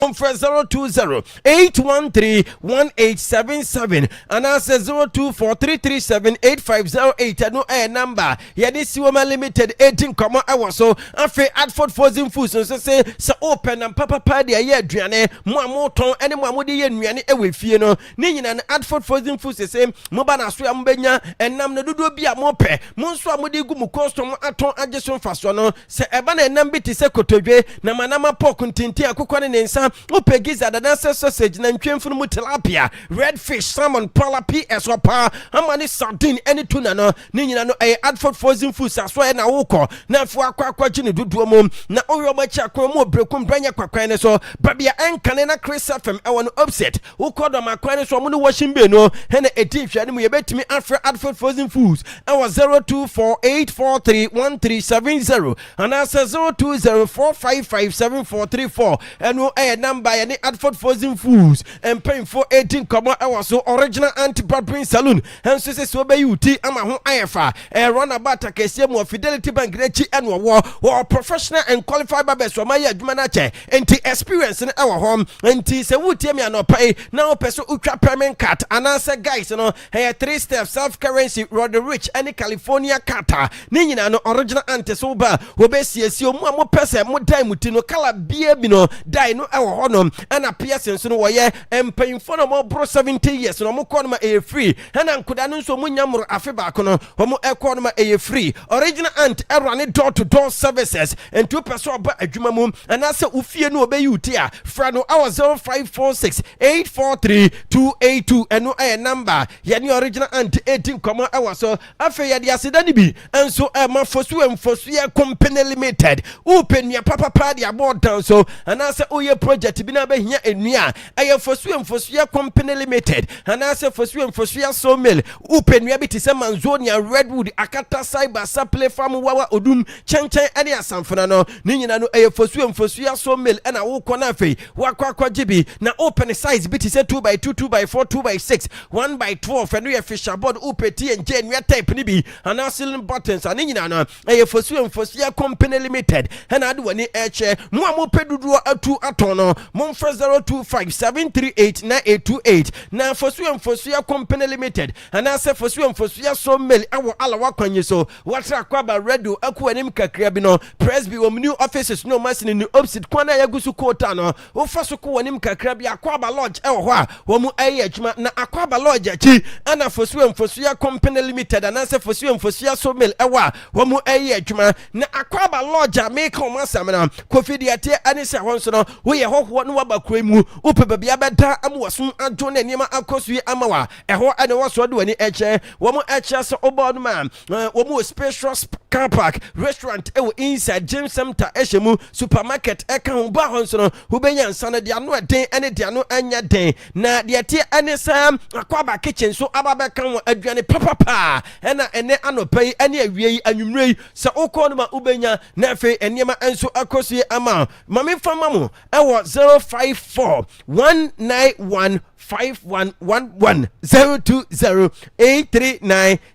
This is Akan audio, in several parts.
for 020-813-1877 and answer 024-337-8508 and no air number. Yadi Siwama Limited 18 comma hour so afe Adford Frozen Foods so say so open and papa party a year duane mo ton any mamudi ye nuane ewe fie no ni nyina na Adford Frozen Foods say moba na so ambenya enam na dodo bia mo pe mo nso amudi gu mu custom aton ageso faso no se eba na enam bi te se kotodwe na manama pork ntinti akokwa ne nsa opegiza da sausage na ntwemfunu mu tilapia redfish salmon pala ps opa amani sardine any tuna no ni nyina no Adford Frozen Foods aso na wokọ na fu akwa gine duduo mom na oyo machi akwa mu obrekum branya kwakwan ne so babia enkane na Chris FM ewo no upset wokọ do makwan ne so mo no washing bay no he na edi hwade mu yebetimi afre Adford Frozen Foods ewo 0248431370 and answer 0204557434 eno number yani Adford Frozen Foods and paying for 18 comma hours so original anti-barbering saloon and so say be uti ama ho ayefa run about akese mu Fidelity Bank rechi and wo professional and qualified barbers so my adwuma na che enti experience na ewo home enti se wutie me anopai na opeso utwa payment card and answer guys no 3-step self currency road rich any California kata ni nyina no original anti so ba wo be siesi o mu amopese mo dai muti no kala bia bi no dai no ewo honom ana Pearson so no woye empayimfo no mo bro 70 years no mo kɔ no ma free ana nkoda no so mo nyamro afe ba ko no mo ekɔ no ma free original ant erane door to door services and 2% ba adwuma mum ana se ufie no obeyi uti a fra no our 0546843282 eno number yani original ant 18 comma hour so afe ya dia seda ni bi enso ma fosu ya company limited open ya papa pa dia board down so ana se oye project bi na be hia enua aye fosu ya company limited ana se fosu ya sawmill open ya bi te se manzonia redwood akata cyber supply farm wawa odum chenchen ene asamfona no ni nyina no aye fosu ya sawmill ena wo kɔ na fe wakwa gibi na open size bi te se 2x2 2x4 2x6 1x12 eno ya fisher board upeti and enua type ni bi ana ceiling buttons ani nyina no aye fosu ya company limited ena ade wani eche mo amopedudu atu atono mo 0257389828 na fosu ya company limited ana se fosu ya sawmill awo alawa kwanye so watra Akwaaba radio akuanim kakra bi no presby wo new offices no masini ni opposite kwana ya gusu kota no wo faso ko wanim kakra bi Akwaaba lodge ewo ho a wo mu ayi adwuma na Akwaaba lodge achi ana fosu ya company limited ana se fosu ya sawmill ewo a wo mu ayi adwuma na Akwaaba lodge make o masamna kofidiate ani se ho so no wo ye hoho no wabakwa mu upe babia beda amwaso adwo na niema akosu amawa eho ane waso de wani eche wo mu eche se obono ma wo mu special car park restaurant ewo inside James Center eshemu supermarket eka ho ba ho so no wo benya nsana de ano den ene de ano anya den na de tie ane sam Akwaaba kitchen so ababeka ho aduane papa ena ene anopai ene awie yi anwumrei se okọ no ma ubenya na fe eniema enso akosu ama mame fama mo ewo 054191511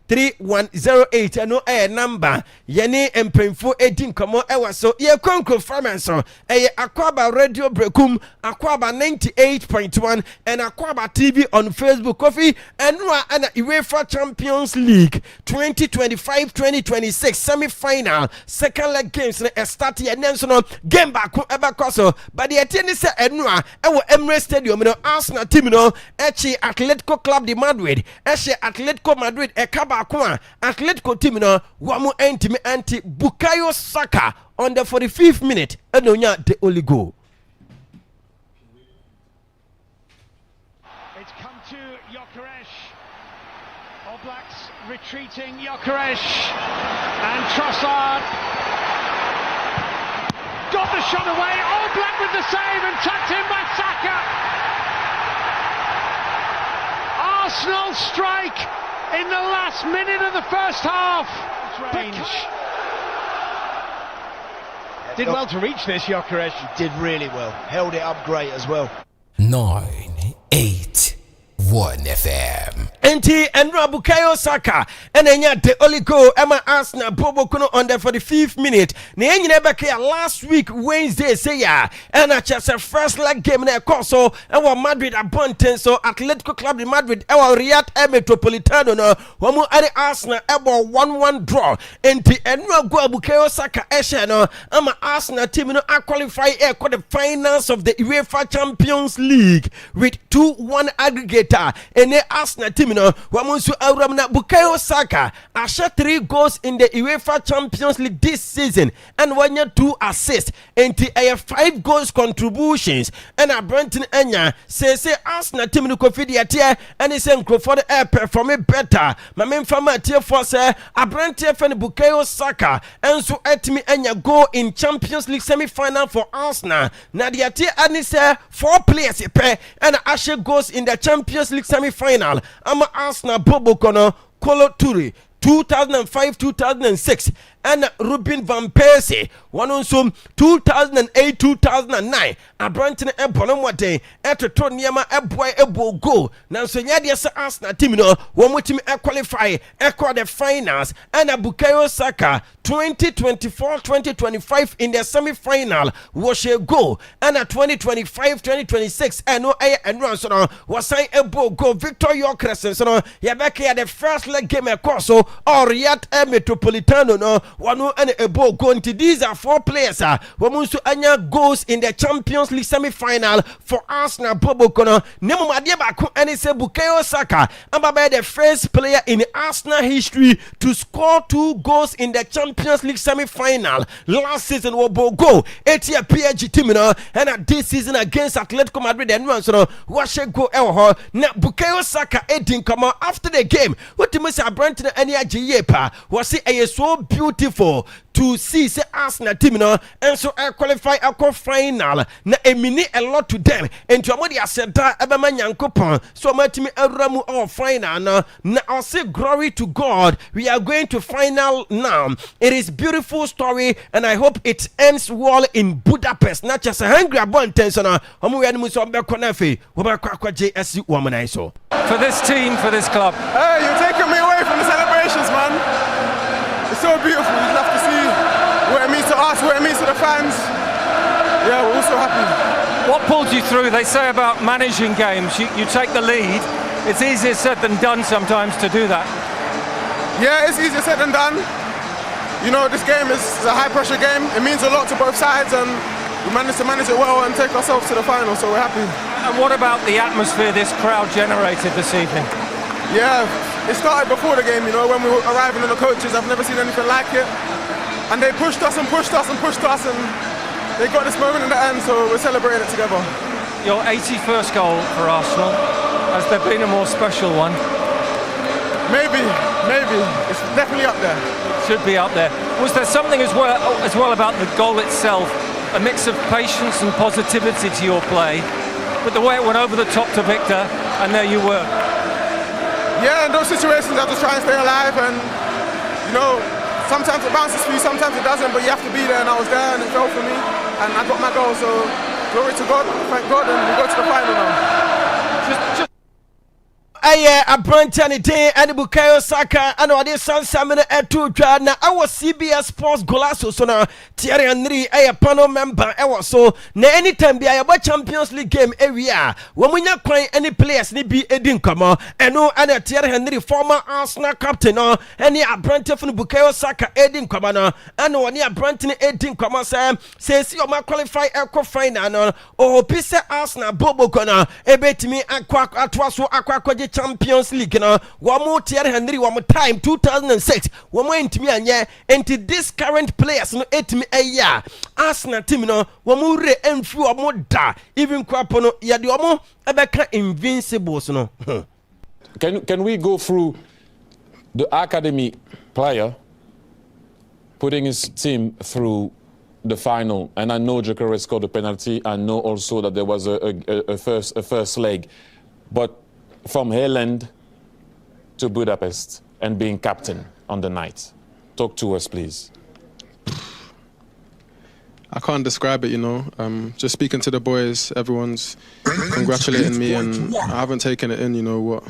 02083931108 no number yeni empemfo edin komo ewa so ye konkro farmanso Akwaaba radio brekum Akwaaba 98.1 and Akwaaba TV on Facebook coffee enwa ana UEFA Champions League 2025-2026 semi-final second leg games na start ye nenso no game back eba koso but the atene se enwa ewo Emirates Stadium no Arsenal team no echi Atletico Club de Madrid echi Atletico Madrid ekaba ko a Atletico team no wamu entimi anti Bukayo Saka on the 45th minute enonya the only goal. It's come to Gyökeres. All Blacks retreating. Gyökeres and Trossard got the shot away. All Black with the save and tucked in by Saka. Arsenal strike in the last minute of the first half. Range. Did well to reach this, Gyökeres. Did really well. Held it up great as well. 981 FM. enti Enra Bukayo Saka and enya the only goal Emma Arsenal Bobo Kono on the 45th minute na enyina beka last week Wednesday say ya and a chance first leg game na so and Madrid abonten so Atletico Club de Madrid e Riyadh Metropolitano no wamu ade Arsenal e 1-1 draw enti Enra go Bukayo Saka e no ama Arsenal team no qualify for the finals of the UEFA Champions League with 2-1 aggregator and the Arsenal team no wamunsu awram na Bukayo Saka asha 3 goals in the UEFA Champions League this season and 2 assists and 5 goals contributions and a Brenton Enya say Arsenal team no kofidiatia and he say Crawford perform better my main farmer tier for say a Brenton fan Bukayo Saka and so etimi Enya go in Champions League semi-final for Arsenal na the ati ani say 4 players pe and asha goes in the Champions League semi-final ama Arsenal Bobo Kono Kolo Toure 2005-2006 and Ruben Van Persie one on some 2008-2009 a Branton e bono moden e toto niema e boy e bo go na so nya de Arsenal team no wo motimi e qualify e kwa the finals and Bukayo Saka 2024-2025 in the semi-final was a go and 2025-2026 and no and run so no was sign e bo go Victor Yokres so no ya back here the first leg game e so or Riyadh Metropolitano no one and a ball going to these are 4 players wamunsu anya goals in the Champions League semi-final for Arsenal Bobo Kono nemu madie bako and say Bukayo Saka amba the first player in Arsenal history to score 2 goals in the Champions League semi-final last season wobo go 8-year PSG team no and this season against Atletico Madrid and run so no wash go na Bukayo Saka edin come after the game what you must have Brenton and Yepa was it so beautiful to see say Arsenal team no and so I qualify a final na e mini a lot to them and to amodi aseda ebema nyankopon so matimi awramu our final na I say glory to God we are going to final now it is beautiful story and I hope it ends well in Budapest not just a hungry abundance na omo we animu so be konafe we ba kwa JSC woman so for this team for this club. Hey, you're taking me away from the celebrations, man. It's so beautiful. You'd love to see what it means to us, what it means to the fans. Yeah, we're all so happy. What pulled you through? They say about managing games, you take the lead. It's easier said than done sometimes to do that. Yeah, it's easier said than done. You know, this game is a high-pressure game. It means a lot to both sides, and we managed to manage it well and take ourselves to the final, so we're happy. And what about the atmosphere this crowd generated this evening? Yeah, it started before the game, you know, when we were arriving in the coaches. I've never seen anything like it. And they pushed us and pushed us and pushed us, and they got this moment in the end, so we're celebrating it together. Your 81st goal for Arsenal. Has there been a more special one? Maybe. It's definitely up there. Should be up there. Was there something as well about the goal itself? A mix of patience and positivity to your play, but the way it went over the top to Victor, and there you were. Yeah, in those situations I just try and stay alive, and you know, sometimes it bounces for you, sometimes it doesn't, but you have to be there, and I was there and it fell for me and I got my goal, so glory to God, thank God, and we go to the final now. A Brentani day and Bukayo Saka and what is Sansamina at 2 na our CBS Sports Golasso so now Thierry Henry a panel member so na anytime be a Champions League game area when we not playing any players ni be edin come and no and Thierry Henry former Arsenal captain any a Brentani from Bukayo Saka edin come and one a Brentani edin come say see o ma qualify eco final o pise Arsenal Bobo Kona ebetimi akwa atwaso akwa Champions League na wamo Thierry Henry wamo time 2006 wamo intimi anye enti this current players no etimi eya Arsenal team no wamo re emfi wamo da even kwapo no ya de wamo ebeka invincibles no. Can we go through the academy player putting his team through the final? And I know Gyökeres scored a penalty. I know also that there was a first leg, but from Haaland to Budapest and being captain on the night. Talk to us, please. I can't describe it, you know. Just speaking to the boys, everyone's congratulating me, and I haven't taken it in, you know,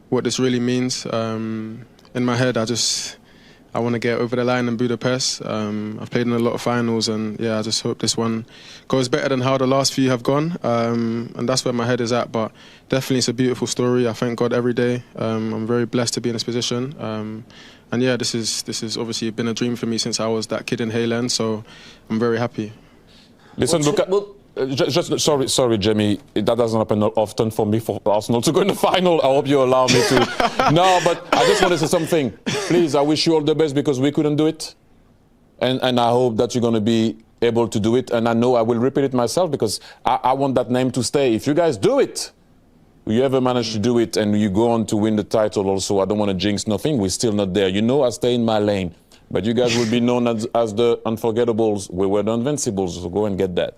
what this really means. In my head, I want to get over the line in Budapest. I've played in a lot of finals, and yeah, I just hope this one goes better than how the last few have gone. And that's where my head is at. But definitely, it's a beautiful story. I thank God every day. I'm very blessed to be in this position. And yeah, this is obviously been a dream for me since I was that kid in Hayland. So I'm very happy. Listen, sorry, Jamie. That doesn't happen often for me, for Arsenal to go in the final. I hope you allow me to. No, but I just want to say something. Please, I wish you all the best because we couldn't do it. And I hope that you're going to be able to do it. And I know I will repeat it myself because I want that name to stay. If you guys do it, you ever manage to do it and you go on to win the title also, I don't want to jinx nothing. We're still not there. You know I stay in my lane. But you guys will be known as the unforgettables. We were the invincibles, so go and get that.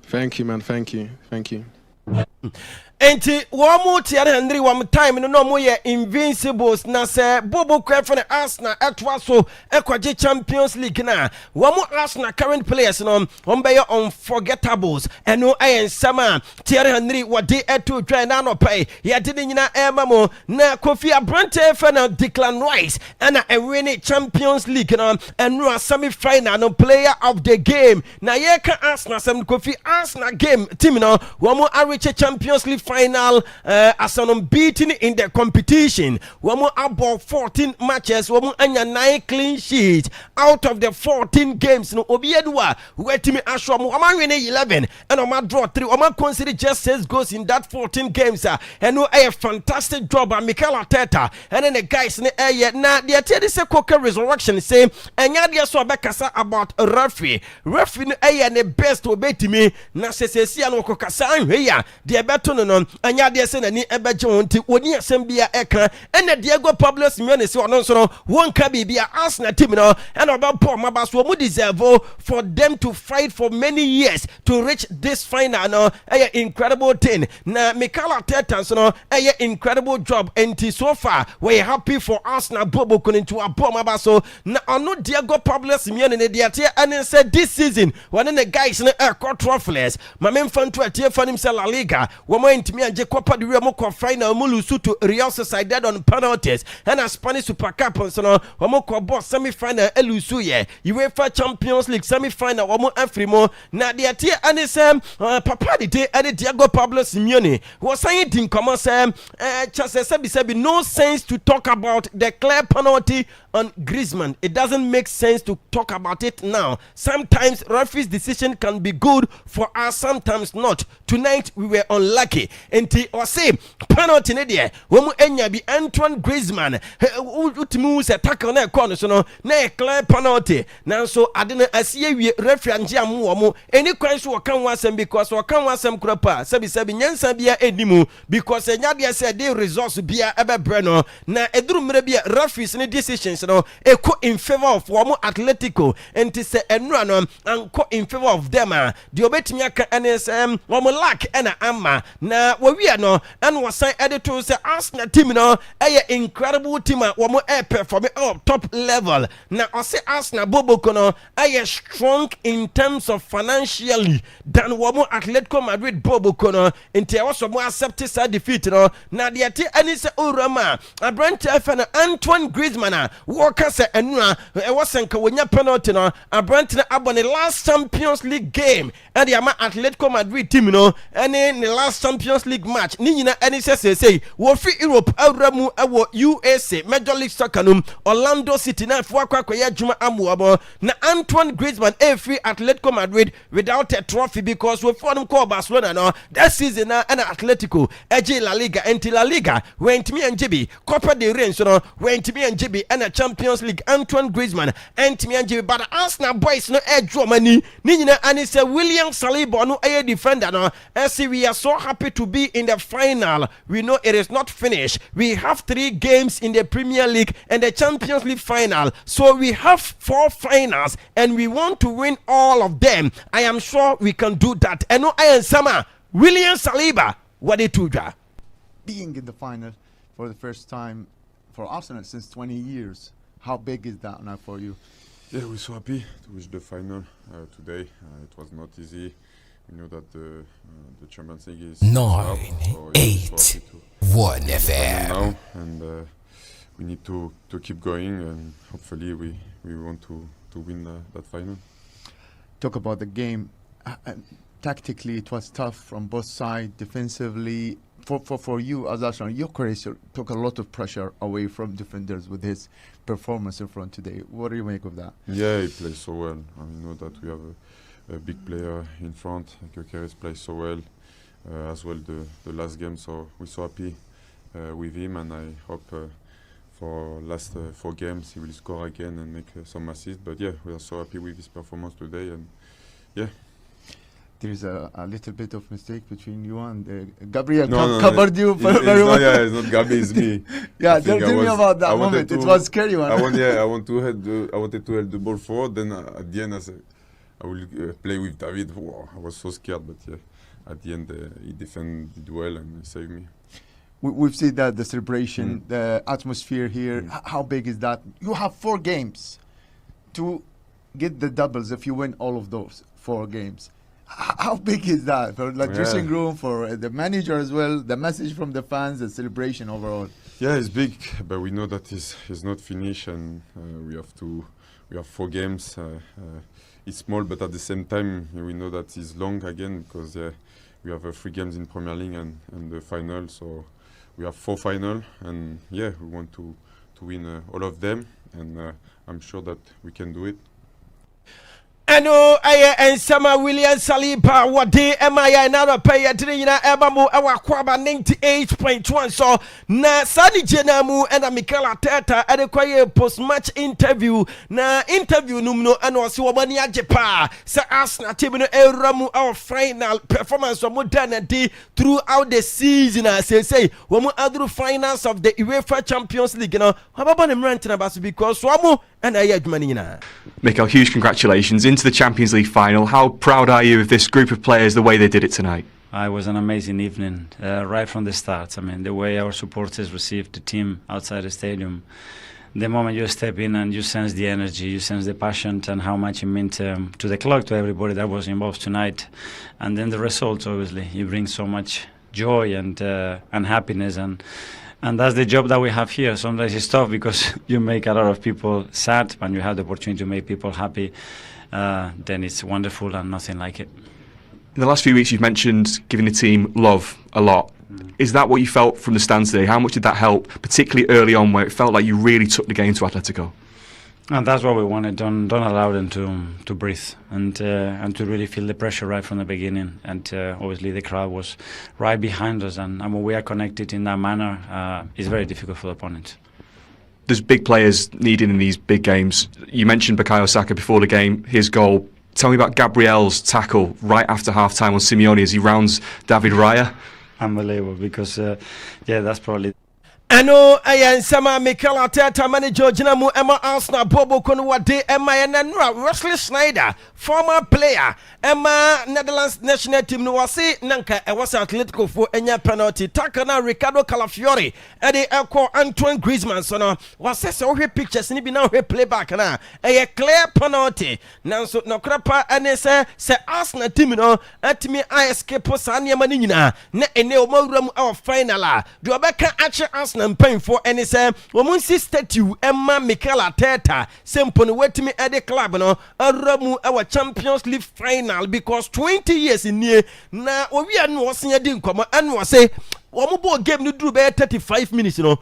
Thank you, man. Thank you. Thank you. Enti wamu tiare Henry wam time no mo ye invincibles na se Bobo Crefone Arsenal etwa so ekwaje Champions League na wamu Arsenal current players no be unforgettables eno ayen sama tiare Henry wade eto dwan na no pai ye de nyina emamo na Kofi Abrante fana Declan Rice na win Champions League no eno semi final no player of the game na ye ka Arsenal sem Kofi Arsenal game team no wamu ariche Champions League final as an unbeaten in the competition. Wamu about 14 matches, wamu anya 9 clean sheets out of the 14 games. No obiedwa wetimi ashwamu wama win 11 and wama draw 3. Wama consider just 6 goals in that 14 games. And no a fantastic job by Mikel Arteta. And then the guys na the atedi se koke resurrection say anya dia so abekasa about a referee. Referee no the best obetimi na sesesi an okokasa anhwe ya de beto no anya de se nani ebeje wonti woni asem bia eka ene Diego Pablo Simeone se ono so no wonka bibia Arsenal team no and about Paul Mabaso mu deserve for them to fight for many years to reach this final no incredible thing na Mikel Arteta so no incredible job and so far we happy for Arsenal Bobo Konintu Paul Mabaso na ono Diego Pablo Simeone ne dia te and said this season one of the guys no trophies my main fan to atie fan himself La Liga woman intimi anje Copa del Rey mo ko final mo lose to Real Sociedad on penalties and a Spanish Super Cup so no woman ko boss semi final elusu ye UEFA Champions League semi final woman afrimo na de atie and say papa de and Diego Pablo Simeone was saying in common say chase sebi no sense to talk about the clear penalty on Griezmann. It doesn't make sense to talk about it now. Sometimes referee's decision can be good for us, sometimes not. Tonight we were unlucky. And or say penalty ne there. Womu enya bi Antoine Griezmann. Utimu se tackle na corner so no na clear penalty. Now so adena asiye wi referee anje amu womu. Any kwan so kan wasem because kan wasem kurapa. Sebi nyansa bia edimu because enya dia say dey resource bia ebebre no na eduru mre bia referees ne decisions no eko in favor of womu Atletico and say enura no anko in favor of them the obetimi aka NSM womu lack ena ama na wawia no and wasan editor say Arsenal team no incredible team womu perform top level na ose Arsenal Bobo kono strong in terms of financially than womu Atletico Madrid Bobo kono into also more accept sa defeat no na de ate ani say orama Abrante fan Antoine Griezmann Walker say enura wasenka wonya penalty no Abrante na abone last Champions League game and the Atletico Madrid team no and in the last Champions League match ni nyina ani say wo fi Europe awramu awo USA Major League Soccer no Orlando City na fo akwakoya djuma amuabo na Antoine Griezmann free Atletico Madrid without a trophy because we for them call Barcelona no that season na and Atletico eje La Liga enti La Liga went me and JB Copa del Rey so no went me and JB and a Champions League Antoine Griezmann and me and JB but Arsenal boys no draw money ni nyina ani say William Saliba no defender no see we are so happy to be in the final. We know it is not finished. We have 3 games in the Premier League and the Champions League final. So we have 4 finals and we want to win all of them. I am sure we can do that. And no, I am Sama. William Saliba. What did you do? Being in the final for the first time for Arsenal since 20 years. How big is that now for you? Yeah, we're so happy to reach the final today. It was not easy. we know that the Champions League is 981 FM now, and we need to keep going, and hopefully we want to win that final. Talk about the game. Tactically, it was tough from both sides. Defensively, for you as Arsenal, your coach took a lot of pressure away from defenders with his performance in front today. What do you make of that? Yeah, he plays so well. I know that we have a big player in front. Gyökeres plays so well as well the last game. So we're so happy with him, and I hope for last 4 games he will score again and make some assists. But yeah, we are so happy with his performance today, and yeah. There's a little bit of mistake between you and Gabriel. No, covered you very well. Yeah, it's not Gabi, it's me. Yeah, tell me about that moment. It was scary one. I wanted to head the ball forward. Then at the end, I said I will play with David. Wow, I was so scared, but yeah, at the end he defended well and he saved me. We've seen that the celebration, the atmosphere here. How big is that? You have 4 games to get the doubles if you win all of those 4 games. How big is that for the dressing room, for the manager as well, the message from the fans, the celebration overall? Yeah, it's big, but we know that it's not finished, and we have 4 games. It's small, but at the same time, we know that it's long again, because we have 3 games in Premier League and the final, so we have 4 final, and yeah, we want to win all of them, and I'm sure that we can do it. Ano and Sama William Saliba what day am I another pay at Ebamu Akwaaba 98.1 so na Sadi Jenamu and Mikel Arteta at a quiet post match interview na interview numno and was Wabani Ajepa sa Arsenal team Eramu our final performance of modernity throughout the season as they say Wamu Adru finals of the UEFA Champions League you know Hababa Ranting about because Wamu and I had money na Mikel, huge congratulations into the Champions League final. How proud are you of this group of players, the way they did it tonight? It was an amazing evening, right from the start. I mean, the way our supporters received the team outside the stadium. The moment you step in and you sense the energy, you sense the passion and how much it meant to the club, to everybody that was involved tonight. And then the results, obviously, you bring so much joy and happiness and that's the job that we have here. Sometimes it's tough because you make a lot of people sad, and you have the opportunity to make people happy. Then it's wonderful and nothing like it. In the last few weeks, you've mentioned giving the team love a lot. Is that what you felt from the stands today? How much did that help, particularly early on, where it felt like you really took the game to Atletico? And that's what we wanted. Don't allow them to breathe and to really feel the pressure right from the beginning. And obviously the crowd was right behind us. And when we are connected in that manner, it's very difficult for the opponent. There's big players needed in these big games. You mentioned Bukayo Saka before the game, his goal. Tell me about Gabriel's tackle right after half-time on Simeone as he rounds David Raya. Unbelievable, because that's probably... Ano ayan sama Mikel Arteta manager Jinamu Emma Arsenal Bobo Konwade Emma Enanra Wesley Sneijder former player Emma Netherlands national team no wase nanka e was Atletico for enya penalty takana Ricardo Calafiori e de ekọ Antoine Griezmann so no wase se ohwe pictures ni bi na ohwe playback na e clear penalty nanso no krapa ene se Arsenal team no atimi escape sa ne ma ni nyina na ene o mawuram our final a do obeka ache Arsenal painful any say woman statue Emma Mikel Arteta simple wetimi at the club no aramu our Champions League final because 20 years in here na we are no senior din come and was say one more game no do be 35 minutes no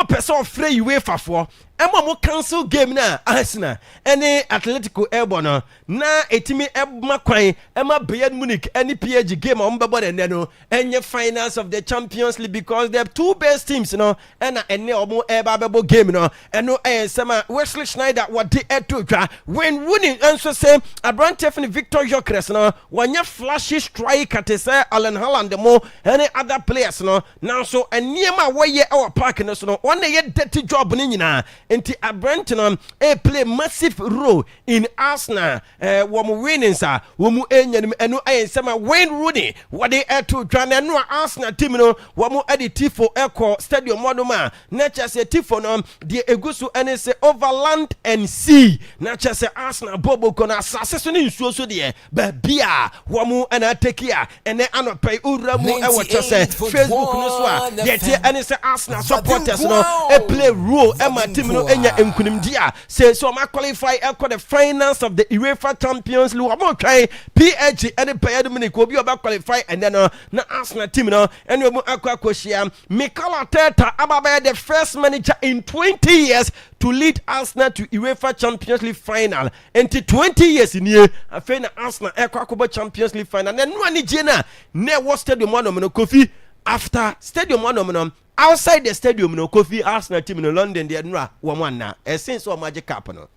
person free UEFA for Emma mo cancel game na Arsenal any Atletico Airborne na etimi Emma kwan Emma Bayern Munich any PSG game on babo den no enye finals of the Champions League because they have 2 best teams no and ene omo eba babo game no eno sama Wesley Sneijder what the etwa when winning answer say Abrante Fini Victor Gyökeres no wanya flashy strike at say Alan Haaland mo any other players no now so eniema we ye our park no so no one ye dirty job ni nyina nti Abranton play massive role in Arsenal wɔn winnings wɔn enyanim ɛno ɛyɛ nsɛm Wayne Rooney wɔde ɛto dwane no Arsenal team no wɔn ɛde tifo ɛkɔ stadium modoma na kyerɛ tifo no deɛ egusu ɛne sɛ overland and sea na kyerɛ Arsenal bobo kɔ na asase so ne nsuo so deɛ baabia wɔn ɛna take a ɛnɛ anɔpɛ owura mu ɛwɔ kyerɛ Facebook no so a deɛ tie ɛne sɛ Arsenal supporters no play role ɛma team no enya nkunimdi a sɛ so ma qualify ɛkɔ the finals of the UEFA Champions League wɔn try PSG ɛne Bayern Munich obi ɔba qualify and then na Arsenal team no ɛne wɔn akɔ akɔhyia Mikel Arteta ababa the first manager in 20 years to lead Arsenal to UEFA Champions League final until 20 years in here afei na Arsenal ɛkɔ akɔbɔ Champions League final na no ani gye na ne wɔ stadium one no Kofi after stadium one no outside the stadium no Kofi Arsenal team in London they no wɔn anna since o magic cup no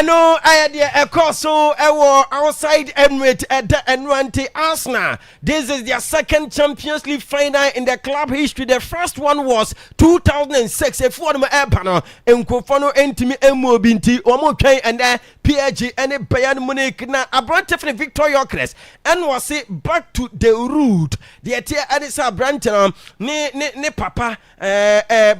no I had a course so outside Emirates at the Enranti Arsenal. This is their second Champions League final in the club history. The first one was 2006. A former Epano in Kofano Entimi Emobinti Omokai and PSG and Bayern Munich. Now Abranton Victoria Crest and was it back to the root. The Atia Adisa Branton ne papa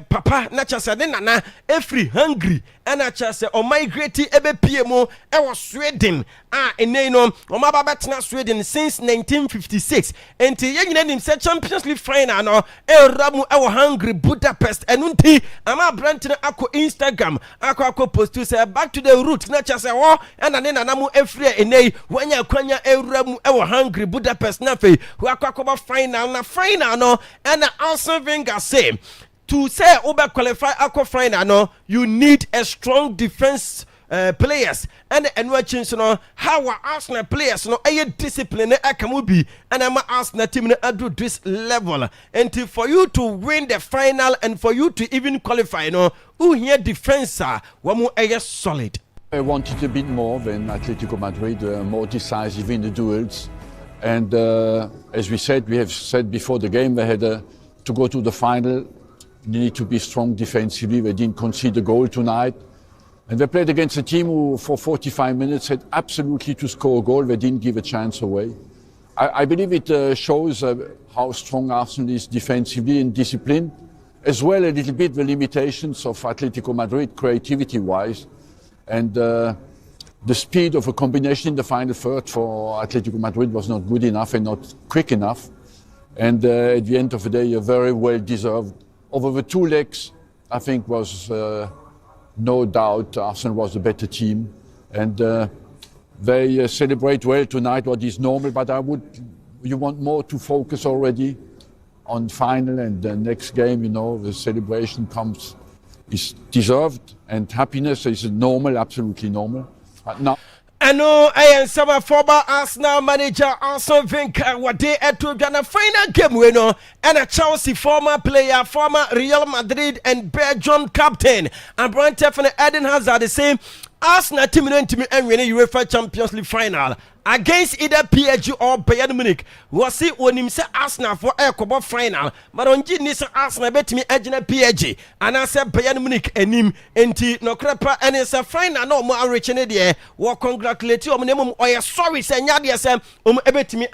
papa nacha nana every hungry and I just say oh migrate ebe PMO I was Sweden no Omababetna Sweden since 1956 until yen said Champions League final no Ramu I was hungry Budapest and unti ama Branton ako Instagram ako post to say back to the root na just say oh and namu every enei wanya kwanya Ramu I was hungry Budapest na fe wako final no and Arsene Wenger say to say over qualify aqua final no you need a strong defense players and watching no how our Arsenal players no a discipline akamubi and I'm Arsenal team at this level and for you to win the final and for you to even qualify no who here defense one more solid. I wanted a bit more than Atletico Madrid, more decisive in the duels, and as we have said before the game, they had to go to the final. They need to be strong defensively. They didn't concede a goal tonight. And they played against a team who, for 45 minutes, had absolutely to score a goal. They didn't give a chance away. I believe it shows how strong Arsenal is defensively and disciplined, as well a little bit the limitations of Atletico Madrid, creativity-wise. And the speed of a combination in the final third for Atletico Madrid was not good enough and not quick enough. And at the end of the day, a very well-deserved. Over the two legs, I think was no doubt Arsenal was the better team, and they celebrate well tonight, what is normal. But you want more to focus already on final and the next game. You know, the celebration is deserved, and happiness is normal, absolutely normal. But now. I know I am some former Arsenal manager Arsene Wenger what they had to a final game winner and a Chelsea former player, former Real Madrid and Belgium captain and Brian Tefane Eden Hazard the same Arsenal team and winning UEFA Champions League final against either PSG or Bayern Munich. Was it when him say Arsenal for a Copa final, but on Genius Arsenal bet me edging a PSG and I said Bayern Munich and him enti no crepa and it's a final no more reaching it there. Well, congratulate you on or sorry, say Yadia bet me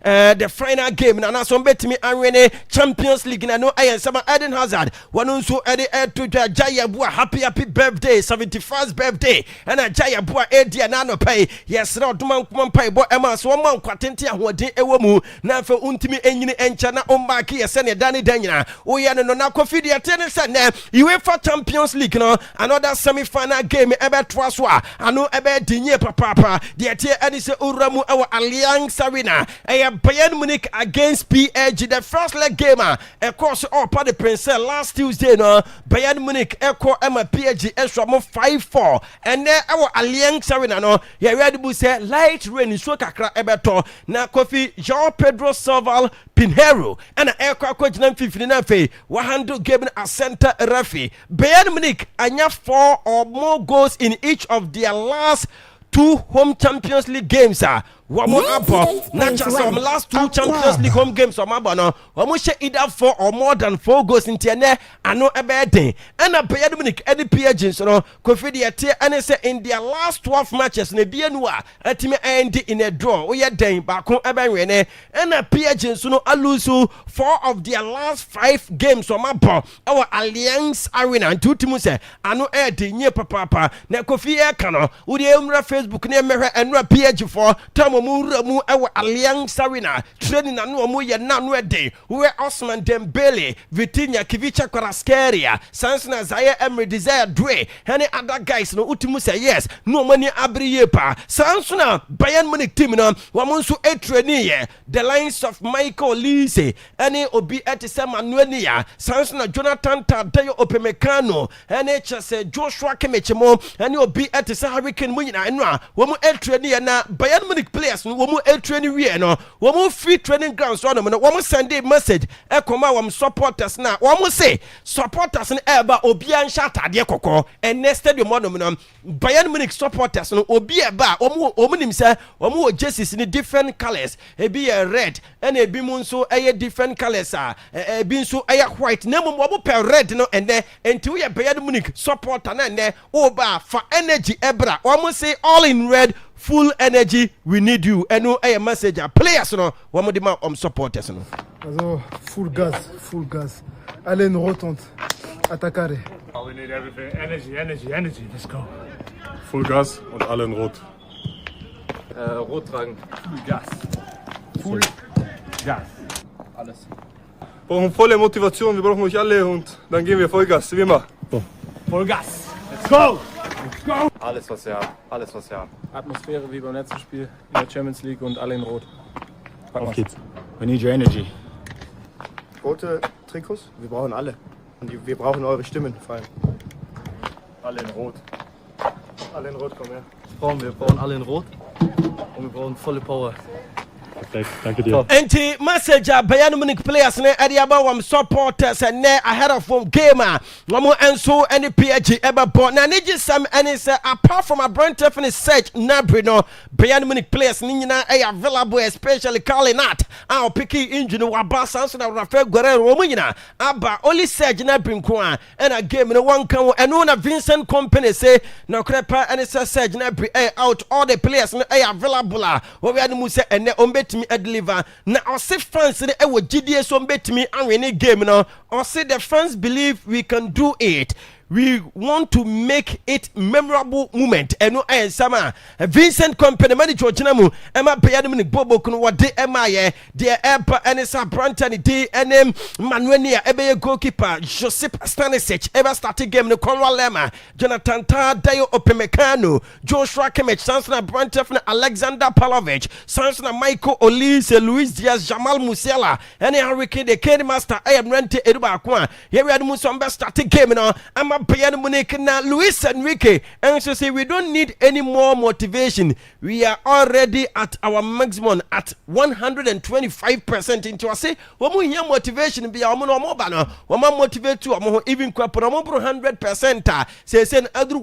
the final game and also bet me and Rene Champions League. And I know I am some Eden Hazard. One also added to the Jaya happy birthday, 71st birthday. and a jaya boy edia nano pay yes no duman pay bo ema so man kwatente ahoden ewo mu na fa untimi enyini encha na ombaki yese ne dani danyina wo ye no na Kofi de atene se ne UEFA Champions League no another semi-final game ebe toa so a ano ebe dinye papa de atie ani se uramu ewo Allianz Arena Bayern Munich against PSG the first leg game a course all part the Prince last Tuesday no Bayern Munich echo ema PSG extra mo 5-4 and there our Allianz Arena no ya ready bu say light rain so kakra ebeto na Kofi João Pedro Silva Pinheiro and ekwa kwagina 50 na fe 100 game a center referee Bayern Munich anya 4 or more goals in each of their last 2 home Champions League games Wamo abo na chance from last 2 Champions League home games from abo no wamo share either 4 or more than 4 goals in tiene ano ebe den and Bayern Munich any PSG so no Kofi de tie and say in their last 12 matches na bia nu a atime end in a draw we den ba kon ebe wene and PSG so no alusu 4 of their last 5 games from abo our Allianz Arena ntutumu say ano e de nye papa na Kofi e ka no wo de emra Facebook na emhwe enra PSG for mu ewa Allianz Arena training na no mu ye na no ede we Osman Dembele Vitinha Kivicha Kvaratskhelia Sansona Zaire Emery Desire Dre any other guys no utimu say yes no money abriye pa Sansona Bayern Munich team no wamonso training the lines of Michael Olise any obi etise Manuenia Sansona Jonathan Tadayo Opemekano any chase Joshua Kemechemo any obi etise Hurricane Munyina enwa wamu training na Bayern Munich players no womu training we no womu free training grounds so no womu send a message e koma wom supporters na womu say supporters no eba obi an shatade kokko and next stadium no Bayern Munich supporters no obi eba womu nim say womu jerseys in different colors e be red and e bi mu nso e different colors e bi nso e white na mum womu pe red no and then enti we Bayern Munich supporter na ne oba for energy ebra womu say all in red full energy we need you and no a message players no one of them supporters no also full gas alle in rotund attackare we need everything energy let's go full gas und alle in rot rot tragen full gas alles brauchen volle Motivation wir brauchen euch alle und dann gehen wir Vollgas wie immer Vollgas let's go alles was wir haben Atmosphäre wie beim letzten Spiel in der Champions League und alle in Rot. Auf geht's. We need your energy. Rote Trikots, wir brauchen alle. Und wir brauchen eure Stimmen vor allem. Alle in Rot. Alle in Rot, komm her. Wir brauchen alle in Rot und wir brauchen volle Power. Danke dir. Enti message Bayern Munich players ne ade aba wam supporters and ne ahead of home game wamo enso any PSG eba born na niji sam any say apart from a brand definite search Nabri no Bayern Munich players ni nyina available especially calling out our picky engine wa basa so na Rafael Guerrero wo nyina aba only search Nabri nko and a game no one kan and na Vincent Company say na krepa any search Nabri out all the players no available wo we anu say ene me deliver na ose fans ne e wo gidie so mbetimi anwene game no ose the fans believe we can do it. We want to make it memorable moment. Eno sama Vincent Company manager chinamu ema Bayern Munich bobo kuno wade ema ye de epa enisa brantani de enem Manuenia ebe goalkeeper Josip Stanisic eba starting game no Conrad Lema Jonathan Tadayo Opemekano Joshua Kimmich Sansona Brantefna Alexander Pavlovic Sansona Michael Olise Luis Diaz Jamal Musiala ene Hurricane the Kenny Master am rente eruba akwa here we are musombe starting game no Bayern Munich na Luis Enrique and so say we don't need any more motivation. We are already at our maximum at 125% into us say we hear motivation be our no more banner we motivate to even kwa 100% say other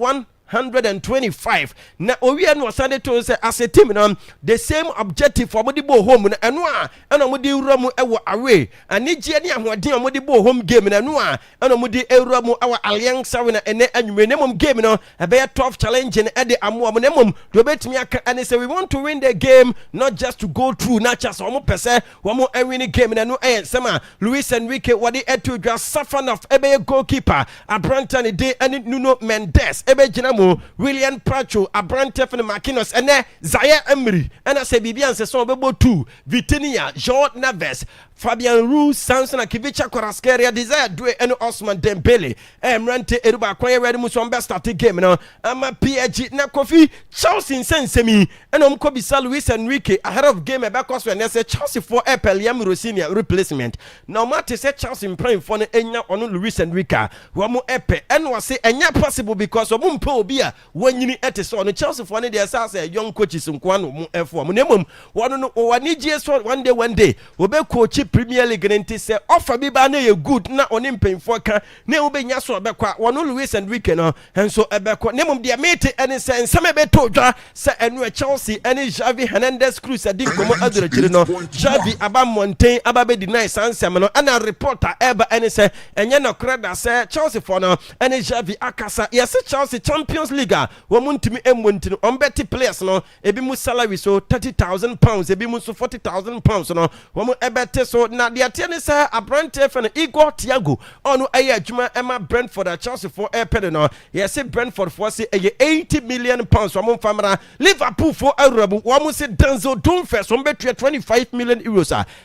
125 na owie no sande to say as a team no the same objective for modi bo home na eno a eno modi ewuramu ewo away ani gie ne ahoden modi bo home game na eno a eno modi ewuramu awa Allianz Arena ene anwume ne mom game no e be tough challenge ne e de amoa ne mom do betimi aka and say we want to win the game not just to go through na chance omo pese omo win game na no sema Luis Enrique wadi etu dwa safan of ebe goalkeeper Abrantani de ani Nuno Mendes ebe gina mu William Pracho Abrante Fene Makinos ene Zaya Emery ena se Bibian se so bebo 2 Vitinia Jean Neves Fabian Ruiz Samson Akivicha Kwaraskelia Desire Due eno Osman Dembele Emrante Eruba Kwaye ready mu so start game no ama PSG na Kofi Chelsea sensemi eno mkobisa Luis Enrique ahead of game because when say Chelsea for Liam Rossinia replacement now mate say Chelsea praying for no enya ono Luis Enrique wo mo epe eno say enya possible because omo mpa obi a wanyini ete so no Chelsea for no dey say young coaches nko ano mo efo mo nemom wono no wani GS one day obe coach Premier League nti say offer bi ba na ye good na oni mpemfo ka na obenya so obekwa wono Luis Enrique no enso ebekwa nemom dia mate ene say nsame beto dwa say enu Chelsea ene Xavi Hernandez Cruz adi komo adura chire no Xavi aba Mountain aba be deny sansem no ana reporter eba ene say enye no kreda say Chelsea for no ene Xavi akasa yes Chelsea Champions League wo muntimi emonti no ombeti players no ebi mu salary so £30,000 ebi mu so £40,000 no wo mu ebete so na de atiene say Abrante Fene Igor Thiago onu aye adwuma ema Brentford a Chelsea for airped no yes Brentford for say £80 million wo mu famara Liverpool for Arabu wo mu say Denzel Dumfries wo betua €25 million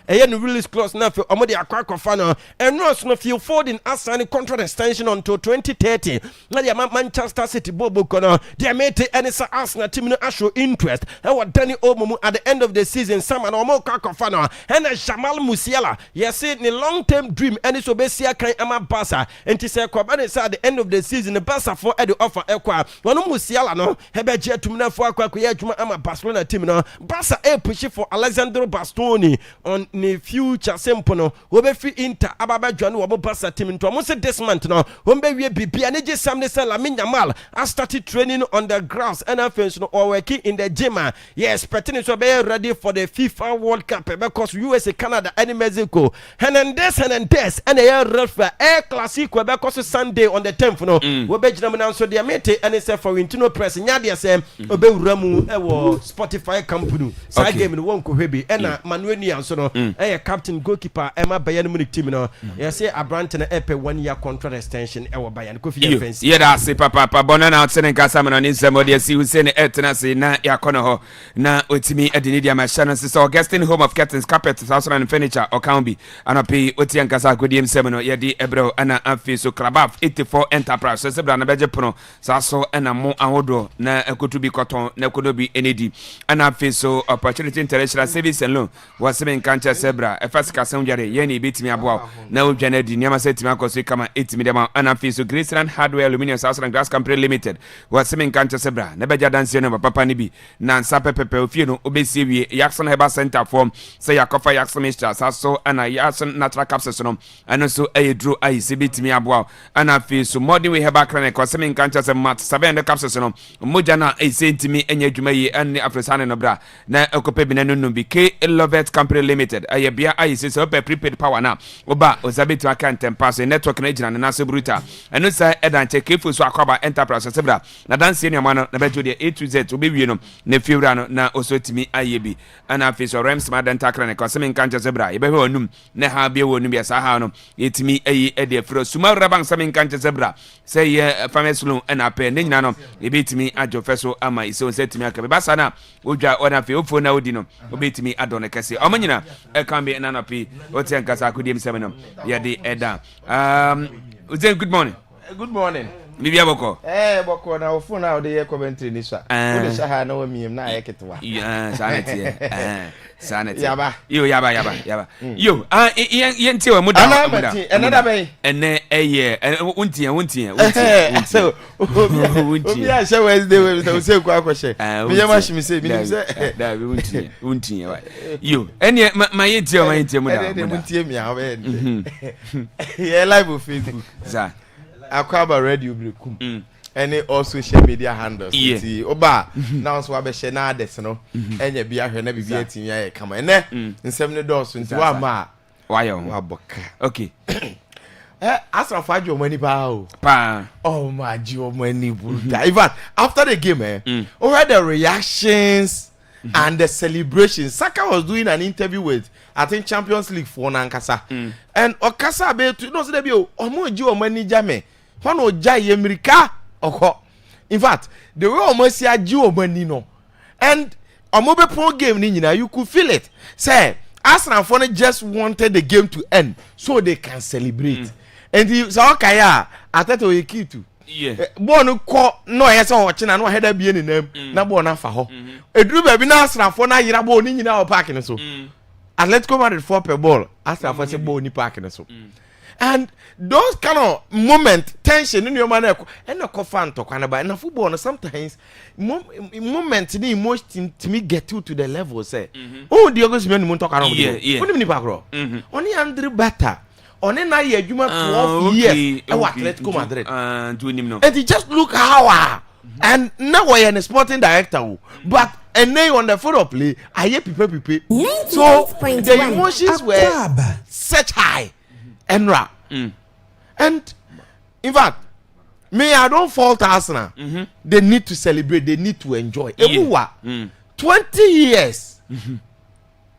eye no release clause na fe omo de akwakofa no eno so no Phil Foden assign contract extension until 2030 na de Manchester City bobo kono de mate any sa Arsenal team no show interest e wa Danny Olmo at the end of the season some na omo kwakofa no and Jamal Musiala yes ni long term dream any so be sia kan ama Barca enti say kwa ba say at the end of the season the Barca for the offer ekwa wono Musiala no he be je tum na fo akwa ya adwuma ama Barcelona team no Barca e push for Alexandro Bastoni on the future simple no we be free Inter ababa dwane wo Barca team nto mo say this month no we be wie bibia ne je sam ne say Lamine Yamal I started training on the grass and offense no or working in the gym yes expecting to be ready for the FIFA World Cup because USA Canada and Mexico Hernandez and a referee Air Clasico because Sunday on the 10th no we be jina na so dia mate and say for Intino Press nya dia say obe wuramu e wo Spotify company sa game no won ko hwebi ena Manuel so no captain goalkeeper Emma Bayern Munich team no yes say Abrante na epe 1 year contract extension e wo Bayern ko fi defense yeah that say papa bona na otene kasa me no ni nsemo de si Hussein etena say na yakono ho na otimi edini dia machine so Augustine home of curtains carpet house and furniture or can be anopi otien kasa godiem nsemo no ye di ebro ana afi so Krabaf 84 enterprise so sebra na beje pono sa so na mo ahodo na ekotu bi koton na kodo bi enedi ana afi so opportunity international service and loan was seven cancer sebra e first kasa unjare ye ni bitimi aboa na odwane di niama setimi akoso kama 8 million ana afi so Graceland Hardware Aluminium South and Glass Company Limited was seven cancer sebra na beja dance no papa ni bi na nsa pepepe ofie no obesi wie Jackson Herbal Center form say yakofa Jackson Mixture so ana Jackson natural capsules no and so draw ai sebitimi aboa ana afi so modern we herbal clinic was seven cancer se mat 700 capsules no moja na sentimi enya dwuma yi ane afresane no bra na ekope bi na no bi K Lovet Company Limited aye bia ai se so prepaid power na oba ozabetu aka ntempa network na ejina na sebruta eno sa edan check so Akwaba enterprise sebra na dance ni amano na bejo de A to Z obewie no na fiura no na osotimi aye bi ana afi so Rems Dental Clinic was semen kancha sebra ye be onum na ha bia wonum bia sa ha no etimi ayi e de fro suma rabang semen kancha sebra say ye famous loan na pe ne nyina no e betimi ajo feso ama iso setimi aka be basa na odwa ona fe ofo na odi no obetimi adone kese omanyina e kan be na napi otien kasa akodiem semen no ye de eda good morning. Good morning. Bibia boko. Boko na ofo na ode ye commentary ni sha. Ode sha ha na wa miem na ye ketwa. Sanity. Sanity. Yaba. Yaba. Yo, yenti wa muda. Another bay. Ene wuntie. So, obi a sha Wednesday we so say kwa kwhye. Me yama shimi say bi say. Da bi wuntie wa. Yo, ene ma yenti muda. Ene wuntie mi a we. Yeah, live on Facebook. Za. Akwaaba radio brekum. Any all social media handles. See, oba now so abehye na ades no. Enye bia hwe na bibia timi aye kama. Ene nsem ne do so nti wa ma wayo wa boka. Okay. Asra fajo mani pa o. Pa. Oh my god, mani buda. Even after the game we heard the reactions and the celebrations. Saka was doing an interview with I think Champions League for Nankasa. And Okasa be to no say be o mo ji o mani jame. Hono ja ye America oko. In fact, the way almost see a Jew no, and a mobile pro game, you could feel it. Say, Arsenal fans just wanted the game to end so they can celebrate. And he said, okay, I thought we key to. Yeah. Born call no yes or watching and no header be in them. Na born for her. A drew baby na Arsenal for na yira born in our parking so. Atletico Madrid 4 per ball. Arsenal for say born in parking so. And those kind of moment tension in your man and no fan talk and a football sometimes moment the emotion to me get to the level say oh the August men won't talk around only background only Andre better only na year juma 12 years Atletico Madrid and he just look how and now I am a sporting director but and now on the photo play I hear people so the emotions were such high Enra. And in fact, I don't fault Arsenal. They need to celebrate, they need to enjoy. 20 years.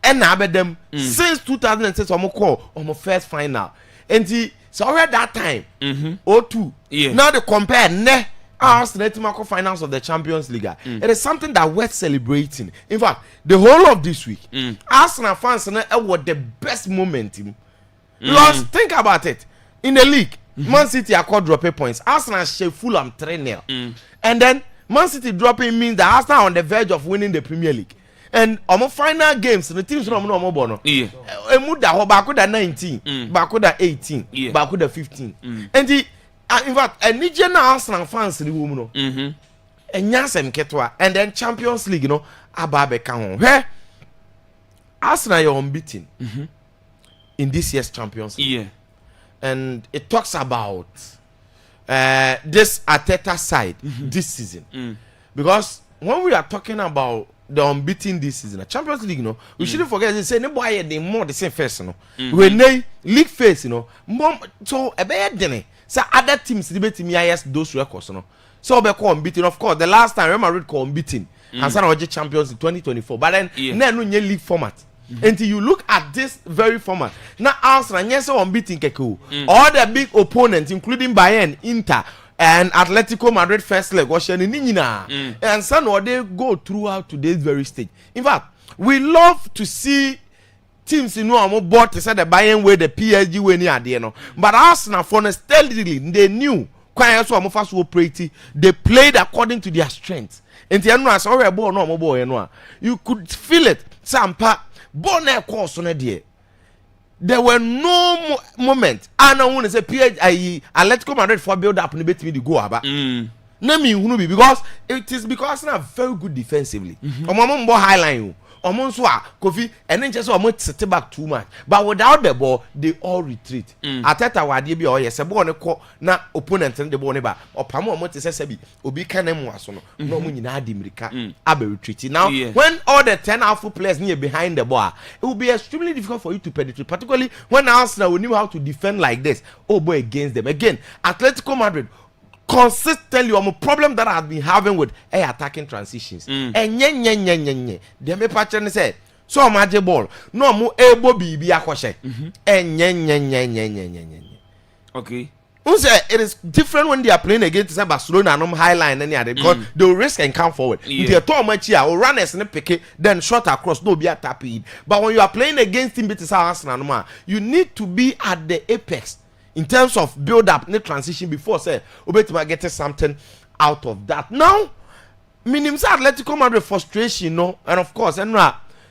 And I bet them since 2006 I'm call on my first final. And so already that time 02. Now they compare Arsenal to finals of the Champions League. It is something that worth celebrating. In fact, the whole of this week, Arsenal fans were the best moment. Because think about it. In the league, Man City are called dropping points. Arsenal share Fulham 3-0. And then Man City dropping means that Arsenal are on the verge of winning the Premier League. And on final games, the teams no more bono. Bakuda 19, Bakuda 18, Bakuda 15. And the in fact, a Nigerian Arsenal fans the woman. And Yansem Ketwa, and then Champions League, Ababe Kahon. Where Arsenal are unbeaten. In this year's Champions League. And it talks about this Arteta side this season. Because when we are talking about the unbeaten this season, Champions League, we shouldn't forget they say nobody they more the same face, when they league face, more so a bad day. So other teams debate me those records, so be unbeaten. Of course, the last time Real Madrid unbeaten and San Jose champions in 2024, but then no league format. Until you look at this very format. Now Arsenal yes unbeaten Keku. All the big opponents including Bayern, Inter and Atletico Madrid first leg was and some or they go throughout today's very stage. In fact, we love to see teams board to say the Bayern way the PSG way near the but Arsenal for steadily they knew quite so fast operating. They played according to their strengths. And the you could feel it. Sampa Bonnet course on a day. There were no moment. I want to say Atletico Madrid for build up and bet me to go about. Because it is because I'm very good defensively. Highline. Kofi and then just almost sit back too much. But without the ball, they all retreat. Ateta wadi bi or yes, a ball na opponent and the ball or Pamo Montesebi, Obi Canem no Munina Dimrika, Abe retreating. Now, when all the 10 alpha players near behind the ball, it will be extremely difficult for you to penetrate, particularly when Arsenal knew how to defend like this. Oh boy, against them. Again, Atletico Madrid. Consistently, a problem that I've been having with attacking transitions. And they may patch and say, so magic ball, no more able be a question. And okay. It is different when they are playing against Barcelona and high line and other because they'll risk and come forward. If you're too much here, or run as a pick it, then shot across, no be a tapping. But when you are playing against Team Betis Arsenal, you need to be at the apex. In terms of build up, the transition before say, Obetima getting something out of that. Now, minimum Atletico Madrid frustration, and of course, and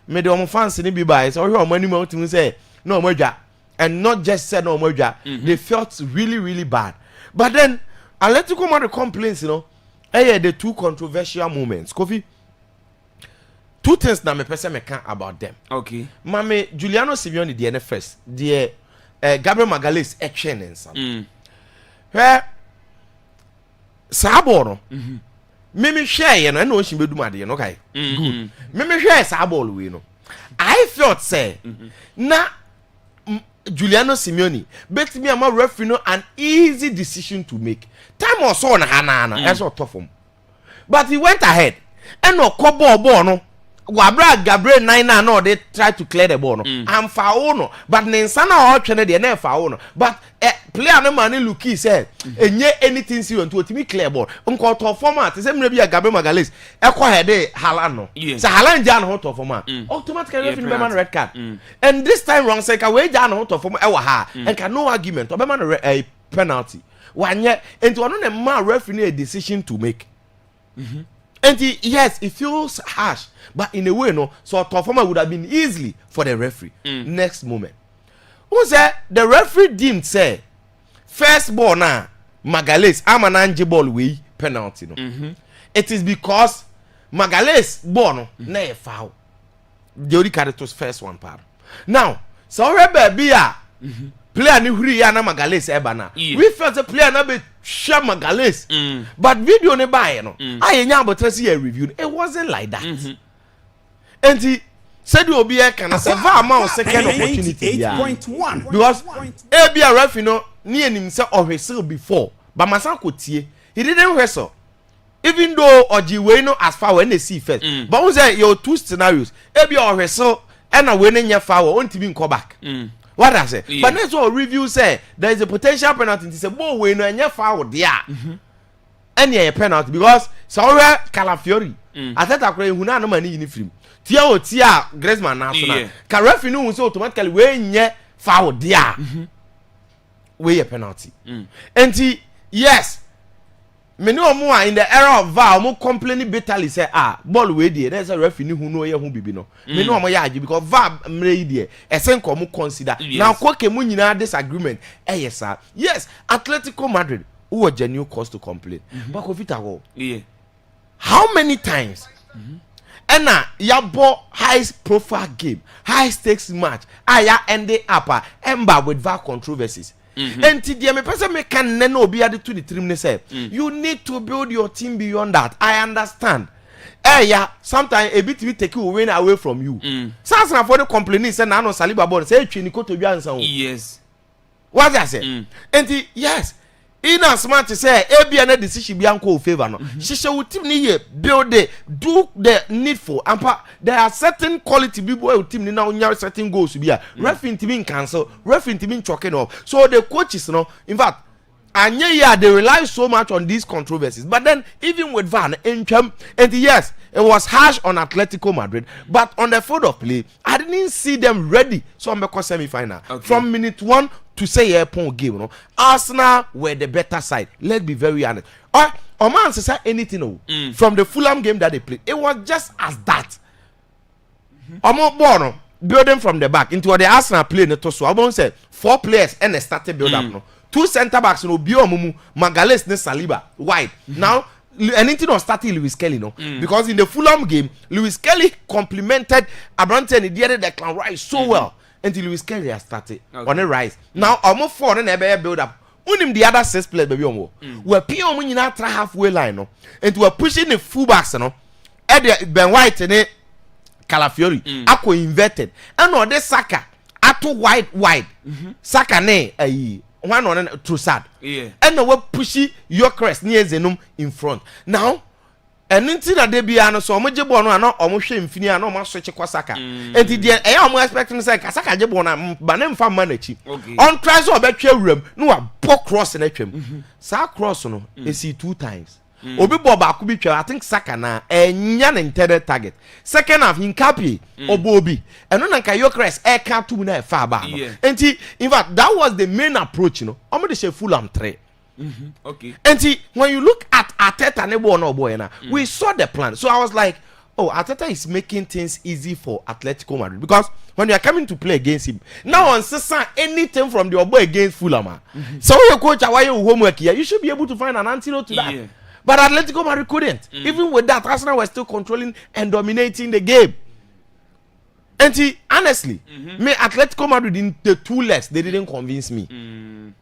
made the fans in the bias or your money to say no merger, and not just said no merger. They felt really, really bad. But then Atletico Madrid complains, the two controversial moments. Kofi, two things that me person me can about them. Okay, Mame Giuliano Simeone the NFS, the Gabriel Magalhaes action and some. Where Saboro, Mimi share, and I know she will do my dear, okay? Good. Mimi share Sabol, we know. I felt say, na Giuliano Simeone, bet me I'm a referee, an easy decision to make. Time or so on Hanana, that's what tough him. But he went ahead and no kobo bono. Wabra Gabriel 9 no they try to clear the ball no. I'm foul no, but Nensana or Chene they never foul no. But player no man Luki said, enye anything see on to me clear ball. Uncle to format, the same maybe a Gabriel Magalhaes. Eko hede Halano. So Halan Jan hot of format. Automatically referee man red card. And this time wrong say away Jan hot of format ewa ha and can no argument. Obeman a penalty. One yet into another man referee a decision to make. And yes, it feels harsh, but in a way, no. So Tofoma would have been easily for the referee. Next moment, who said the referee deemed say first ball now Magalhaes Amananje ball way penalty no. It is because Magalhaes ball no na foul. The only carry to first one part. Now, so baby player ni huri ya na Magalhaes eba na. We felt the player na be share Magalhaes. But video ne buy no. I nya abotresi a review. It wasn't like that. And he said you be can say va amount second opportunity. 8.1 because a ref no ni enim say ohwesel before. But masan ko tie. He didn't wrestle. Even though Ojiwe no as far when they see first. But we say your two scenarios. A ohwesel and a winning your foul on TV come back. What I say? But that's what review say. There is a potential penalty. It's a ball when you foul there. And yeah, penalty because sorry, Calafiori. I thought I could have no money in the film. Tia Griezmann national. Can referee no so automatically when you foul there. We a penalty. And yes. Me no more in the era of VAR, mo complaining bitterly say ball we there. There's a referee who know who bibi no. Me no more yaji because VAR mre there. Esen ko mo consider. Now kwake mo nyina disagreement. Yes sir. Yes, Atletico Madrid who a genuine cause to complain. But Kofita go. Yeah. How many times? And now ya bought high profile game, high stakes match. Aya ended up ember with VAR controversies. And today, me person me can no be added to the team. Say you need to build your team beyond that. I understand. Yeah, sometimes a bit we take you win away from you. Sans na for the complaining say na no Saliba born say twi ni ko to bi ansan. Yes. What I say? And yes. In as smart to say be an decision be anko favor no. She should team ni build the do the needful. And there are certain quality people who team ni now certain goals to be a referee team cancel, referee team choking off. So the coaches no, in fact, and yeah, they rely so much on these controversies. But then even with Van and yes, it was harsh on Atletico Madrid, but on the field of play, I didn't see them ready. So I'm because semi-final. From minute 1 to say a point game, no. Arsenal were the better side. Let's be very honest. Or man say anything from the Fulham game that they played. It was just as that. Born building from the back into the Arsenal play in the toss. I won't say 4 players and they started build up. No. 2 centre backs no Biomumu, Magalhaes ne Saliba wide. Now anything on starting Lewis Kelly no because in the Fulham game Lewis Kelly complimented Abrante and he did the clan rise so well until Lewis Kelly has started on a rise. Now almost 4 and a build up. Unim the other 6 players baby omo. We're Piomu in our halfway line no and we're pushing the fullbacks no. Ben White and Calafiori Akko inverted and no the Saka ato wide Saka ne one on Trussard. Yeah. And now we're pushing your crest near Zenum in front. Now, and until that they be an so much bono and not almost infinite no much such a Saka. And the I am expecting say Saka Jabona, but then for manage. On tries or bet your room, no a poor cross in a trim. Sa cross no, is see 2 times. Obi Boba could be I think Saka na a nyan intended target. Second half in Kapi or Bobby. And on Kayokres air can't to na far back. And in fact that was the main approach, you know. I'm gonna say Fulham 3. Okay. And when you look at Arteta nebo no boy na, we saw the plan. So I was like, oh, Arteta is making things easy for Atletico Madrid because when you are coming to play against him, now on Sessa anything from the boy against Fulham. So your coach, why you homework here? You should be able to find an antidote to that. But Atletico Madrid couldn't. Even with that, Arsenal was still controlling and dominating the game. And honestly, me Atletico Madrid in the 2 legs, they didn't convince me.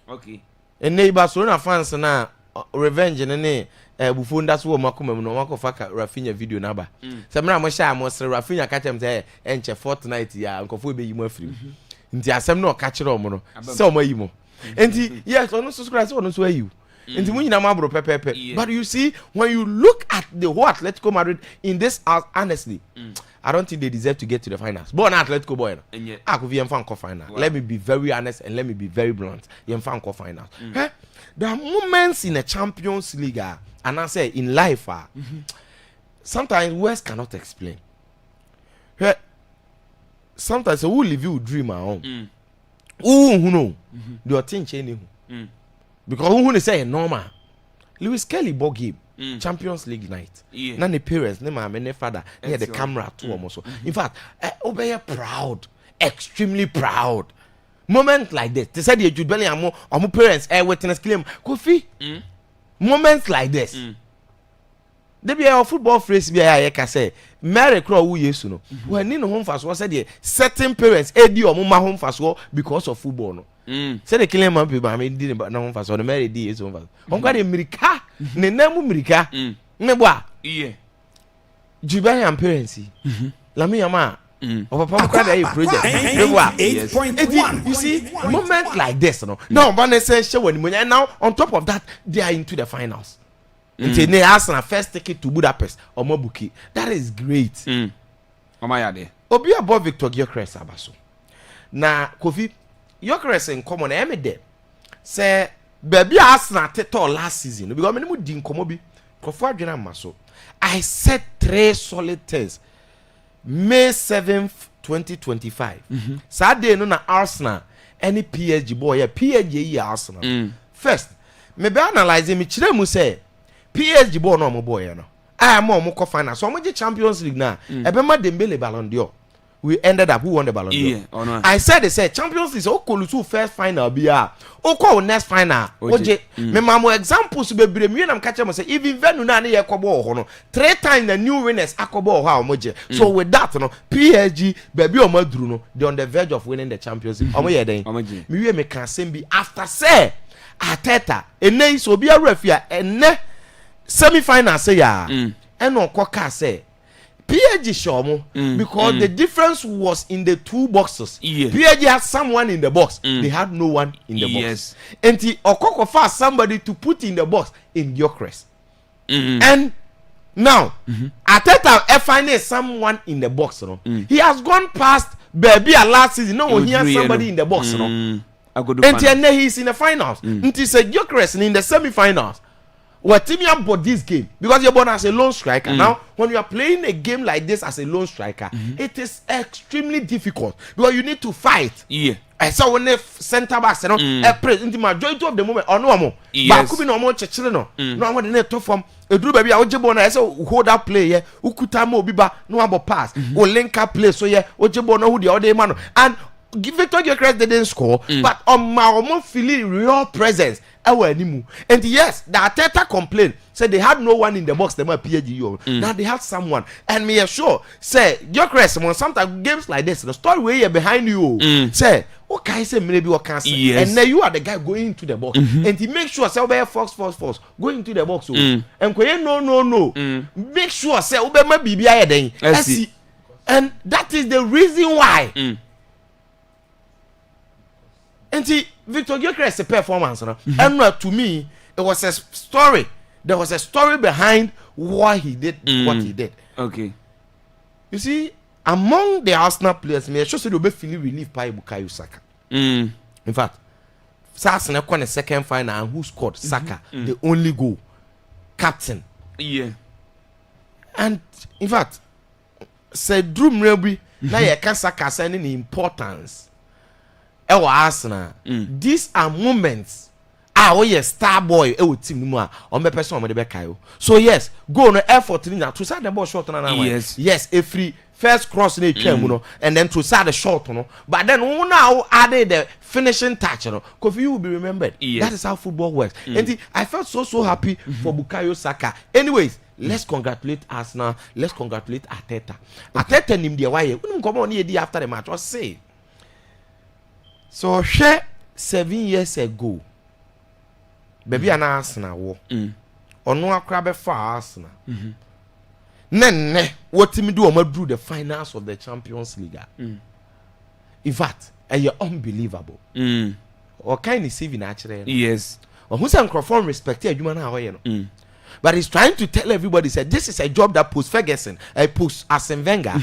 Okay. And neighbor Barcelona fans na revenge and Buffon that's what Makum no Marco Faka Rafinha video naba. Samra Mosha Mos Rafinha catch him say enche fortnight ya uncle be you free. Nti asem no catch ro mo no. So mo yimo. And yes, on subscribe on so you. Into Munamabro Pepe. But you see, when you look at the whole Atletico Madrid in this house, honestly, I don't think they deserve to get to the finals. Born Atletico boy. I could be in fan final. Let me be very honest and let me be very blunt. In fan finals. There are moments in a Champions League, and I say in life, sometimes words cannot explain. Sometimes who live you dream at home. Who know? Your thing changing. Because who say normal. Lewis Kelly bought game. Champions League night. Now the parents, ne mama, ne father, ne the camera too almost. In fact, Obey proud, extremely proud. Moment like this, they said the Jude Bellingham, or parents, witness claim, Kofi. Moments like this. There be a football phrase be I can say, Mary Crow who yes no. When in home fast was said certain parents edu or mama home fast because of football no. Say the killing man people I mean didn't but home fast or the Mary D is home fast. On got America, ne name America. Ne bois. Yeah. Jubilee and parents. La me ama. Of a project. 8.1. You see, moment like this, no. Now, Vanessa when and now on top of that, they are into the finals. Until they ask a first ticket to Budapest or Mobuki. That is great. Obi about Victor Gyökeres abaso. Na Kofi Gyökeres in common eme de. Say baby Arsenal teto last season because me mu di nkomo bi. Kofo adwena maso. I said 3 solid things. May 7th, 2025. Saturday no na Arsenal any PSG boy PSG Arsenal. First, me be analyze me chire mu say PSG boy no mo boy no. I am mo ko final. So mo je Champions League na. Ebema Dembele Ballon d'Or. We ended up who won the Ballon d'Or. No. I said they said Champions League o kolusu first final bia. O ko next final. Oje me mamo examples be bre me na mka say even venu na ye kobo ho no 3 times the new winners akobo ho a omoje. So with that no PSG baby o maduru no they on the verge of winning the Champions League. Omo ye den. Me we me can say be after say Arteta ene so bia refia ene semi-final say ya and on Koka say PSG shomo because the difference was in the 2 boxes. PSG had someone in the box. They had no one in the box. And he Okoko fast somebody to put in the box in Gyökeres. And now Arteta finding someone in the box. No? He has gone past baby last season. No, he has somebody in the box. No? And then he's in the finals. And he said Gyökeres in the semi-finals. What team you bought this game because you're born as a lone striker. Now, when you are playing a game like this as a lone striker, it is extremely difficult because you need to fight. I saw when the center backs, you know, in the majority of the moment, or no more. But could be no more children. No one in the top form. A drew baby, I was born as a hold up play, yeah, Ukutamo Biba, no about pass, or link up play, so yeah, Ojebono who the other man. And Victor Gyökeres didn't score, but on my almost feeling real presence. And yes, the Arteta complained, said they had no one in the box. They were PSG. Now they had someone, and me sure say Gyökeres when sometimes games like this, the story where you're behind you, say okay, say maybe what can say, and then you are the guy going into the box, and he make sure say obey force go into the box, and no, make sure say obey my BBI then, and that is the reason why. And see, Victor Gyökeres' performance, and to me, it was a story. There was a story behind why he did what he did. Okay. You see, among the Arsenal players, me sure say they be feeling relief by Bukayo Saka. In fact, Arsenal won the second final, and who scored? Saka, the only goal, captain. Yeah. And in fact, said Drew Mrebi, now you can Saka sending the importance. Arsenal. These are moments. We star boy. Team on me person on the bekayo. So yes, go on effort to side the ball short on. Yes, a free first cross in a and then to side the short But then now added the finishing touch. Because you will be remembered. That is how football works. And I felt so happy for Bukayo Saka. Anyways. Let's congratulate Arsenal. Let's congratulate Arteta. Arteta nim the why. We come on here after the match. What say? So, 7 years ago, baby an Arsenal war. Ono akrabe for Arsenal. What me do? I drew the finals of the Champions League. In fact, you're unbelievable. Or kind of saving actually. Yes. who's a microphone respect adwuma na hoye no. But he's trying to tell everybody said this is a job that post Ferguson, post Arsene Wenger.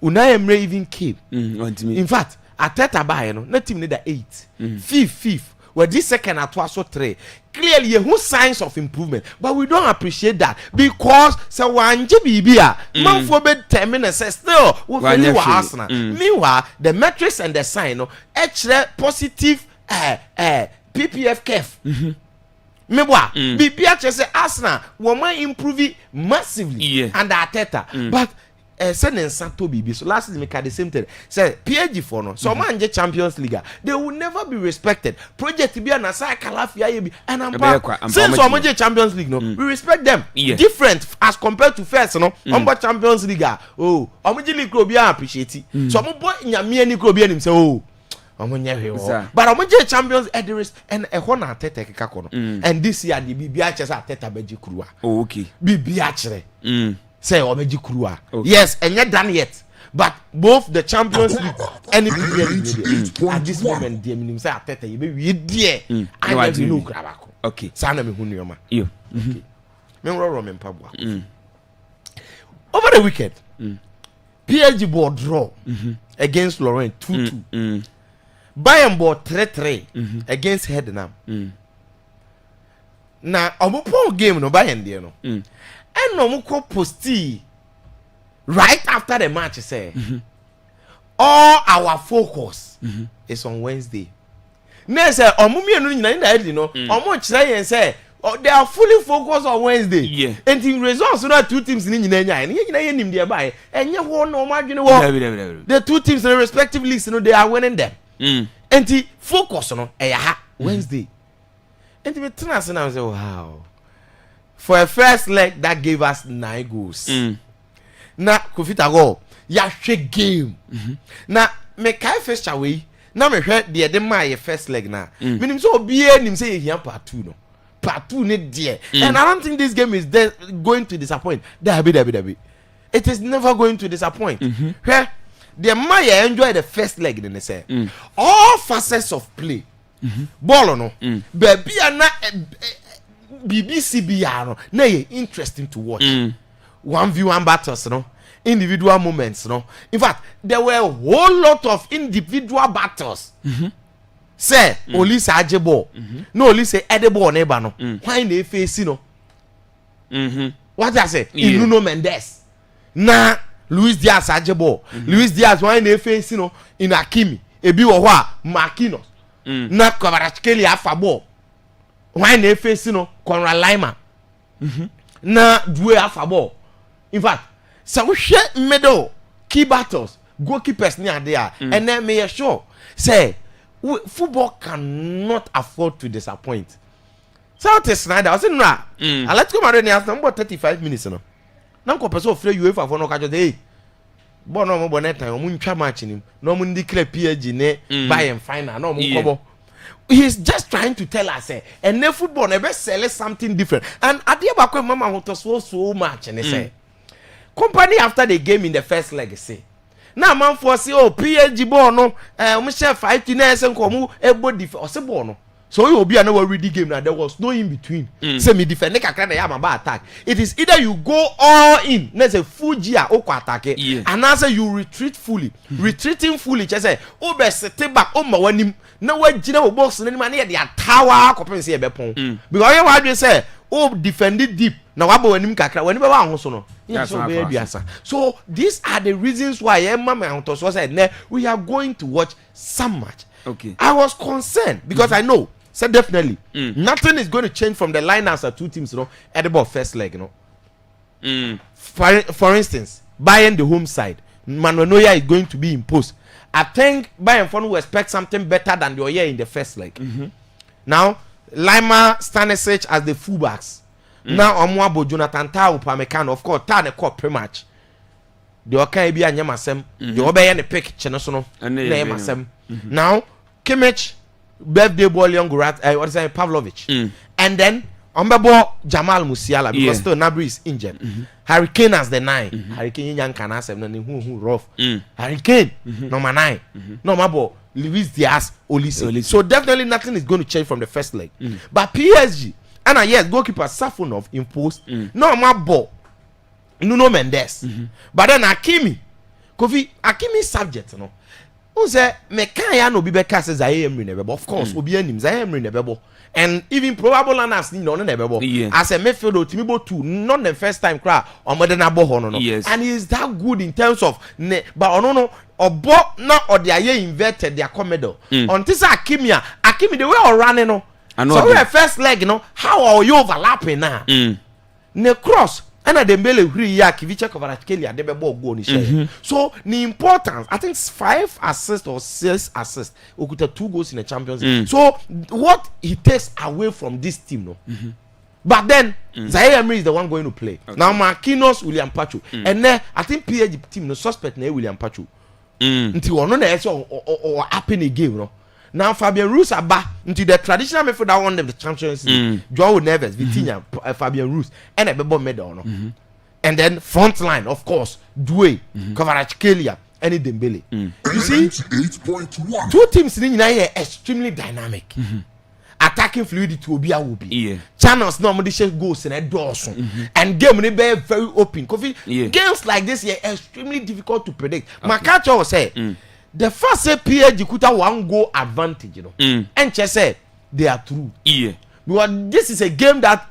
Unai Emery even came. In fact, Arteta buy no, not team need 8. Fifth. Well, this second at was so 3. Clearly, who signs of improvement, but we don't appreciate that because so one GBBA man for bed 10 minutes still we feel Arsenal. Meanwhile, the metrics and the sign no actually positive PPF kef. Meanwhile, BBA say Arsenal woman improve massively under Arteta, but send Santo BB. So last week the same thing. Say PSG for no. So man get Champions League. They will never be respected. Project be an aside Calafia and I'm since so much Champions League no. We respect them. Different as compared to first no. Champions League. Oh, Omoji League be appreciate it. So mo boy nyame ani kro be anim say oh. But Omoji Champions and a hona Arteta keka no. And this year the BBA chese Arteta beji kruwa. Oh okay. BBA chere. Say Omeji Kurua. Yes, and yet done yet. But both the Champions League and the Premier League at this moment, dear me say Arteta, you be dear. I never know Krabako. Okay. Sana me hunioma. You. Me roll me pabwa. Over the weekend, PSG ball draw against Lorient 2-2. Bayern ball 3-3 against Hedenham. Now, omo game no Bayern there no. And no muko posti right after the match say all our focus is on Wednesday. Next say omumi no nyina na edi no omo kire yen say they are fully focused on Wednesday. And the results no two teams ni nyina nya ni nyina yen nim de buy enye ho no madwene wo. The two teams in the respective leagues no they are winning them. And the focus no e ha Wednesday. And the tenants now say wow. For a first leg that gave us 9 goals. Na Kofita go ya hwe game. Na me kai first away. Na me hwe de my first leg na. Meaning so obie nim say here part 2 no. Part 2 ne there. And I don't think this game is going to disappoint. Dabi. It is never going to disappoint. Where the Maya enjoy the first leg then they say. All facets of play. Ball no. Baby na BBC no na interesting to watch. 1v1 battles no, individual moments no. In fact, there were a whole lot of individual battles. Say only say ajebo, no only say edible neighbor no. Why they face no? What I say? Nuno Mendes. Na Luis Diaz ajebo. Luis Diaz why they face no in Hakimi. Ebi wo ho a Marquinhos. Na Kvaratskhelia afabo. Why they face no Conrad Lima. Na Due afabo. In fact, so we share middle key battles, goalkeepers near there, and then make sure say football cannot afford to disappoint. So it is Snyder. I said no. I let go marry near about 35 minutes no. Now ko person free UEFA for no catch hey. Bo no mo bonnet time mo ntwa match nim. No mo declare PSG ne Bayern final no mo kobo. He's just trying to tell us and the football never sell something different. And adia bakwe mama ho to so much and say company after the game in the first leg say now man for say oh PSG ball no we share fight to na say nkomu ebo defense o ball no so you obi na we read the game now there was no in between say me defend kakra na ya maba attack. It is either you go all in na say full gear o attack and now say you retreat fully retreating fully just say o be stay back o ma wanim na wagina wo box na ma na de atawa akopem say e be pon because you wa say o defend it deep na wabo wanim kakra wani be wa ho so no so these are the reasons why we are going to watch some match. Okay, I was concerned because I know said definitely nothing is going to change from the lineups of two teams, you know, at the first leg, you know. For instance, Bayern the home side, Manuel Neuer is going to be imposed. I think Bayern will expect something better than they were here in the first leg. Now, Lima, Stanisic as the fullbacks. Now, Omwabo, Jonathan Tah, Upamecano, of course, Tah the core pre-match. The okay be a nyamasem. The obey any pick, Chenosono, nyamasem. Now, Kimmich, birthday boy, young Gurat, what is it, Pavlovich. And then, Ombebo Jamal Musiala, because still Nabri is injured. Harry Kane as the 9. Harry Kane, young Canasem, who rough. Harry Kane, number 9. No, Mabo, Luis Diaz, Olise. So definitely nothing is going to change from the first leg. But PSG, and yes, goalkeeper Safonov imposed normal ball. Nuno Mendes. But then Hakimi, Kofi, Hakimi subject, you know. Who say me can ya no be beka says I am renewable. Of course, obi anim I am renewable. And even probable announced no renewable. As a midfielder, Timibo 2, not the first time cry or more than a boho no. Yes. And he is that good in terms of but no or bo not or they are inverted their comedy. On this Hakimi the way or running no. So we first leg, you know, how are you overlapping now? Ne cross. And at the Mbele Hriya Kivicha Kvaratskhelia de ball go ni share. So the importance, I think 5 assists or 6 assists, Okuta 2 goals in the Champions League. So what he takes away from this team, no. But then Zaire Emery is the one going to play. Now Marquinhos, William Pacho, and then I think PSG team no suspect na William Pacho. Until one no na or happen again, no. Now Fabian Ruiz aba into the traditional midfielder that won them the Champions League. Joao Neves, Vitinha, Fabian Ruiz, and a bebo medal, no. And then front line, of course, Doué, Kvaratskhelia, and Dembele. You see, 2 teams in here extremely dynamic. Attacking fluidity will be channels normally share goals in a doors and game will be very open. Games like this are extremely difficult to predict. My catcher will say the first say PSG kuta 1 goal advantage, you know. And just say they are true. Because this is a game that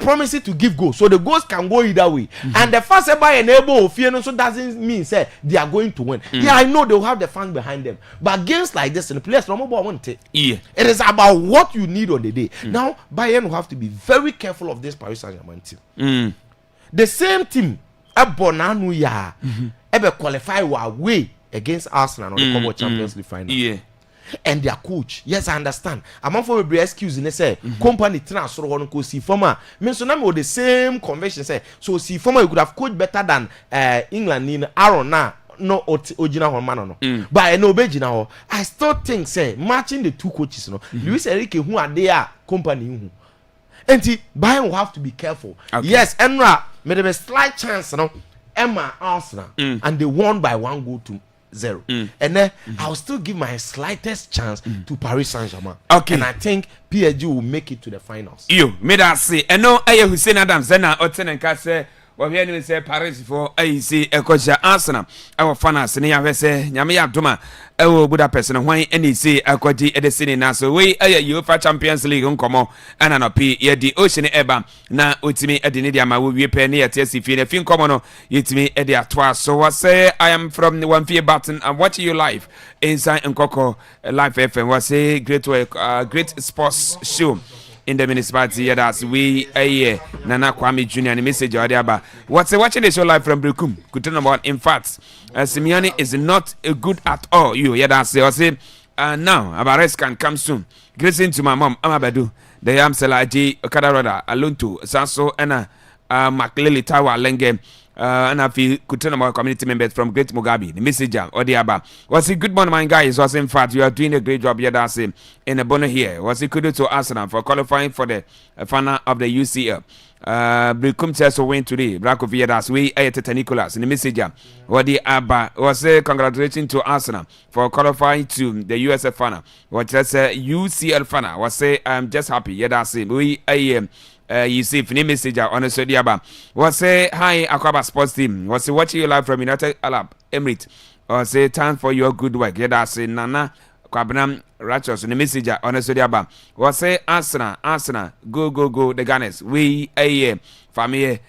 promises to give goals, so the goals can go either way. And the first by enable of fear so doesn't mean say they are going to win. Yeah, I know they will have the fans behind them, but games like this, the players no more want it. It is about what you need on the day. Now Bayern will have to be very careful of this Paris Saint-Germain team. The same team, Bonanu ya, ebe qualify way against Arsenal on the Copa Champions League final. And their coach, yes, I understand. I'm for a excuse in say company transfer on ko see former. Me so na me the same convention say so see former you could have coached better than England in Aaron na no original one man no. But I know Bejina I still think say matching the 2 coaches no. Luis Enrique who are there company who. And Bayern will have to be careful. Yes, Enra made a slight chance no. Emma Arsenal and they won by 1 goal to 0. And then I'll still give my slightest chance to Paris Saint-Germain. And I think PSG will make it to the finals. You made us say, and no, I Hussein Adams, then I and Casse. Well, we say Paris for AC, a coach Arsenal. Our fans, and I say, Yamia Duma, Budapest, and why any say a coach at the city now. So we UEFA Champions League on Como, and an OP, yet the Ocean Eba, now with me at the Nidia, will be penny at TSC, if you come on, it's me at the Atois. So I say, I am from the 1 fear button and watching you live inside Nkoko Live FM. Was say great work, great sports show. In the municipality, that's we Nana Kwame Jr. and message Odiaba. What's watching the show live from Brukum? Good to know about. In fact, Simeone is not good at all. That's say now Abares can come soon. Greeting to my mom, Amabadu, the Yam Selaji, Okada Roda, Aluntu, Sanso, and Makleli Tawa Lenge. And I feel good to know about community members from Great Mugabe, the messenger, Odiaba. Was it good morning, my guys? Was in fact, you are doing a great job here, that's in the bonnet here. Was it good to Arsenal for qualifying for the final of the UCL? Become to win today. Black of Yedas, we Teta Nicholas, the messenger. Odiaba was a congratulations to Arsenal for qualifying to the USF final. What just UCL final was say, I'm just happy. Yeah, that's it. We you see, if any message on the Sodiaba was say hi Akwaaba sports team. Was watching you live from United Arab Emirates. Or say time for your good work. Yeah, that's it. Nana Kwabnam Rachos the messenger on the Sodiaba. Was say Arsenal, go the Gunners. We family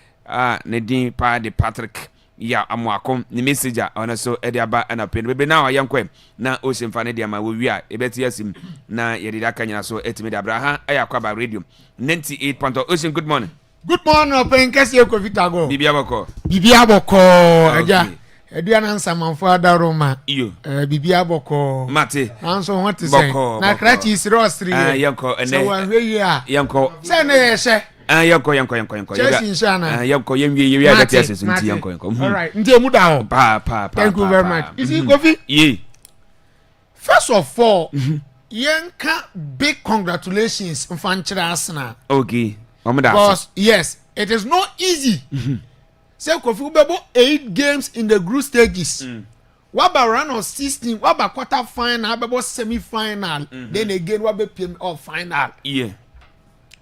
Nadine Pa de Patrick. Yeah, I'm welcome. The messenger on so Ediaba and a pen. But now I am quite now Ocean Fanedia. We are a better yes him now. Yedida Kanya so Etimid Abraham. Akwaaba radio 98.0 Ocean. Good morning. Good morning. Open case you could Vitago. Bibiaboko. Aja. Ediana Samanfada Roma. You. Bibiaboko. Mate. Answer what to say. Na Krachi is Rostri. Yanko and so one way ya. Yanko. Say. Yanko. Yanko you are the tests in Yanko. All right. Ndemuda. Thank you very much. Is it coffee? Yeah. First of all, Yanka big congratulations from Arsenal. Okay. Because yes, it is not easy. Say Kofi Ubebo 8 games in the group stages. waba round of 16 waba quarter final waba semi final then again waba PM of final yeah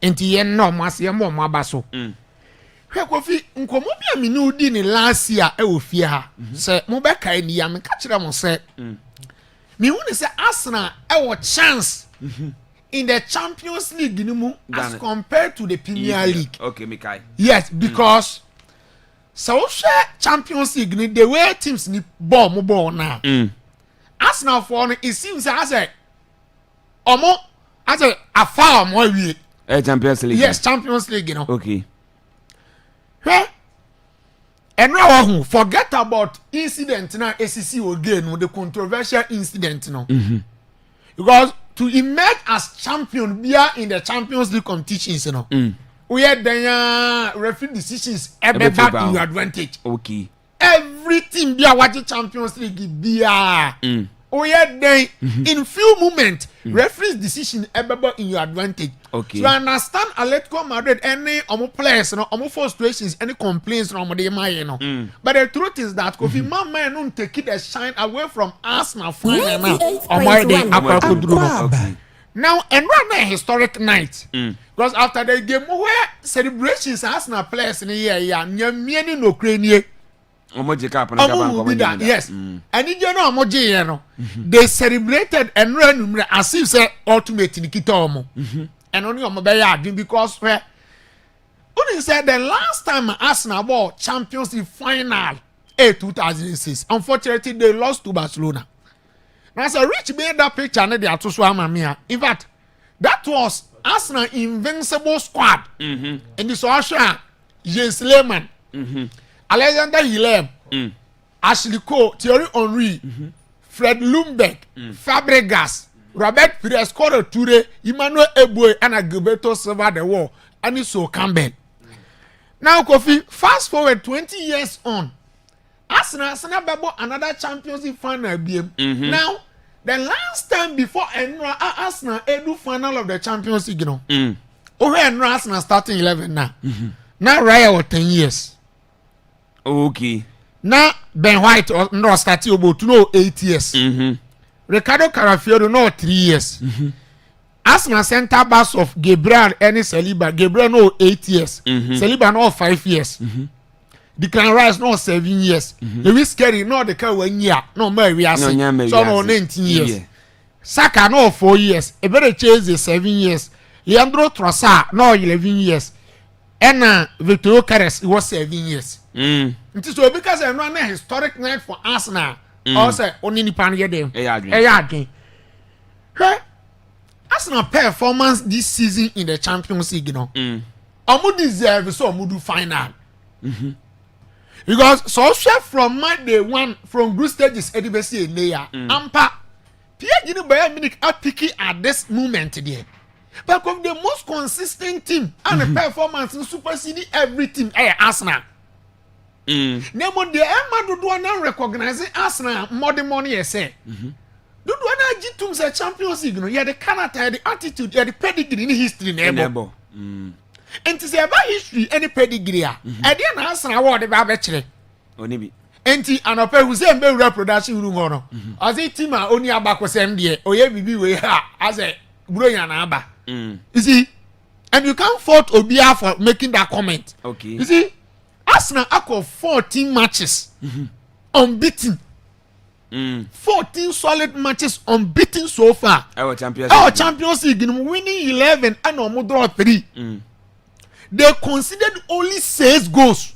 enti yen no mas ye mo aba so hwe Kofi nkomo bia me no di ni last year e wo fie ha se mo be kai ni ya me ka kire mo se me hu ni se Arsenal e wo chance in the Champions League ni mu as compared to the Premier League. Okay, Mikai. Yes, because so Champions League ni the way teams ni ball now. Arsenal for it seems as a far more we. Champions League. Yes, Champions League, you know. Okay. And now forget about incident now ACC again with the controversial incident now. Because to emerge as champion via in the Champions League competitions, you know. We had the referee decisions ever back in your advantage. Okay. Everything be a watching Champions League be a. We had the in few moments referee's decision ever back in your advantage. Okay. So I understand Atletico Madrid any players, you know, frustrations, any complaints from the you know. But the truth is that Kofi man don't take it a shine away from Arsenal final now. Okay. Now and right now historic night. Because after the game where celebrations Arsenal players in the year, no crane. Yes. And you know emoji you know. They celebrated and ran as if say ultimate in Kitomo. And only on my because where only said the last time Arsenal won Champions League final 2006. Unfortunately, they lost to Barcelona. Now, so Rich made that picture and they are to swam. In fact, that was Arsenal invincible squad. And this was James Lehmann, Alexander Hilem, Ashley Cole, Thierry Henry, Fred Lundberg, Fabregas, Robert Pires, Coro Toure, Emmanuel Eboué, and Gilberto Silva the war, and so Campbell. Now, Kofi, fast forward 20 years on. Arsenal babo another Champions League final BM. Now, the last time before Arsenal edu final of the Champions League, you know. Arsenal starting 11 now. Now Raya was 10 years. Okay. Now Ben White no starting about 8 years. Ricardo Carafiero no 3 years. Arsenal center backs of Gabriel and Saliba. Gabriel no 8 years. Saliba no 5 years. Declan Rice no 7 years. Lewis Kelly no the car 1 year. No Mary so no 19 years. Saka no 4 years. Eberechi 7 years. Leandro Trossard no 11 years. And Victor Keres was 7 years. It is so because I run a historic night for Arsenal. Also only Nipan Yedem. Arsenal performance this season in the Champions League, you know. Omu deserve so omu do final. Because so from my day one from group stages Edibesi and Leia. Ampa Pierre Gini Bayern Munich are picky at this moment there. But of the most consistent team and the performance in superseding everything Arsenal. Nemo the Emma do not recognize Arsenal more than money say. Do not G2 say Champions League, you have the character, the attitude, you have the pedigree in history neighbor. And to say about history, any pedigree. I didn't answer award about actually. Onibi. Enti anope who say be reproduction room ono. As a team only about was MD, or ye be we as a brilliant aba. You see, and you can't fault Obia for making that comment. Okay. You see, Arsenal acquired 14 matches unbeaten. 14 solid matches unbeaten so far. Our Champions League winning 11 and no draw 3. They considered only 6 goals.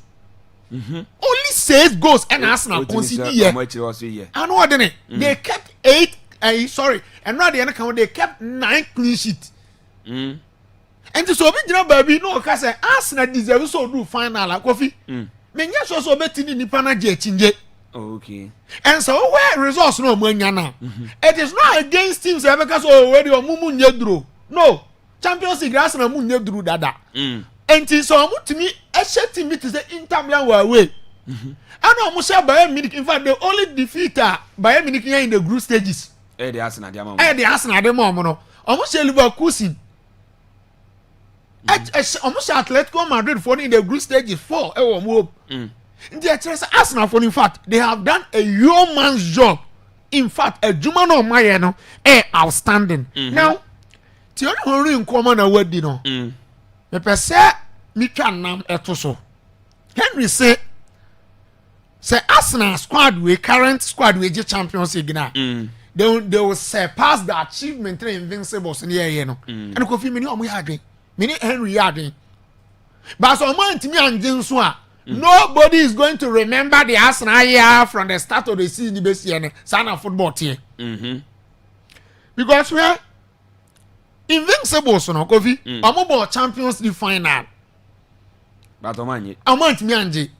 Only 6 goals and Arsenal conceded here. And what then? They kept 8. And now they kept 9 clean sheets. And so baby no cause Arsenal deserve so do final like Kofi. Menya so betting in Nipana chinje. Okay. And so where results no money now. It is not against teams because already or mumu nyedro. No. Champions League Arsenal mu nyedro dada. And so to me a team to say Inter Milan were away. And almost Bayern Munich in fact they only defeat Bayern Munich in the group stages. The Arsenal the Arsenal the mom no. Almost Leverkusen. Almost Atletico Madrid for in the group stages 4 and Arsenal, for in fact, they have done a yeoman's job. In fact, a Jumano Mayeno, outstanding. Now, Tiona Hori in common a word, the per se, Mika Nam Etoso. Henry say Arsenal squad, we current squad, we Champions League now. They will surpass the achievement of Invincibles in the year, and Kofi many on we had many Henry Yarding. But so man to me and Jinswa, nobody is going to remember the Arsenal year from the start of the season, the best year, Sana football team. Because we are Invincibles, no Kofi, I'm about Champions League final. But a man to me and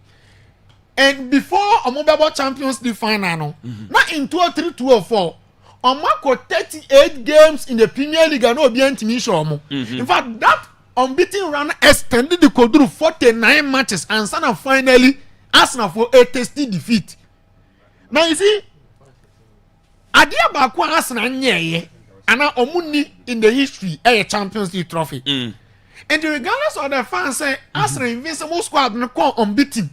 and before a mobile Champions League final, not in 2 or 3, 2 or 4. On Marco 38 games in the Premier League and no be show. In fact, that unbeaten run extended the code through 49 matches and Sana finally Arsenal for a tasty defeat. Now you see, Adia Bakwa Arsenal nye and omuni in the history a Champions League trophy. And regardless of the fans say Arsenal invincible squad no call unbeaten.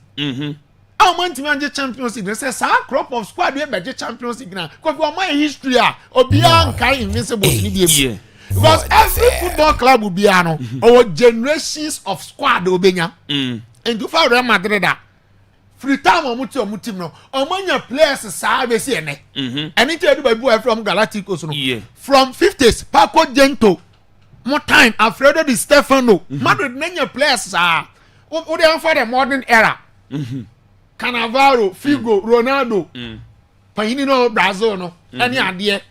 I want to manage Champions League. They say, "Sir, crop of squad we manage Champions League now." Because we are my history Obian kai invincible because every football club will be our generations of squad obenya. And to for Real Madrid free time omuti no. Omanya players sa be see ene. And it do by from Galacticos no. From 50s Paco Gento. More time Alfredo Di Stefano. Madrid nanya players sa. O dey for the modern era. Cannavaro, Figo, Ronaldo, Painino, Brazil, no, any idea,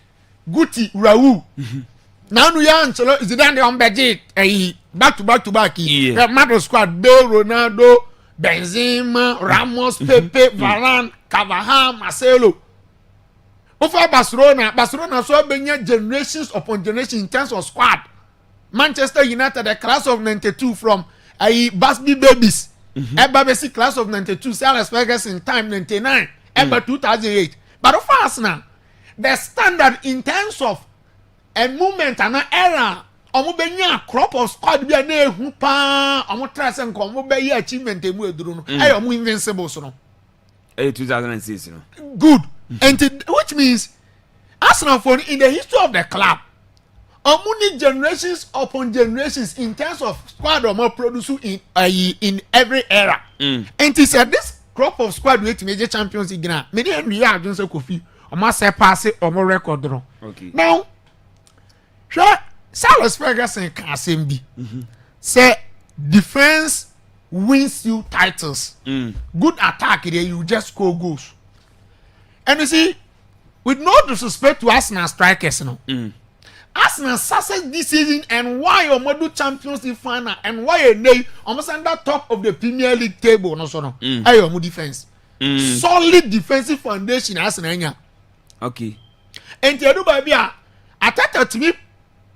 Guti, Raul. Now we are is it on budget? Back to back. Madrid squad: Bale, Ronaldo, Benzema, Ramos, Pepe, Varane, Carvajal, Marcelo. Over Barcelona so many generations upon generations in terms of squad. Manchester United, the class of '92 from Busby Babies. Eba basic class of '92, Alex Ferguson time '99, Eba 2008. But of Arsenal, the standard in terms of a movement and an era, omo benya crop of squad be na ehu pa, omo trust and omo be ye achievement emu eduru no. Ay omo invincible so no. 2006 no. Good. And which means Arsenal for in the history of the club, many generations upon generations in terms of squad or more produce in every era. And he said this crop of squad with major Champions League now. Many Henry Johnson Kofi or must pass it or more record. Okay. Now, Alex Ferguson can be say defense wins you titles. Good attack, you just score goals. And you see, with no disrespect to Arsenal strikers, Arsenal success this season and why Omodu Champions League final and why a day almost under top of the Premier League table no so no. Ayo defense. Solid defensive foundation Arsenal. Okay. And you do baby attack to me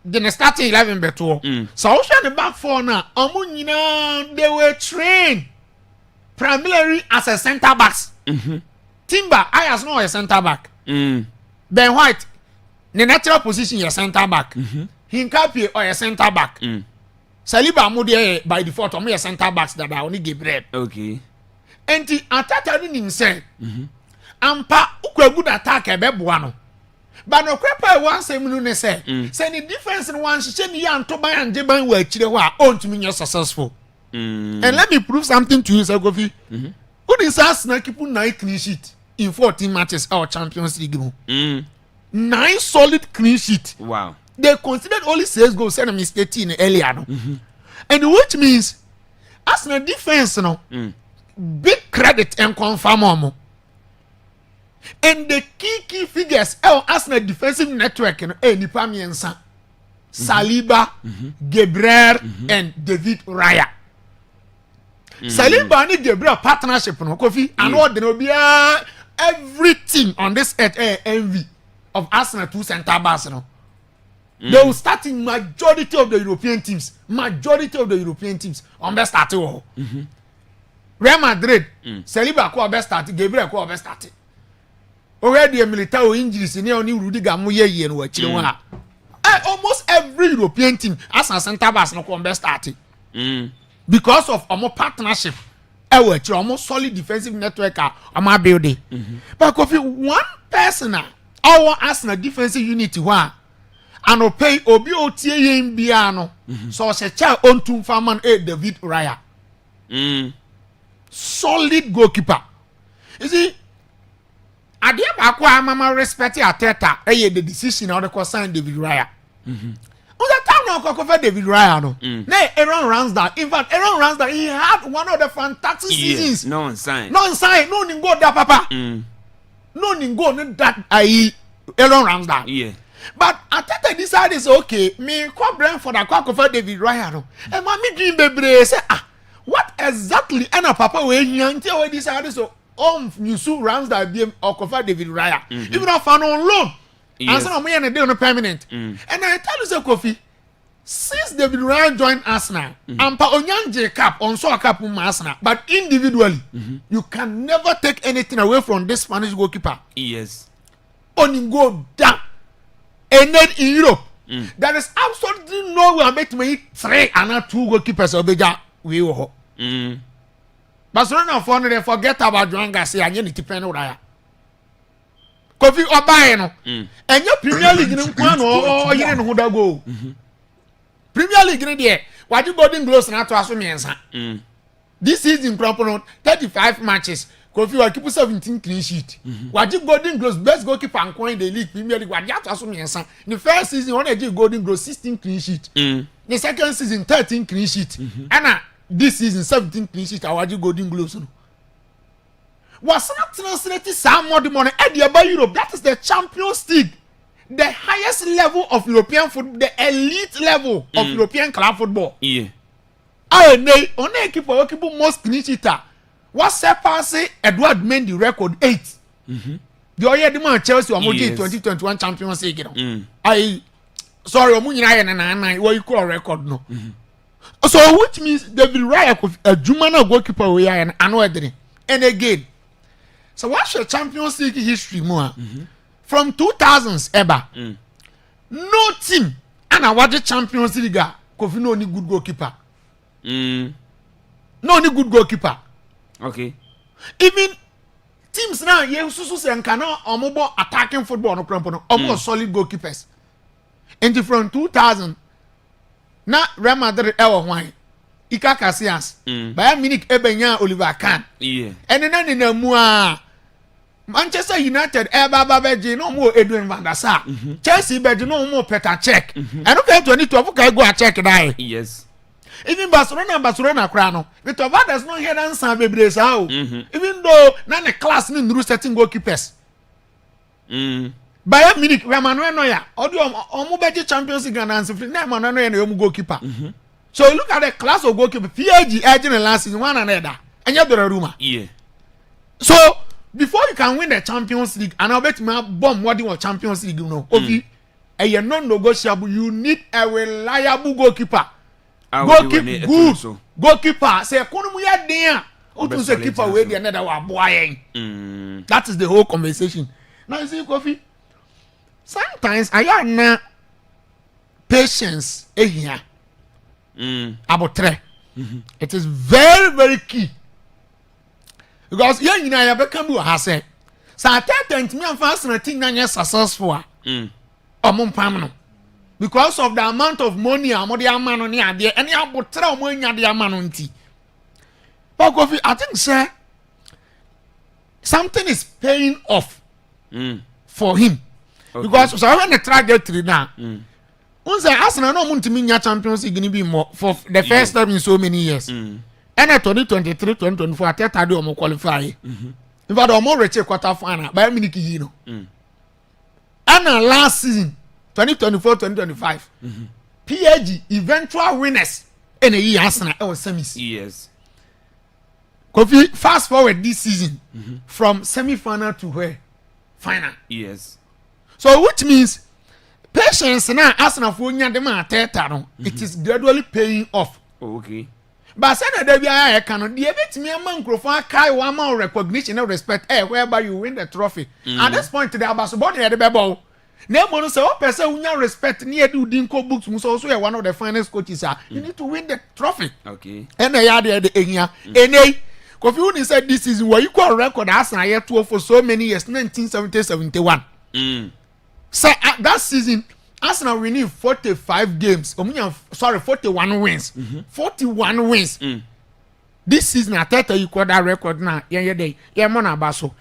the starting 11 beto. So the back four now. They were trained primarily as a center backs. Timber I as no a center back. Ben White the natural position is center back. Hinkapi or a center back. Saliba Mudi by default or center backs that are only give bread. Okay. And the attacker didn't say, Ampa ukwe good attack a bebuano. But no crepa one say minune say, the defense in one she yan to buy and jiban where chilewa own to me successful. And let me prove something to you, Sagofi. Who is Arsenal keep 9 clean sheet in 14 matches our Champions League? 9 solid clean sheet. Wow. They considered only 6 goals and mistake earlier. No? And which means Arsenal defense big credit and confirm. And the key figures Arsenal defensive network Nipa Miensa, Saliba, Gabriel and David Raya. Saliba and Gabriel partnership no Kofi and what there will be everything on this earth envy of Arsenal 2 center backs no. They will start in majority of the European teams. On best start Real Madrid, Saliba ko best start, Gabriel ko best start. Already a military injuries in only Rudiger Muye and watch almost every European team as a center backs no ko best start. Because of our partnership which almost solid defensive network are building. But Kofi, one person our Arsenal defensive unit one and pay OBOTA in Biano. So a child on to farmer David Raya. Solid goalkeeper. You see, I dear Akwaaba mama respect Ateta, the decision of the consign David Raya. The time now Kofi David Raya no. Nay, Aaron Ramsdale. In fact, Aaron Ramsdale he had one of the fantastic seasons. No inside, no ningo that papa. No ningo that Aaron Ramsdale. Yeah. But Ateta decided is okay. Me come Brentford for the Kofi David Raya no. And mommy dream baby say what exactly and papa we until we decided so you sue Ramsdale be or Kofi David Raya. Even if I on loan. Yes. And some of them permanent. And I tell you, so Kofi, since David Raya joined Arsenal, Ampa Onyanje cap on so a cap Arsenal, but individually, you can never take anything away from this Spanish goalkeeper. Yes. Only go down. And then in Europe, there is absolutely no way I bet me 3 and 2 goalkeepers of the we will. Barcelona forget about Joan Garcia and you need to pay no Raya. Kofi Obaye no and your Premier League no kwan o yire no hoda go Premier League no there what you golden gloves na to aso miensa this season crop no 35 matches Kofi wa keep 17 clean sheet what you golden gloves best goalkeeper and in the league Premier League what you to aso miensa the first season one e golden gloves 16 clean sheet the second season 13 clean sheet and this season 17 clean sheet award golden gloves no was not translated some more money at the about Europe. That is the Champions League, the highest level of European football, the elite level of European club football. Yeah. On a keeper most clean sheeter. What's surpassing Edward Mendy record 8. The other man Chelsea or 2021 Champions League. Sorry, what you call record no. So which means David Raya a Jumana goalkeeper we are and another. And again. So what's your Champions League history more? From 2000s ever. No team and I watch the Champions League Kofi no any good goalkeeper. No any good goalkeeper. Okay. Even teams now you susu say nkana omobo attacking football no problem no. Omo solid goalkeepers. And from 2000 na Real Madrid ewo hwan. Ika Casillas. Bayern Munich ebenya Oliver Kahn. Yeah. And then in the mua Manchester United Baba Beji no more Edwin van der Sar. Chelsea Beji no more Peter Cech. And okay 2012 okay go a check die. Yes. Even Barcelona crano. With others no head answer bebre sao. Even though na the class ni nru setting goalkeepers. Bayern Munich Emmanuel Neuer. Odio omo Beji Champions League and answer na Emmanuel Neuer na goalkeeper. So look at the class of goalkeeper. PSG edging the last season one another. And you're the rumor. Yeah. So before you can win the Champions League, and I'll bet me bomb what you want Champions League, you know. Ofi, and you're non-negotiable. You need a reliable goalkeeper. Goalkeeper good. Goalkeeper say economy there. Otu say keeper away the another one boy. That is the whole conversation. Now you see, Kofi. Sometimes I have patience here. About 3. It is very, very key. Because you know, you become who has said. So I tell me I'm fast and I think that you're successful. Because of the amount of money I'm the amount on there, and you have to try money the amount on tea. But Kofi, I think, sir, something is paying off for him. Okay. Because so when the trajectory now. Once Arsenal no want to win Champions League be more for the first time in so many years. And 2023, 2024, I tell you I'm qualify. In fact, I'm more reach quarter final. Bayern Munich, you know. And last season, 2024, 2025, PSG eventual winners in a year Arsenal was semis. Yes. Kofi, fast forward this season from semi-final to where? Final. Yes. So which means patience now Arsenal for them it is gradually paying off. Okay. But say that they are cannot the bit me microphone kai one more recognition and respect whereby you win the trophy. At this point today about the ball. Nemo say what person who respect near do dinko books must also one of the finest coaches. You need to win the trophy. Okay. And they are there the enya. Kofi Uni said this season were equal record Arsenal yet for so many years, 1970-71. So that season, Arsenal winning 45 games. 41 wins. 41 wins. This season, I tell you, equal that record now. Yeah, man, Abaso.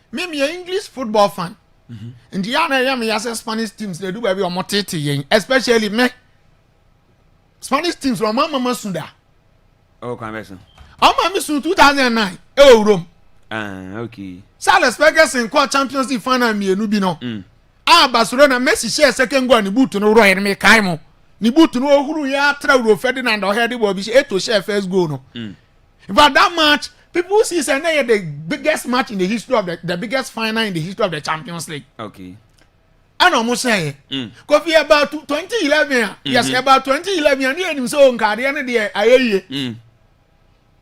Maybe an English football fan. And the other Spanish teams, they do baby or motivate, especially me. Spanish teams from Mama Masunda. Oh, conversion. I'm missing 2009. Oh, Rome. Okay. Salas Ferguson called Champions League final me Nubino. Barcelona Messi share second goal ni boot no Roy me Kaimo. Ni boot no huru ya Trauro Ferdinand or Heady Bobby to share first goal no. But that match, people see say the biggest match in the history of the biggest final in the history of the Champions League. Okay. I almost say, Kofi about 2011. Yes, about 2011. And him so on Cardiana there. Aye.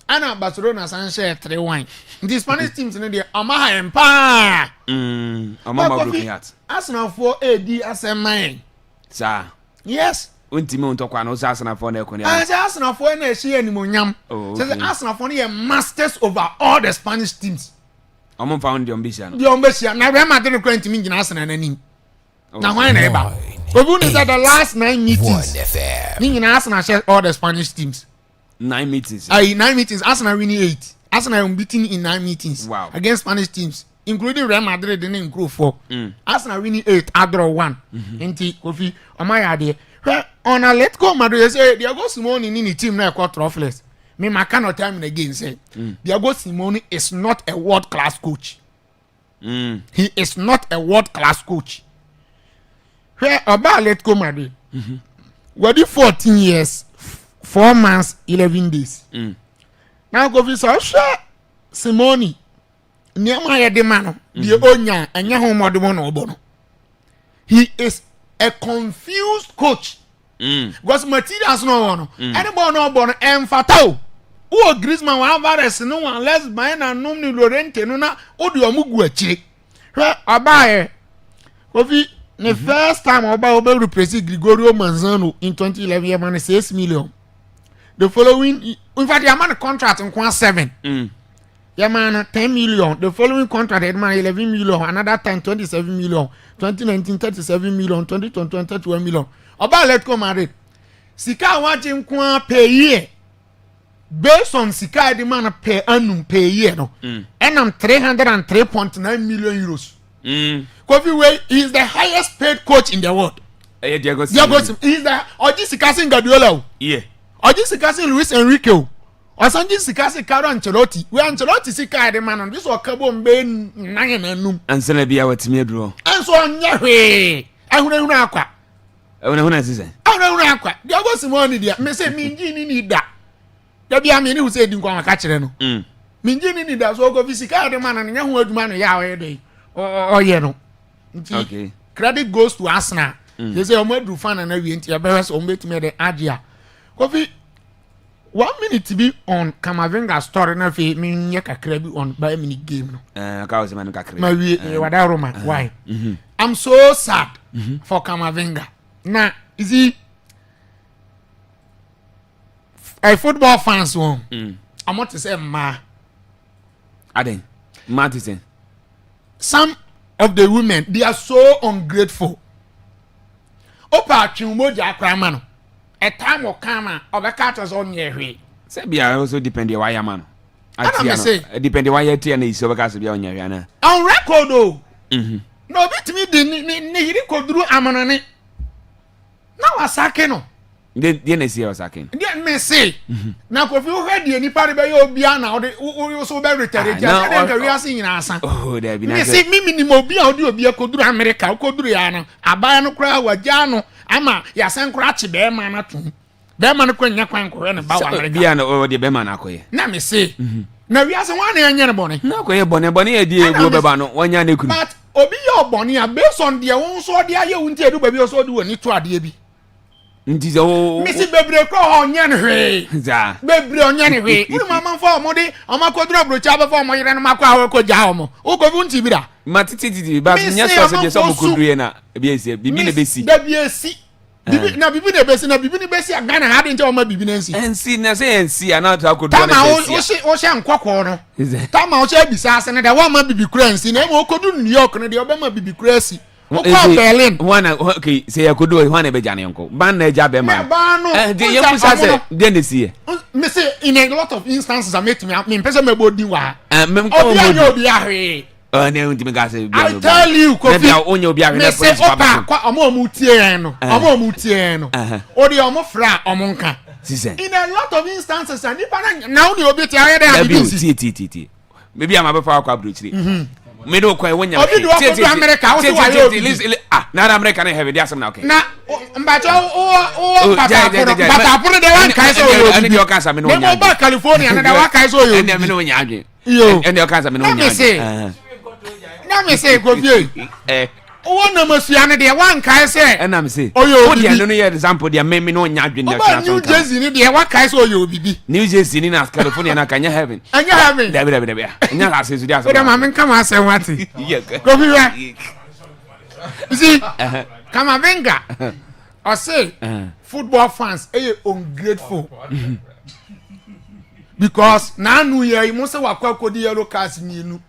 Ana Barcelona san share 3-1. The Spanish teams in there. Amaha Empire. Amama broken heart. Arsenal for AD SMI. Sir. Yes. Untimi untokwa no Arsenal for na ekonia. Arsenal for na share ni monyam. Say Arsenal for na masters over all the Spanish teams. Omo found the ambition. The ambition. Na Real Madrid ko ntimi ngina Arsenal na nim. Now why never? Kofi Uni said the last 9 meetings. Arsenal share all the Spanish teams. 9 meetings. 9 meetings. Arsenal winning 8. Arsenal unbeaten in 9 meetings. Wow. Against Spanish teams, including Real Madrid, they didn't grow 4. Arsenal winning 8. I draw 1. Inti Kofi. Amaya there. On a let go Madrid, they say Diego Simeone in the team now quite troughless. Me, I cannot time again say Diego Simeone is not a world class coach. He is not a world class coach. Where about let go Madrid? What do 14 years, 4 months, 11 days. Now go for so Simone. Niamaya de mano, the onya, and Yaho Modomono Bono. He is a confused coach. Because materials no one. Anybody no born and fatal. Who Griezmann Alvarez no one less by na nomni Lorente no na odiomugu eche. Where abaye. Kofi the first time Oba replaced Gregorio Manzano in 2011, he man 6 million. The following, in fact, he man contract in 7. He man 10 million. The following contract, he man 11 million. Another time 27 million. 2019 37 million. 2020 31 million. Oba let go married. Sika watching kwa per year. Based on Sika the man per annum per year no. And I'm 303.9 million euros. Kofi Way is the highest paid coach in the world. Diego he's the Oji Sikasi Guardiola. Yeah. Oji Sikasi Luis Enrique. Osanji Sikasi Carlo Ancelotti. We Ancelotti Sika the man on this or Cabo Mbe nine and noon. And Senebia what me draw. And so on Yahweh. I wouldn't know aqua. I wouldn't know this. I don't know aqua. There was some money there. Me say Minjini need that. There be a man who said you go and catch it. Minjini need that. So go visit the man and Yahu man Yahweh. Oh yeah no. Okay. Credit goes to Arsenal. They say Omo fan and every entire bearers on bet me the Adia. Kofi 1 minute to be on Kamavinga story na fe me nyaka krebi on by mini game no. Ka was man ka krebi. Ma we wada Roma. Why? I'm so sad for Kamavinga. Now, is he a football fans one? I want to say ma. Aden. Ma to say. Some of the women, they are so ungrateful. Opa Chimoja Kramano. A time will come of a caters on your way. Sabia also depend on why a man. I say, depend on why you're telling is over Casabia on your yana. On record, though. No, bit me the could do Amanane. Now a sakeno. Didn't see us again. Didn't me say. Now, if you heard any party by your Biana, or you so very retired, we are seeing us. Oh, there be say, Mimi Mobia, do be a could do America, Codriana, a Bayano Cra, Wajano, Ama, Yasan Cratchy, Bearman at home. Bearman Quenyaquan, and Biano over the Bemanako. Now me say, now we are one year bonnet. No, Bonnie, idea, Globano, 1 year. But Obi your bonnie, based on their own sword, you won't do, but you also do a need to add. Nti o Missy Bebre ko onye hwe za Bebre onye hwe uru mama fo mode amakodro brocha be fo mo yire no makwa hawe ko ja homo o ko vunti bi da matiti ba nya so se so mo kodru ye na bi esi bi ne besi da bi esi bibi na bibi na besi Ghana ha de nje o ma bibi na nsi na say nsi ana to akodu na nsi o she nkokọ no tama o she bisa ase ne da wa ma bibi kura nsi na mo kodu New York ne de o be ma bibi kura si o ko Berlin wana okay say akodu wana be jane nko ban na eja be ma de ye pusa say de ne si me say in a lot of instances I met me pese me bodi wa obi ahwe I tell you, Kofi. Me say opa kwa omo mutie no. Omo mutie no. Odi omo fra omonka. In a lot of instances, and if now the obi ti ayede ha. Maybe I'm about kwa bruchiri. Me do kwa wonya. Obi do kwa America, o so wa yo. Na America na have dia some na okay. Na mbacho o papa papa de wan kai so yo. Ani de okansa me no wonya. Me ba California na da wa kai so yo. Ani me no wonya adwe. Yo. Ani okansa me no wonya. Na me say go vie o na masua ne de wan kai say na me say o de no ye example de me no nya adwene na kana so New Jersey ni de wa kai say o ye obibi New Jersey ni na California na kanya heaven dabi nya la say so dia so da ma me kama say wati go vie see kama venga I say football fans ungrateful because na nu ye mo say wakwa kodi yellow cards ni nu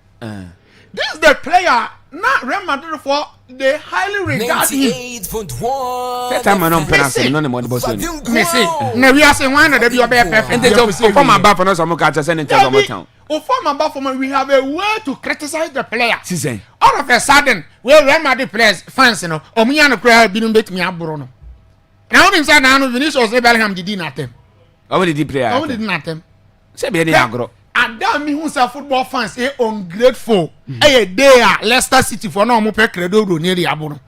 this is the player not Real Madrid for they highly regard him. 98.1. That time I don't pronounce it. None more the boss. Messi. No, we are saying one that be perfect. And they form a bar for us. I'm going to send it to our town. Form a bar for me. We have a way to criticize the player. See, all of a sudden, we Real Madrid players fans, you know, Omiano Prayer didn't bet me up, Bruno. Now inside now, Vinicius Bellingham did not them. How did he play? How did not them? Say be agro. And that me who say football fans ungrateful. They are Leicester City for no mo pe credo do near the abono.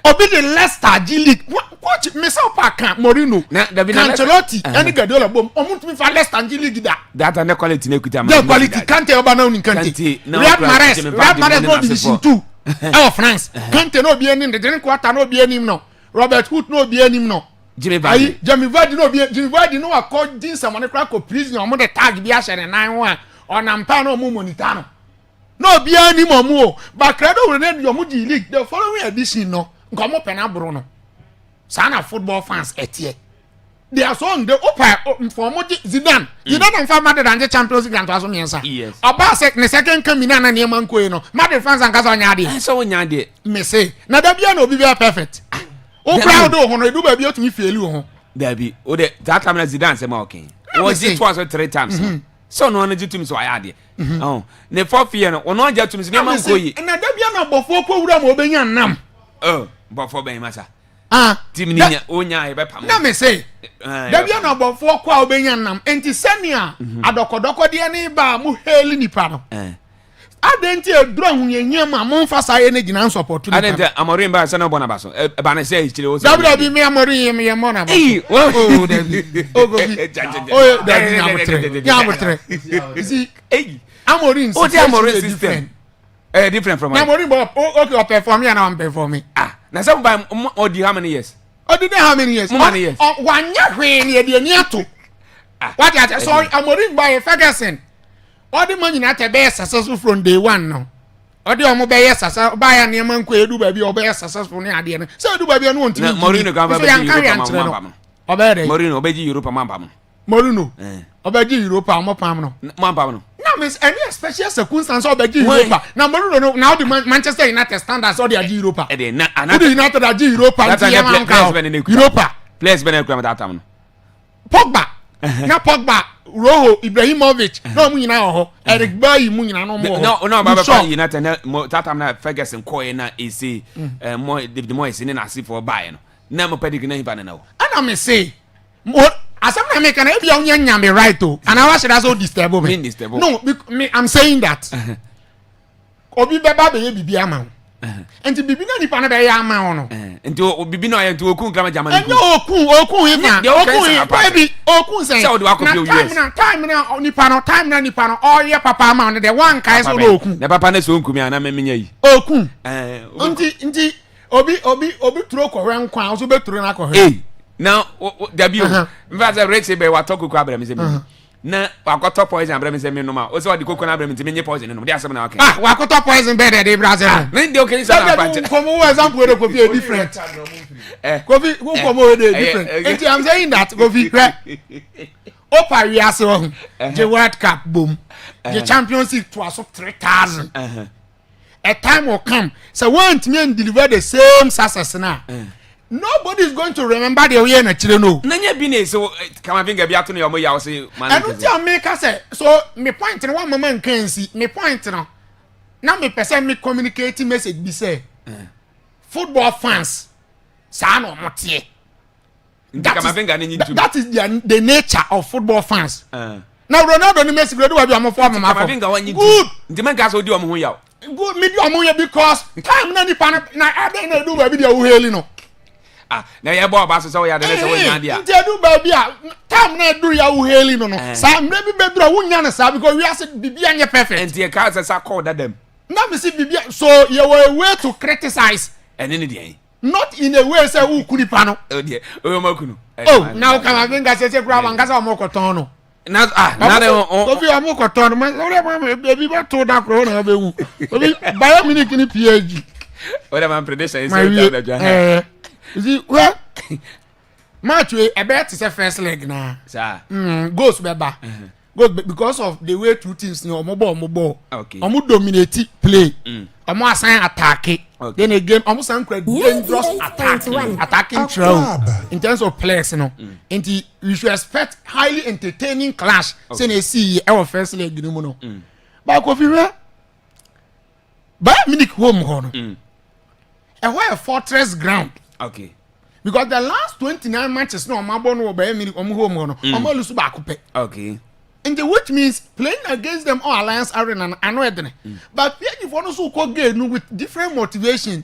Obi the Leicester G League. Watch me so pack Mourinho. Ancelotti any Guardiola bom. Omuntu mi fa Leicester G League da. That and quality na kuta. The quality Kante oba na uni Kante. Riyad Mahrez no division 2. Our France. Kante no be any the quarter no be any no. Robert Hood no be any no. Jimmy Vardy no be Jimmy Vardy no accord din someone crack ko prison omo the tag bi a share 91 onampa no mo monitor no be any momo but credo we need your muji league the following edition no nkomo penabro no sana football fans etie they are so on the opa for mo Zidane and for Madrid and Champions League and so mensa oba sek ne second come na na niam nko no Madrid fans and kasa onya de so onya de me say na da bia no be perfect o proud o hono edu ba bia otumi fieli o ho Dabi, o de that time Zidane say ma okay. Was it twice or 3 times? So no one did to me so I had it. Oh, the 4th year no one just to me na man go yi. Na da bia na bofo ko wura ma obenya nam. Bofo ben masa. Tim ni onya e be pam. Na me say. Da bia na bofo ko a obenya nam. Enti senia adokodoko de ne ba mu heli nipa no. Adenti eduro hunyenye ma mo fa sa ye ne gina support ni. Adenti Amorim ba se na bona ba so. E ba na say chire o. WB me Amorim me mo na ba. Oh David. Oh David Amotre. See Amorim. O ti Amorim system. Different from Amorim okay perform ya na perform me. Na some by or di how many years? Did how many years? Wanya hwe ne de ni ato. What you sorry Amorim by Ferguson. All the money not a best successful from day one now. All the omo be successful buy an man ko edu ba bi o be successful ni ade no. So edu ba bi no ntimi. Mourinho ga ba be Europe ma. Obere. Mourinho be Europe ma ba mo. Mourinho. Obeji Europe mo pam no. Ma ba no. Na means any special circumstance obeji Europe. Na Mourinho no now the Manchester United standards all the Europe. E na the United are Europe and Europa. Players be na kwa that time no. Pogba. Na Pogba Rojo Ibrahimovic no mu nyina ho Eric Bailly mu nyina no mo no ba United na that time na Ferguson ko na ese mo David Moyes ni na asi for buy no na mo pedigree na hiba na no ana me say asem na me can e bia onya nya me right o and I should also disturb me no me I'm saying that obi beba be bibia ma enti bibi na nipa na be ya ama ho no enti bibi na enti okun klama jama ni okun hifa okun baby okun say time na nipa no all ye papa ama no de one kai so no okun na papa na so nkumi ana memenya yi okun enti obi tro ko hwe nkwa so be tro na ko hwe now dabi o mfa say rate be wa talk ko abra me say na wakoto poison abra me say me no ma o say odi kokona abra me ti me poison no dey asem na okay wakoto poison bed dey Brazil na dey okay say na pa from example wey Kofi is different Kofi who come over dey different and I'm saying that Kofi Opa we are so the World Cup boom the Champions League to us 3000 a time will come so want me deliver the same success now nobody is going to remember the way na chire no nanya bi na so Kamavinga bi ato no yomo yawo say man I don't tell me say so me point no one mama nkan si me point no na me person me communicate message bi say football fans sa no motie that is the nature of football fans now Ronaldo ni Messi go do wa bi am for mama good ndi man gas odi omo ho yawo good me do omo ya because time na ni pa na ade na do ba bi dia wo heli no na ye bo ba so ya de na se wo nya dia nti edu ba bi a time na do ya wo heli no sa mre bi be dura wo nya na sa because we are say bibia nya perfect nti e ka say call that them na me see bibia so you were a way to criticize and in the not in a way say who kuni pa no oh dear o makunu now Kamavinga say kura wangasa mo koton no na na de Kofi o mo koton no ore baby ba to da kro na be hu obi Bayern Munich ni PSG ore man prediction is that you see well match we e bet say first leg na sir goals beba goals because of the way two teams ni omo ball okay omo dominate play omo assign attack then again omo san dangerous attacking throw in terms of players you know and you should expect highly entertaining clash say na see our first leg ni mo no ba Kofi we Bayern Munich home ho no and where a fortress ground okay because the last 29 matches no omo no Bayern Munich omo home ho no omo lose ba ko pe okay and which means playing against them all Alliance Arena and Edene. But PSG for no so called game with different motivation.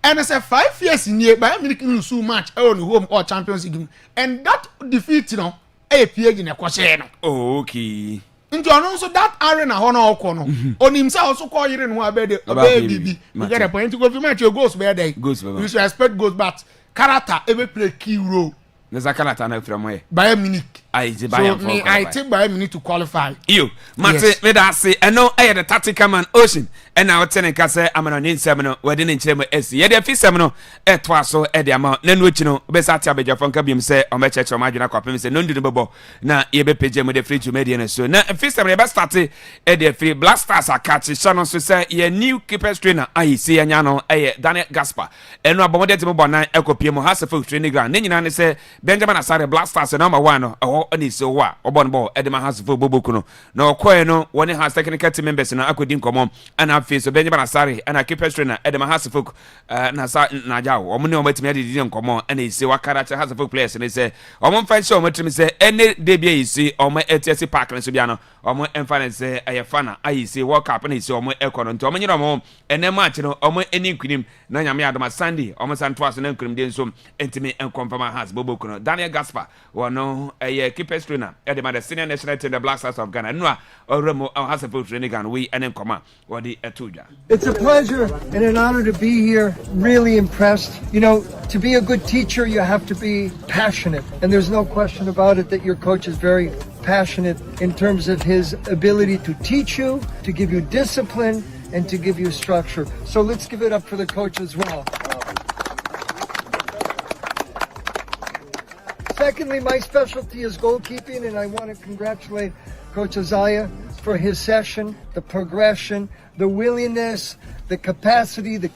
And it's a 5 years in year by American so much on home or Champions League. And that defeat, you know, a PSG in a question. Okay. Into also that arena honor corner. On himself also call you in one bed baby. You get a point to go to match your goals where they goes. You should expect goals, but character ever play key role. There's a character now from where Bayern Munich. I take Bayern Munich to qualify. You, Mate, me that say, I know I had a tactical man ocean, and now telling Cassa, I'm an in seminar, wedding in chamber SC. Yet a fee seminar, at twice so at the amount, then which you know, best at Tabja from Kabim say, or my church or my copy, say, none do the bubble. Now, you be page with the free to median so. Now, a fee seminar best started at the free blast stars are catching Shannon to say, ye new keeper's trainer, I see and Yano, Daniel Gaspar, and no about that mobile night, Echo Pimo has a full training ground. Then you say, Benjamin Asare blast stars number one, or any so what, or bon ball, Edema has for Bobukuno. No, Koeno, one has technical team members in Aquadim Common, and I face Benjamin Asari, and I keep a trainer, Edema has a folk, Nasa Najao, or Mono Metimedi Common, and he say what character has a folk players, and they say, or one fine show, much say, any debut you see, or my ATC Park and Subiano, or my infant say, I have fun, I see walk up and he saw my aircon on Tommy Ramon, and then match, you know, or my any cream, Nanyamia, Sandy, almost and twice and cream, then some intimate and confirm my house, Bobukuno, Daniel Gaspar, or no, a keeper trainer, Edema, the senior national team, the Black Stars of Ghana, no, or Remo, or has a full training, and we and then come or the Etuja. It's a pleasure and an honor to be here. Really impressed. You know, to be a good teacher, you have to be passionate. And there's no question about it that your coach is very passionate in terms of his ability to teach you, to give you discipline, and to give you structure. So let's give it up for the coach as well. Secondly, my specialty is goalkeeping, and I want to congratulate Coach Azaya for his session, the progression, the willingness, the capacity, the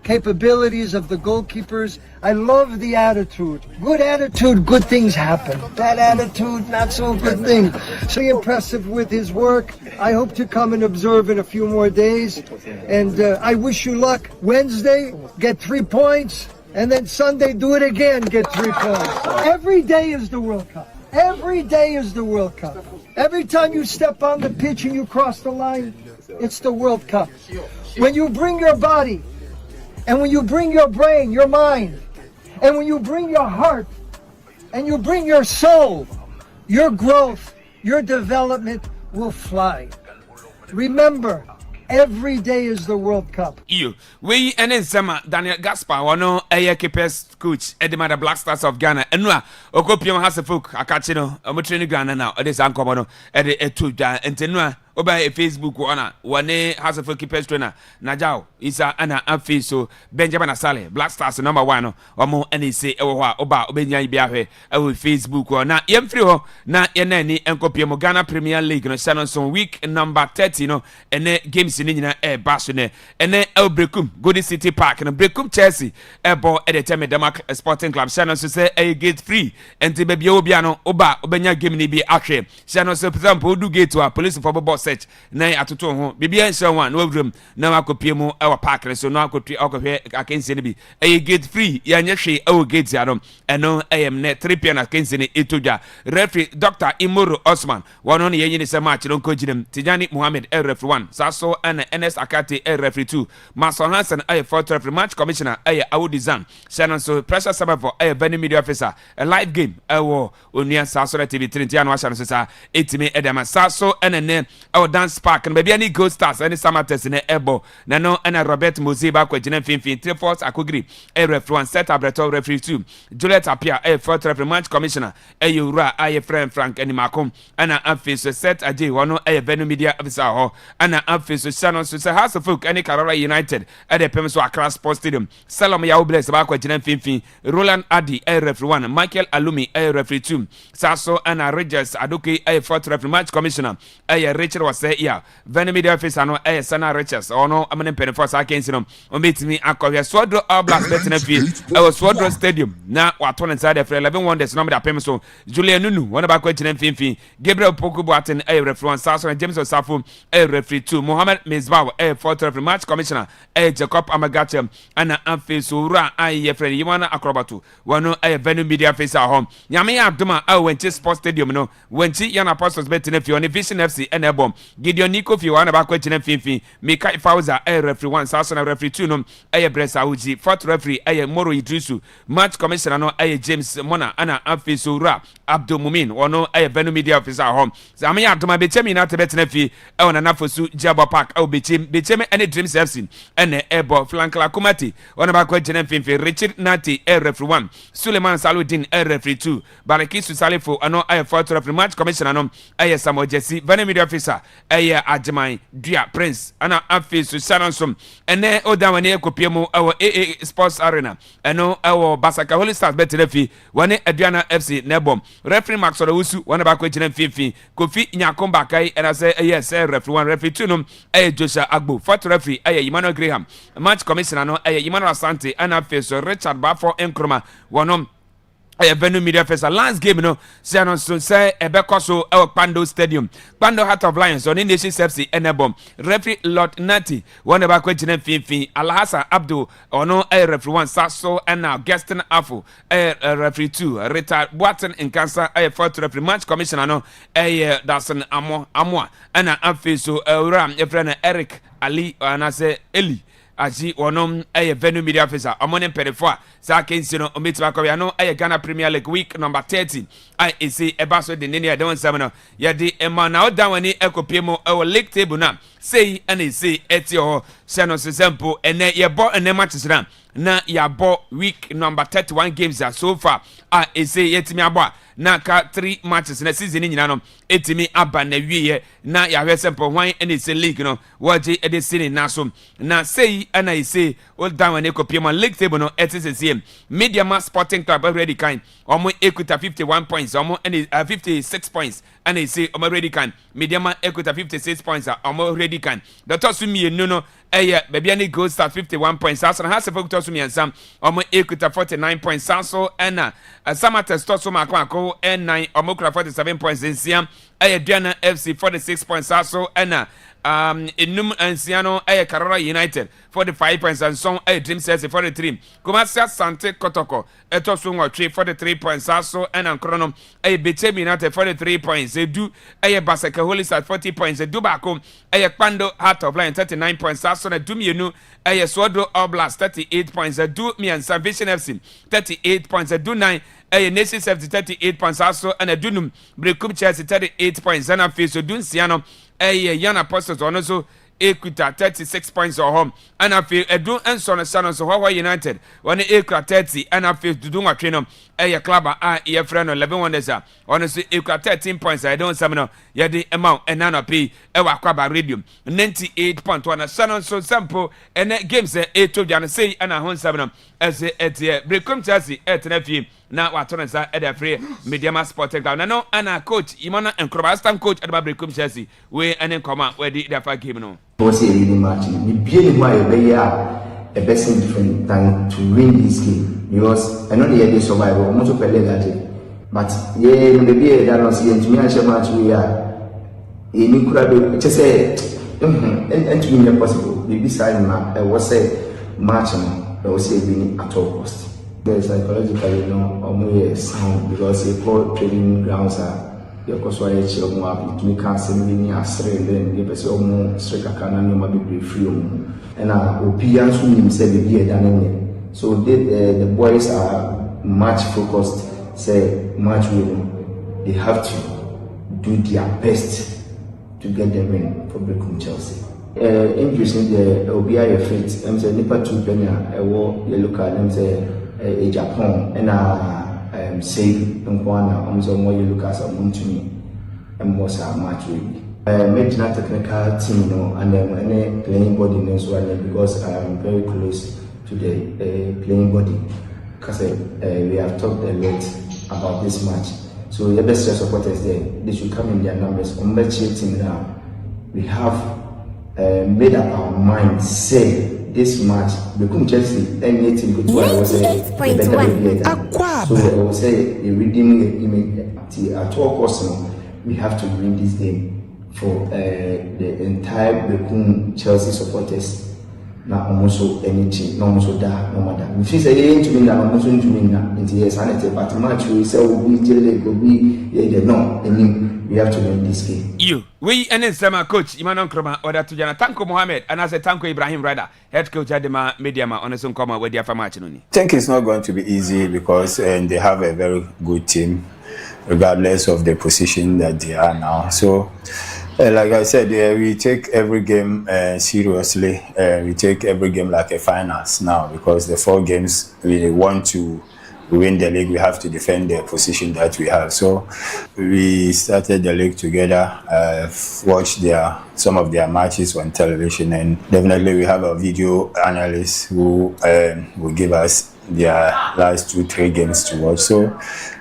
capabilities of the goalkeepers. I love the attitude. Good attitude, good things happen. Bad attitude, not so good thing. So impressive with his work. I hope to come and observe in a few more days. And I wish you luck. Wednesday, get 3 points. And then Sunday, do it again, get 3 points. Every day is the World Cup. Every day is the World Cup. Every time you step on the pitch and you cross the line, it's the World Cup. When you bring your body, and when you bring your brain, your mind, and when you bring your heart, and you bring your soul, your growth, your development will fly. Remember, Every day is the World Cup. You, we and then some Daniel Gaspar, one no keepers coach, Edema the Black Stars of Ghana, and no, Okopium has a folk, a catchino, a mutrine Ghana now, it is uncommon, at a two, and tenua. Oba a Facebook one has a full keepers trainer. Najao isa ana afi so Benjamin Asale Black Stars number 1 omo any say oba obenya bia hwe e Facebook na yemfiri ho na ye na ni enkopie Ghana Premier League no Shannon son week number 30 no ene games ni nyina e baso ne ene El Brekum Golden City Park no Brekum Chelsea e bo e de teme Denmark Sporting Club Shannon so say e gate free enti be bia obia no oba obenya game ni bi ahwe Shannon so example odu gate wa police for boss search na atoto ho bibia nhyɛ one no awuram na akopie mu ɛwɔ park so no akotwi akɔhwɛ akensie ne bi ɛyɛ gate free ya nyɛ hwe ɛwɔ gate ya no ɛno ɛyɛ ne 3 pm akensie ne etodwa referee Dr. Imoro Osman wɔno ne yɛnyi ne sɛ match no nkɔgyinam Tijani Mohammed referee 1 Saso and NS Akate referee 2 Mason Hansen ɛyɛ 4th referee match commissioner ɛyɛ Awudizan Shannon so pressure server for ɛyɛ venue media officer a live game ɛwɔ onua Saso TV 3 ntia no ahyɛ no so sa etimi ɛdama Saso and ne ɛwɔ dance park and baby any Gold Stars any Samatters in the ebo na no and Robert Mosiba kwagina finfin 3 force akogri referee 1 set abreto referee 2 Juliet Apia 4th referee match commissioner Yura friend Frank and Makom and afi set aje wono venue media officer ho and afi so Shannon so House of Folk any Carora United at the Pemso Accra Sports Stadium Salom ya bless ba kwagina finfin Roland Adi referee 1 Michael Alumi referee 2 Saso and Regis Adoke 4th referee match commissioner Richard was say yeah venue media officer no Sana Richards ono amene penefo sa kensi no ombetimi akɔhwɛ Swodro All Blacks betina fie Swodro Stadium na wato ne side for 11 wonders no me da pem so Julian Nunu wona ba kwagina finfin Gabriel Poku Boaten referee 1 Saso and James Osafo referee 2 Mohammed Mezbaw 4th referee match commissioner Jacob Amagache ana afi so ra friend Yimana Akrobatu wono venue media officer home nyame adoma wenchi sports stadium no wenchi yana apostles betina fie on Vision FC enebom Gideon Nico fi wana ba kwagina finfin Mika Fauza referee 1 Saso na referee 2 no Bresa Uji 4th referee Moro Idrisu match commissioner no James Mona ana afi so ra Abdul Mumin wono venue media officer home zame ya adoma betemi na tebetina fi na nafosu Jabo Park betemi any Dreams FC ene ebo Flankla Kumati wona ba kwagina finfin Richard Nati referee 1 Suleiman Saludin referee 2 Barakisu Salifo ano 4th referee match commissioner no Samuel Jesse venue media officer Ajimai Dua Prince ana afi so Shannon ene odawani ekopie mu AA Sports Arena eno Basaka Holy Stars betina fi wane Aduana FC nebom referee Max Odowusu wane ba kwagina finfin Kofi Nyakomba kai ena say yes referee 1 referee 2 no Joshua Agbo 4th referee Emmanuel Graham match commissioner no Emmanuel Asante ana afi so Richard Bafo Nkrumah wonom venue media officer last game no Shannon so say ebekoso Pando Stadium Pando Heart of Lions on Nation FC enebom referee Lord Nati one ba kwagina finfin Alhassan Abdul ono referee 1 Saso and now Gaston Afu referee 2 Rita Boaten in Cancer 4th referee match commissioner no Dason Amwa and afi so Ram friend Eric Ali and say Eli Aji wonom venue media officer amone perefo sa kensi no ometima kwabia no Ghana Premier League week number 30 say ebaso de nene ya don sam no ye de ema na odan wani ekopie mu league table na say and say etio Shannon Sempo ene ye bo ene matches na ya bo week number 31 games so far say yetimi abo na ka 3 matches na season ni nyina no etimi aba na wiye na ya hwe Sempo hwan ene say league no waje ede sini na so na say ana say old down when ekopie mu league table no etisese Mediama Sporting Club already kind omo equita 51 points omo and 56 points and they say omo already kind Mediama equita 56 points omo already kind the tosumi no baby any Gold Stars 51 points Saso has a folk tosumi and some omo equita 49 points Saso and Samatters tosuma akwa and 9 omo 47 points in Siam Diana FC 46 points Saso and Enum Anciano Carora United 45 points and some Dreams FC 43 Kumasi Sante Kotoko Etosungo 43 points also and Ankronom Betemi United 43 points do Basaka Holy Stars 40 points Dubako Pando Heart of Lion 39 points also na Dumienu Swodro All Blacks 38 points do me and Salvation FC 38 points do 9 Nation FC 38 points also and Dunum Brekum Chelsea 38 points and a face so Dunsiano Young Apostles on also Equita 36 points or home. And I feel a do and son of Hawaii United. When Equita 30 and I feel to do my trainer. A club your friend 11 wonders. Honestly, Equita 13 points. I don't summon ya the amount and none of P. Akwaaba Radium 98.1 a son so sample and that games 8 to Jan say and a home 7 as at Breakum Chelsea at nephew. Now what on at the free media sport ground. No, and our coach Imana and Krobastan coach at Breakum Chelsea. We and then come out where the fight game no. Was a really match. We being why a best different than to win this game because I know the idea survival almost to play that day. But yeah, maybe that was the to me and match we are in could just say and to me possible. Maybe side was a match and I was a winning at all cost. Psychologically, sound because you call training grounds are your cosway chill more. You can't send me a straight then give us almost straight a cannon, you might be free. And opinions who say the beer done. So the boys are much focused, say much winning. They have to do their best to get the win for Breakum Chelsea. Interesting, the OBI fit, I'm saying, Nipa 2 penny, I will look at them say. Japan and save and one on more you look at some to me and most are much really. Made a technical team, and then any playing body as well because I am very close to the playing body because we have talked a lot about this match. So the best supporters there, they should come in their numbers. On match team now, we have made up our mind, say this match, Breakum Chelsea, any team could I was a better Akwaaba. So I would say a redeeming at all costs. We have to win this game for the entire Breakum Chelsea supporters. Now almost any team, no almost that, no matter. If you say to me now, almost to me now, it's yes, and but match we say we tell no, we have to win this game. You, we and then summer coach Imanon Kroma order to Jana Tanko Mohammed and as a Tanko Ibrahim Rada, head coach at the Media on a son comma with their match. I think it's not going to be easy because they have a very good team, regardless of the position that they are now. So, like I said, we take every game seriously. We take every game like a finals now because the 4 games we want to win the league, we have to defend the position that we have. So we started the league together, watched some of their matches on television, and definitely we have a video analyst who will give us their last 2-3 games to watch. So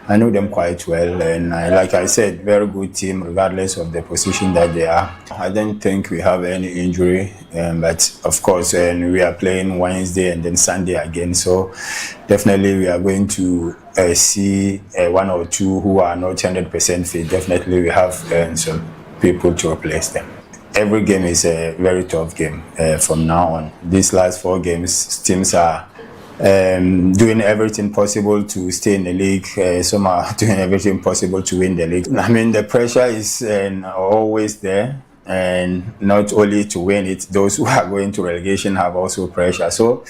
I know them quite well, and like I said, very good team regardless of the position that they are. I don't think we have any injury, but of course we are playing Wednesday and then Sunday again, so definitely we are going to see 1 or 2 who are not 100% fit. Definitely we have some people to replace them. Every game is a very tough game from now on. These last 4 games, teams are doing everything possible to stay in the league. Some are doing everything possible to win the league. I mean, the pressure is always there, and not only to win it, those who are going to relegation have also pressure. So,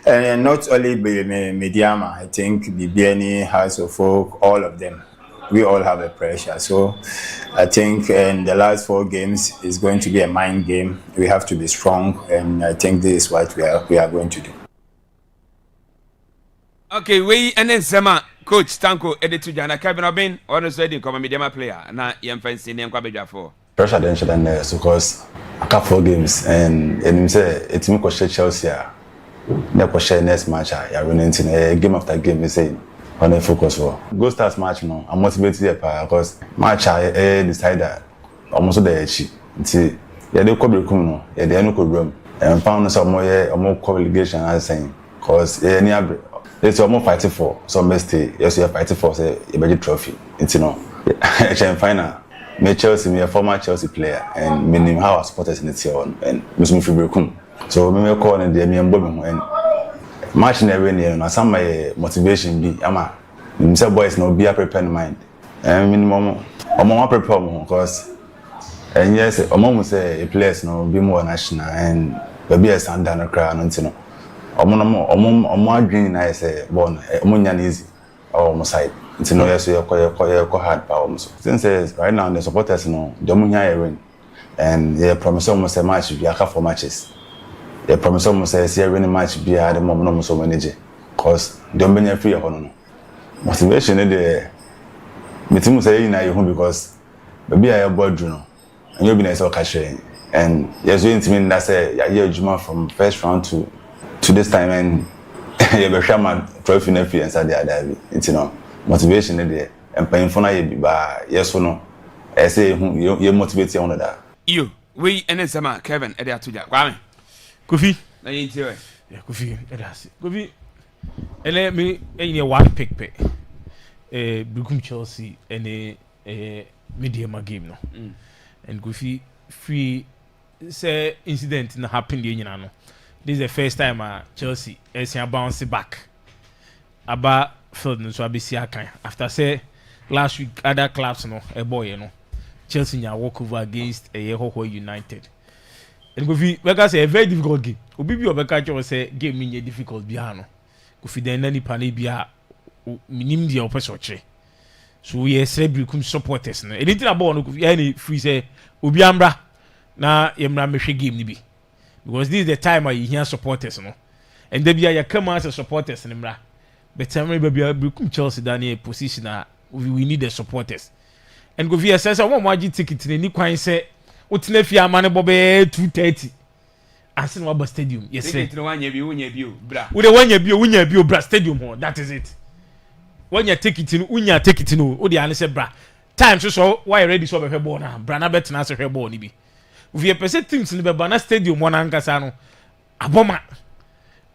not only Mediama, I think BBNE, House of Folk, all of them, we all have a pressure. So, I think in the last 4 games is going to be a mind game. We have to be strong, and I think this is what we are going to do. Okay, we and then Sema coach Tanko editor Jana Kevin Obin honestly didn't come a media player na yem fancy name kwa for pressure then should because a couple of games and him say it's me coach Chelsea na coach next match ya running in game after game we say on a focus for go start match no I'm motivated because match decide that almost the echi nti ya dey ko Breakum no ya dey no ko bram and found some more obligation as saying cause any it's almost fighting for some best yes you're fighting for say a budget trophy it's final me Chelsea me a former Chelsea player and me name how supporters in the on and me Breakum so me call and me and match never near na some my motivation be ama me say boys no be a prepare mind and minimum omo prepare because and yes omo say a players no be more national and be a standard no cry no omo adwin na say born omo nya easy or side it's no yes you hard power so since right now the supporters no dem nya win and yeah, promise almost a match be a couple matches. Yeah, promise almost say winning match be a the moment almost so many cause don't be free on motivation the me team say na you home because maybe I board you know and you be nice cash and yes we mean that say yeah juma from first round to this time and you be shaman trophy na free inside the other you know motivation there and paying for na you ba yes or no I say you motivate you on that you we and sama Kevin e dey atuja kwame Kofi na yin ti we yeah Kofi e dey Kofi ele me e one pick Brukum Chelsea and medium game no and Kofi free say incident na happen dey nyina no this is the first time Chelsea is bounce back aba field no so abesi akan after say last week other clubs no e boy no Chelsea nya walk over against Yehoho United and Kofi Beka say a very difficult game obi bi obeka cho say game nya difficult bia no Kofi den na nipa na bia minim dia opesoche so we Brukum supporters no anything about no Kofi any free say obi ambra na yemra mehwe game ni bi because this is the time you hear supporters no and they be come as supporters ni mra but time be Brukum Chelsea down position we need the supporters and go via says one more ticket ni kwan say utena fi amane bobe 230 asin wa stadium yes sir ticket no wanya bi bra we wanya bi bra stadium ho that is it wanya ticket no unya ticket no o de ane say bra time so why ready so be ball na bra na bet na so hwe ball ni bi via person teams ni be bana stadium one ankasa no aboma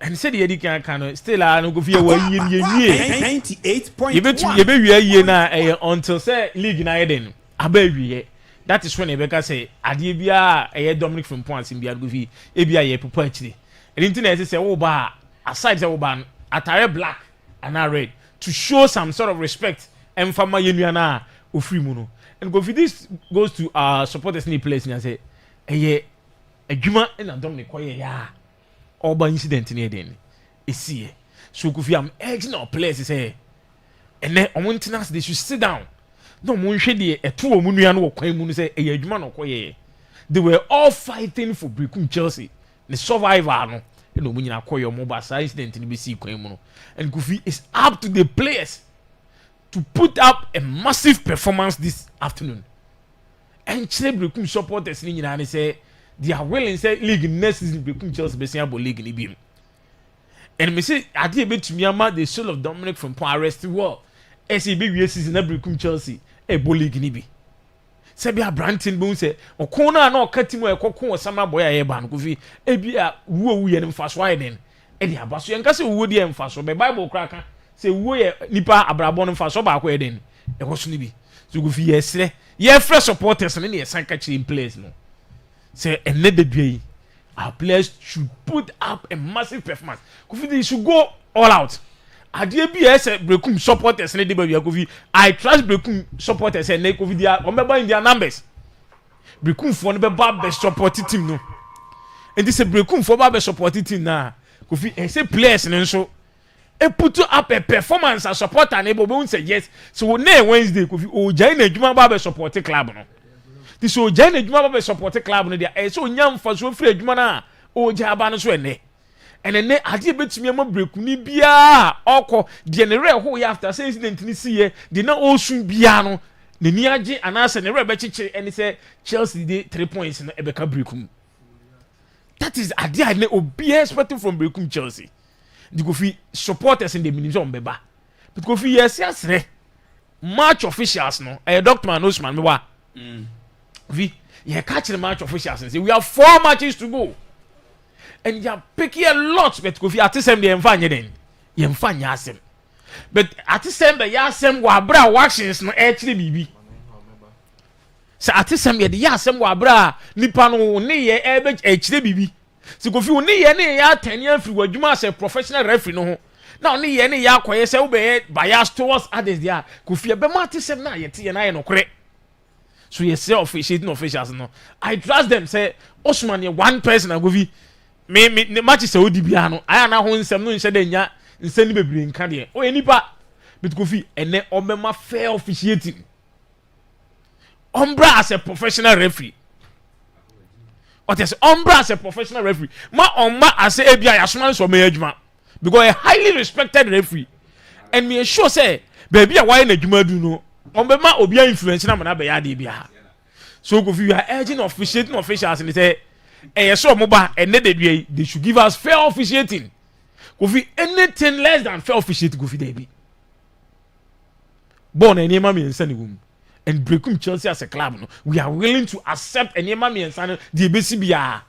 and said the edikan kan still no go via wa yie 98 point you be wie na until say league na eden aba wie that is when Ebeka say ade bia Dominic from points in bia go fi e bia ye popo akire anything na say wo ba aside say wo ba attire black and red to show some sort of respect and fama yenua na ofri mu no and go fi this goes to our supporters in the place and say adwuma na Dominic koye ya oba incident ni eden esi so Kofi am urging our players say ene omontinas they should sit down no mo nhwe de eto omu nua no kwan mu no say adwuma no koye they were all fighting for Brukum Chelsea the survivor no e no mu nyina koye omo ba sa incident ni be si kwan mu no and Kofi is up to the players to put up a massive performance this afternoon and Brukum supporters ni nyina say they are willing say league next season Brukum Chelsea be say league ni bi and me say ade betumi ama the soul of Dominic from arrest well as he be season na Brukum Chelsea league ni bi say be Branton bo say okona na okatimu ekoko osama boy aye ban Kofi e bia wo ye mfaso aye den e dia baso yenka say wo dia mfaso be Bible kraka say wo ye nipa abrabo no mfaso ba akwa den e ko so ni bi so Kofi yesre ye fresh supporters ne ye sanka chi in place no say enede dua our players should put up a massive performance Kofi they should go all out adie bi say Brukum supporters ne de ba Kofi I trust Brukum supporters and ne Kofi dia o meba in their numbers Brukum for no be ba support team no and this Brukum for ba support team na Kofi say players ne so e put up a performance as supporter ne bo say yes so na Wednesday Kofi o jai na adwuma ba support club no this o jai na adwuma ba support club no dia so nyam fa so free adwuma na o jai ba no so ene and then ade betumi am Brukum ni bia okọ de ne re ho ya after say incident ni see de na osun bia no ne ni age anase ne re be chiche and say Chelsea dey 3 points no ebeka Brukum that is ade ne obi expecting from Brukum Chelsea the Kofi supporters in the minimum beba but Kofi yes match officials no Dr. Man Osman me wa vi ye catch the match officials and say we have 4 matches to go and you are picking a lot but Kofi at the same the enfanye den ye enfanye asem but at the same the yasem wa bra actions no actually bibi so at the same the yasem wa bra nipa no ne ye ebe actually bibi so Kofi ne ye ne ya tani afri wadwuma as a professional referee no ho na ne ye ne ya koye se wo be bias towards others there Kofi be ma at the same na ye tie na ye no kore so ye say officials no I trust them say Osman ye one person Kofi me match say odi bia no aya na ho nsem no nhyɛ de nya nsem ni bebre nka de o enipa bit Kofi ene omema fair officiating umbra as a professional referee But as Umbra as a professional referee, ma Umba as a ABI Asman so management because a highly respected referee. And me sure say, baby, a why na Juma do no. Umbema Obia influence na mana be ya de bia. So if you are urging officiating officials and say, eh, so moba and they should give us fair officiating. If we anything less than fair officiating, go for Debbie. Born and Yema me and and Brekum Chelsea as a club, no, we are willing to accept and Yema me and Sani the BCBA.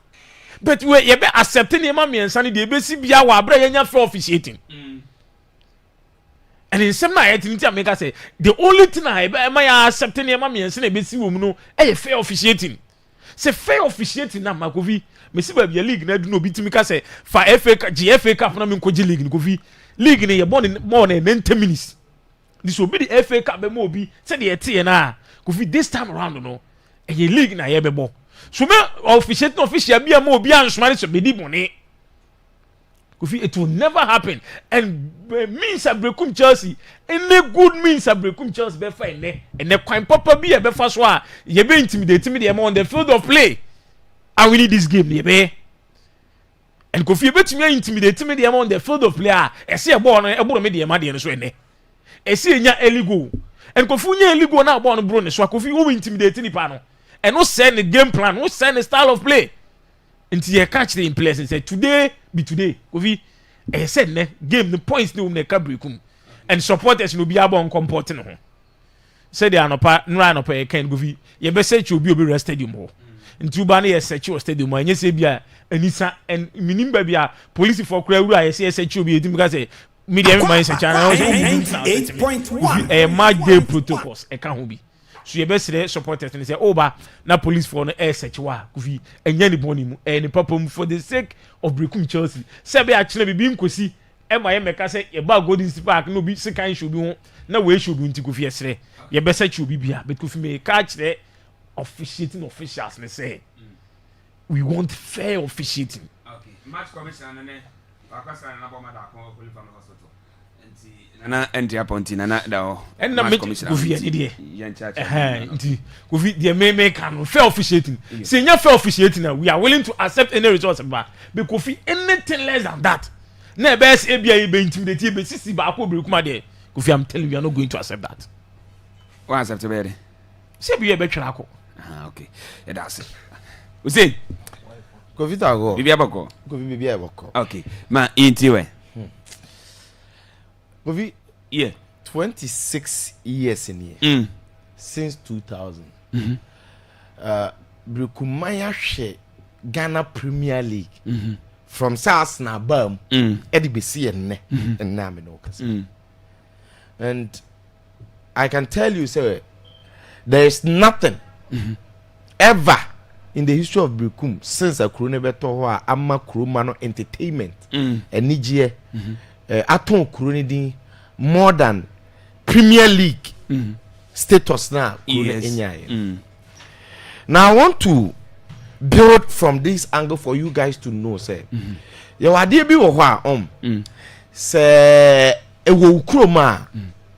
But we are accepting Yema me and Sani the BCBA, we are bringing fair officiating. And in some night, I say the only thing I am accepting Yema me and Sani BC woman, no, a fair officiating. Say fair officiating na Makovi. Me see baby league na do no biti me ka say for GFA Cup na me nkoji league Kofi. League na ye born more than 90 minutes. This will be the FA Cup be mo bi say the tie na Kofi this time around no. E ye league na ye be bo. So me officiating official bi am obi ansumare so be di bone. Kofi it will never happen and means a Brekum Chelsea any good means a Brekum Chelsea be fa ene kwan papa bi e be fa so a ye be intimidate me dem on the field of play and we need this game ye be and Kofi be timi intimidate me dem on the field of play e se e ball no e boro me dem ade no so ene e se nya early goal and Kofi nya early goal na ball no bro ne so Kofi wo intimidate ni pa no and no send the game plan no send the style of play until you catch the players and say today be today Kofi said ne game the points no na Brekum and supporters no be able comporting ho say they anopa nra anopa e kan Kofi ye be search obi rest stadium ho until ba na ye search o stadium anya say bia anisa and minim ba bia police for kura wura ye say search obi edim ka say media man search ana 98.1 match day protocols e kan ho bi so ye be say supporters and say ba na police for no air search wa Kofi enya ni boni mu ni papa mu for the sake of Brekum Chelsea say be actually be nkosi e ma ye meka say ye ba Golden Park no bi sekan show bi ho na we show bi nti Kofi esre ye be search obi bia but Kofi me catch the officiating officials and say we want fair officiating. Okay, match commissioner ne akasa na boma da kon Holy Family Hospital na enti aponti na da and na Kofi ani de nti Kofi de me can fair officiating say nya fair officiating we are willing to accept any results but Kofi anything less than that na best ABI be intimidate be sisi ba ko Brekum there Kofi I'm telling you we are not going to accept that. Why accept be say be be twara ko okay yeah that's it we say Kofi tago bibi abako Kofi bibi abako okay ma inti we Kofi yeah 26 years in here since 2000 Brekum maya hwe Ghana Premier League from SARS na bam edi be see enne na me no kasa and I can tell you say there is nothing ever in the history of Brekum since a Kurone beto ho a ama Kuroma no entertainment enije aton Kurone din more than Premier League status now Kurone now I want to build from this angle for you guys to know say your idea bi wo ho a say e wo Kuroma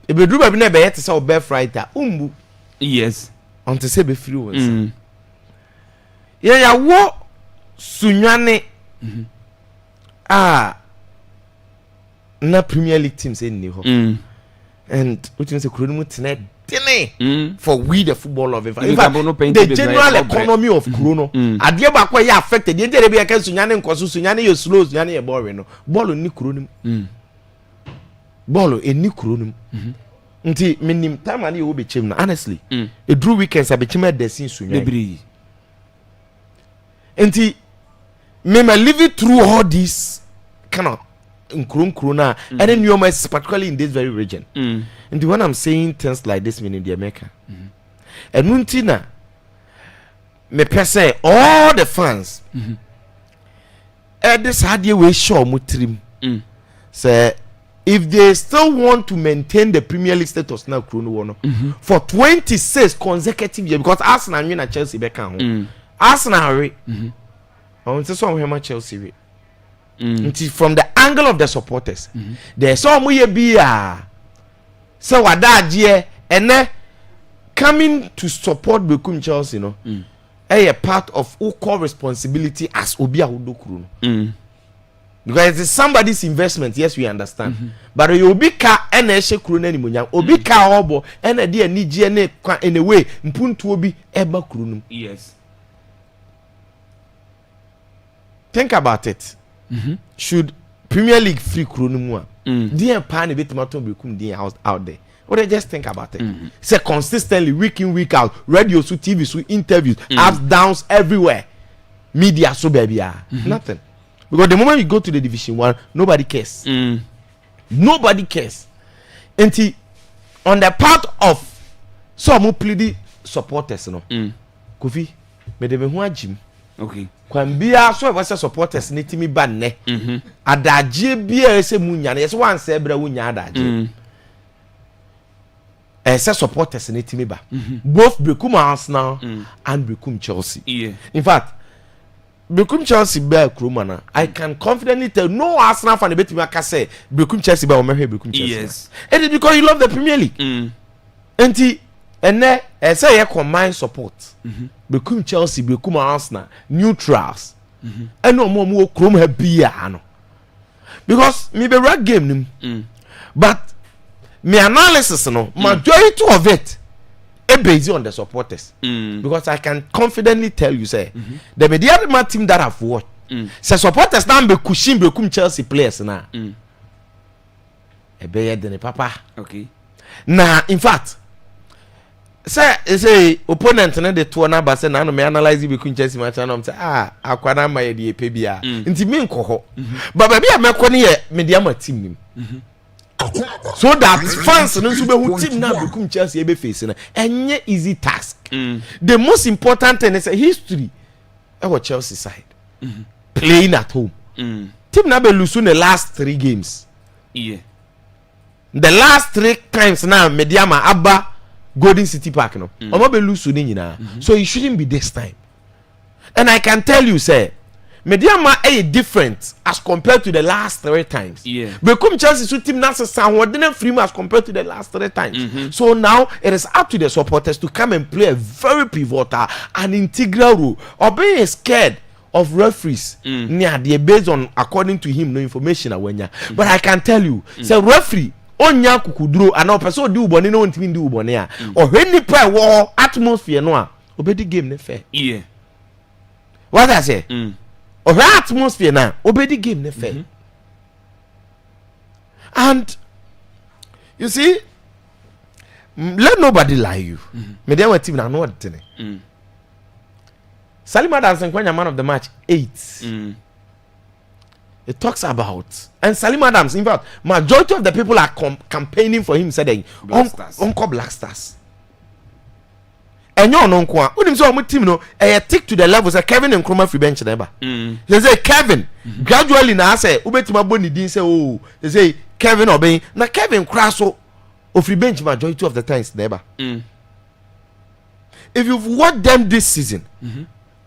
e be duru ba bi na be yet say obe fighter umbu yes until say be free once ya wo sunwane na Premier League team say ni ho and which means Kurone mutine dene for we the football of in fact the general economy of Kurono ade ba kwa ya affected the dey be kan sunwane nkoso sunwane you slow sunwane you boring no ball ni Kurone ball eni Kurone nti minim time ani wo be chem na honestly e drew weekends a be chem da sin sunwane nti me live it through all this kind of Kurona and then you are particularly in this very region and when I'm saying things like this meaning the America and nuntina me pese all the fans this had you we show mutrim say if they still want to maintain the Premier League status now Kurona for 26 consecutive years because Arsenal win Chelsea back home Arsenal I want to say how Chelsea we from the angle of the supporters there's some way be so wadaje and coming to support Brekum Chelsea a part of core responsibility as obi a wodokuru no. Because it's somebody's investment, yes, we understand. But you obi ka ena ehye kuru na nimunya obi ka obo ena de anije na kwa in a way mpuntu obi eba kuru no. Yes. Think about it. Should Premier League free kuru no mu a dear pan a bit matter become the house out there. What I just think about it. Say consistently week in week out, radio so TV so interviews, ups downs everywhere. Media so baby nothing. Because the moment you go to the Division 1, nobody cares. Nobody cares. And on the part of some pleading supporters, no. Kofi, me de me ho agim. Okay. Kwan bia so we say supporters ni timi ba ne. Adaje bia ese munya na yesi wan say bra wunya adaje. Say supporters ni timi ba. Both Bekum Arsenal and Bekum Chelsea. Yeah. In fact, Bekum Chelsea bear Krumana. I can confidently tell no Arsenal fan bet me aka say Bekum Chelsea bear Omehe Bekum Chelsea. Yes. And it's because you love the Premier League. And say you combine support. Bekum Chelsea, Bekum Arsenal, neutrals. And no more Krum have beer no. Because me be right game but my analysis no majority of it based on the supporters. Because I can confidently tell you say the media team that have watched say supporters now be cushion Bekum Chelsea players na better than papa. Okay. Now in fact say opponent na the two na ba say na no me analyze Bekum Chelsea match na say Akwaaba ma ye de epe bia nti me nkoho but baby a mekọ ne ye media team nim. So that fans no so be who team na Bekum Chelsea be face na enye easy task. The most important thing is a history our Chelsea side playing at home. Team na be lose in the last 3 games. Yeah. The last 3 times now Mediama Abba Golden City Park no. Omo be lose ni nyina. So it shouldn't be this time. And I can tell you say Mediama is different as compared to the last 3 times. Yeah. Bekum Chelsea so team nasa sound didn't free as compared to the last 3 times. So now it is up to the supporters to come and play a very pivotal and integral role. Or being scared of referees near the based on according to him no information awenya. But I can tell you, say referee onya kukuduro and no person do boni no ntimi do boni a. Or when ni play war atmosphere no a obedi game ne fair. Yeah. What I say? Or her atmosphere now, obey the game, fair. And you see, let nobody lie you. Me dey team na know what thing. Salim Adams when man of the match 8. It talks about and Salim Adams. In fact, majority of the people are campaigning for him, saying, "Uncle Black Stars." And you know, when so team no, tick to the levels that Kevin and Nkrumah free bench never. They say Kevin gradually now say ubetima boni din say oh they say Kevin obeying now Kevin Kraso of free bench majority of the times never. If you've watched them this season,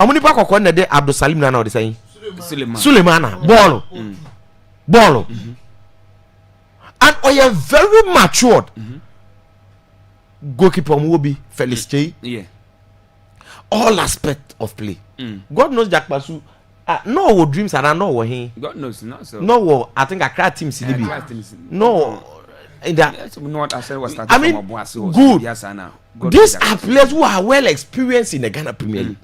amuni pa kokon na de Abdul Salim na they saying Sulemana ball and are very matured. Goalkeeper Mwobi, Felix J. Yeah. All aspect of play. God knows Jack Basu. No what dreams and I know what he. God knows not so. No what I think I cried team CDB. No. In that, what I said was that I mean, good. Yes, I know. These are players who are well experienced in the Ghana Premier League.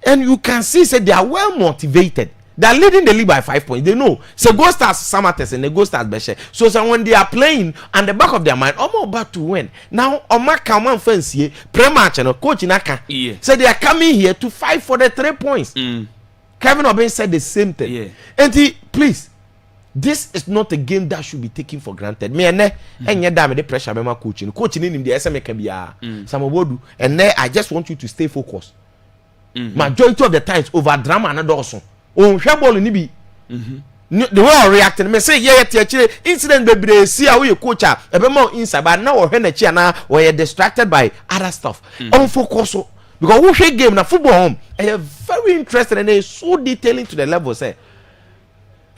And you can see say they are well motivated. They are leading the league by 5 points. They know. So go start Samates and they go start Beshe. So when they are playing and the back of their mind, I'm about to win. Now, Oma Kaman fancy pre-match and coach in Aka. Yeah. So they are coming here to fight for the 3 points. Kevin Obin said the same thing. Yeah. And please, this is not a game that should be taken for granted. Me and yet damn the pressure by my coaching. Coaching in the SME can be Samobodu. And I just want you to stay focused. Majority of the times over drama and also. On ball ni bi the way reacting me say yeah incident be see how you coach e be more inside but now we na chi na we distracted by other stuff on focus because we play game na football home e very interested and they so detailing to the level say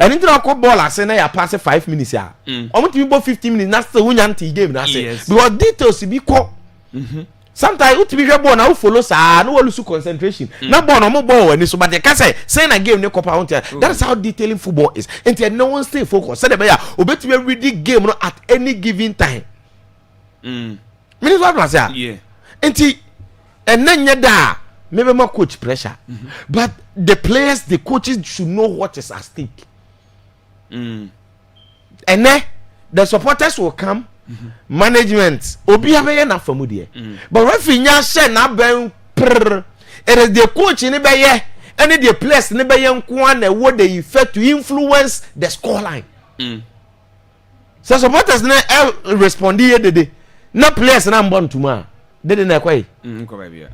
and into the ball I say na ya pass 5 minutes ya almost 15 minutes na still win anti game na say because details be ko sometimes you be born now follow sa no lose concentration na born no ball when so but they can say na game ne kopa on that's how detailing football is and no one stay focused say the be ya obetumi read the game no at any given time means what I say yeah enti enanya da maybe more coach pressure but the players the coaches should know what is at stake and then the supporters will come management obi abeye na famu de but referee nya share na ben it is the coach ni beye and the players ni beye nko na what they effect to influence the scoreline so supporters na respond here de na players na mbon tuma de na kwai ko ba bia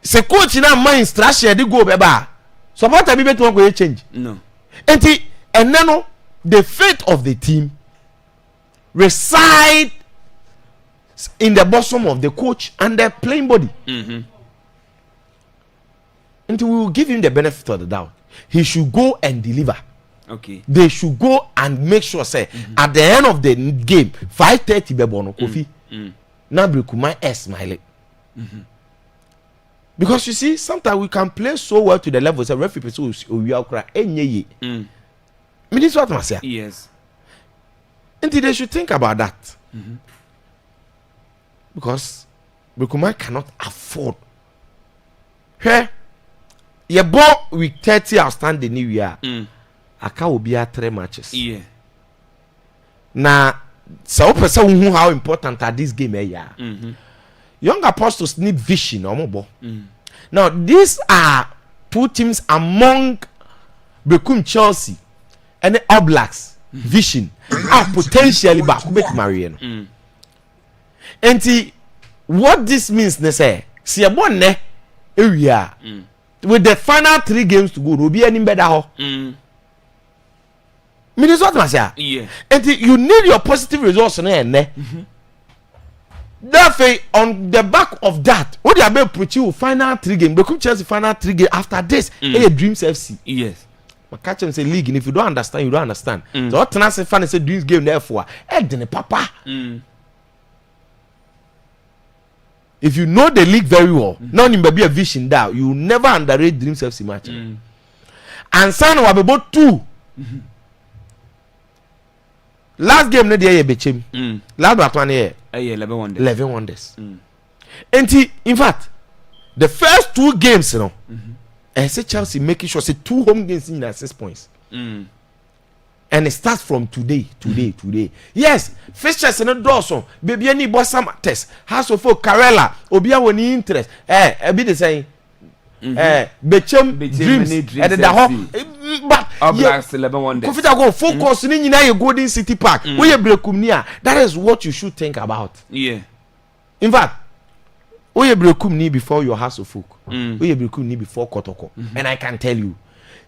se coach na man instruction de go be ba supporter bi betu ko change no enti enano the fate of the team reside in the bosom of the coach and the playing body. And we will give him the benefit of the doubt. He should go and deliver. Okay. They should go and make sure say at the end of the game 5:30 bebono Kofi. Now Brikuma smile. Because you see sometimes we can play so well to the level say referee people we are cry enye. Me this what I say. Yes. And they should think about that. Because Brikuma cannot afford. Hey, you bought week 30 outstanding new year. Aka will be at 3 matches. Yeah. Now, so person who how important are this game here. Young apostles need vision or more. Now, these are two teams among Brekum Chelsea and the All Blacks. Vision are potentially back with Mariano. And what this means, they say, see a one area with the final 3 games to go, will be any better. Minnesota, yeah. And you need your positive results on there. Therefore, on the back of that, what they are about to you final 3 games, Brekum Chelsea final 3 games after this, Dreams FC. Yes. I catch him say league, and if you don't understand, you don't understand. So what Tanasi fan say Dreams game therefore, papa. If you know the league very well, now you may be a vision down. You never underrate Dreams FC match. And San was about 2. Last game no dey bechem. Last one here. 11 wonders. 11 wonders. And in fact, the first 2 games, you know, I say Chelsea making sure say 2 home games in 6 points. And it starts from today. Yes, fixtures no Dawson, baby any boss some test. House of folk Karela, Obia woni interest. I be the saying. Bechem dreams and the whole but Blacks 11 wonders. Confita go focus ni nyina your Golden City Park. We Brekum nia. That is what you should think about. Yeah. In fact, we Brekum ni before your House of Folk. We Brekum ni before Kotoko. And I can tell you,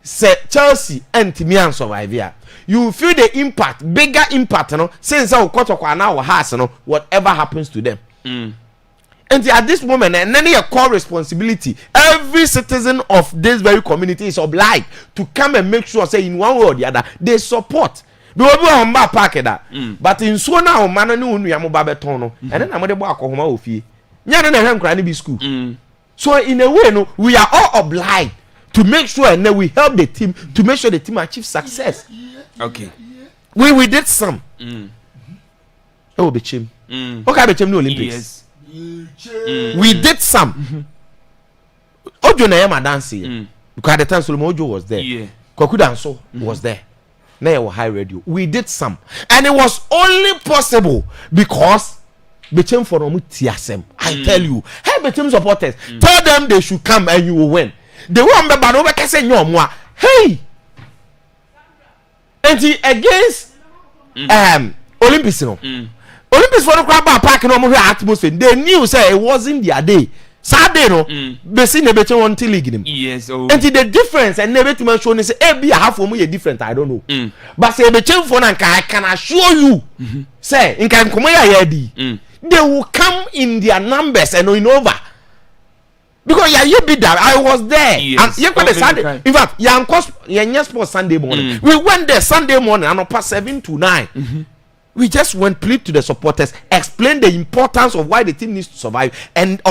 say Chelsea and Timian survive here. You feel the impact, bigger impact, you know, since our Kotoko and our house, you know, whatever happens to them. And at this moment, and any core responsibility, every citizen of this very community is obliged to come and make sure, say in one way or the other, they support. But in so now, man, no one yamu babetono, and then I'm going to walk home of you. Be school. So in a way, no, we are all obliged to make sure and then we help the team to make sure the team achieves success. Okay. We did some. Oh, be chim. Okay, be chim no Olympics. Yes. We did some. Ojo na yema dancing. Because at the time Solomon Ojo was there. Yeah. Kwaku Danso was there. Now you were high radio. We did some. And it was only possible because Bechem for Tiasem. I tell you. Hey Bechem supporters. Tell them they should come and you will win. They won't be bad over kase nyomwa. Hey. And against Olympics, you know. Olympics for the crowd park no more atmosphere. They knew say it wasn't their day. Saturday no, they see the better one till league them. Yes. Oh. And the difference and never to mention say be a half for me different. I don't know. But say the change for I can assure you. Say in can come here they will come in their numbers and in over. Because you be there. I was there. Yes. And Sunday. In fact, sports Sunday morning. We went there Sunday morning and past 7 to 9. We just went, plead to the supporters, explain the importance of why the team needs to survive, and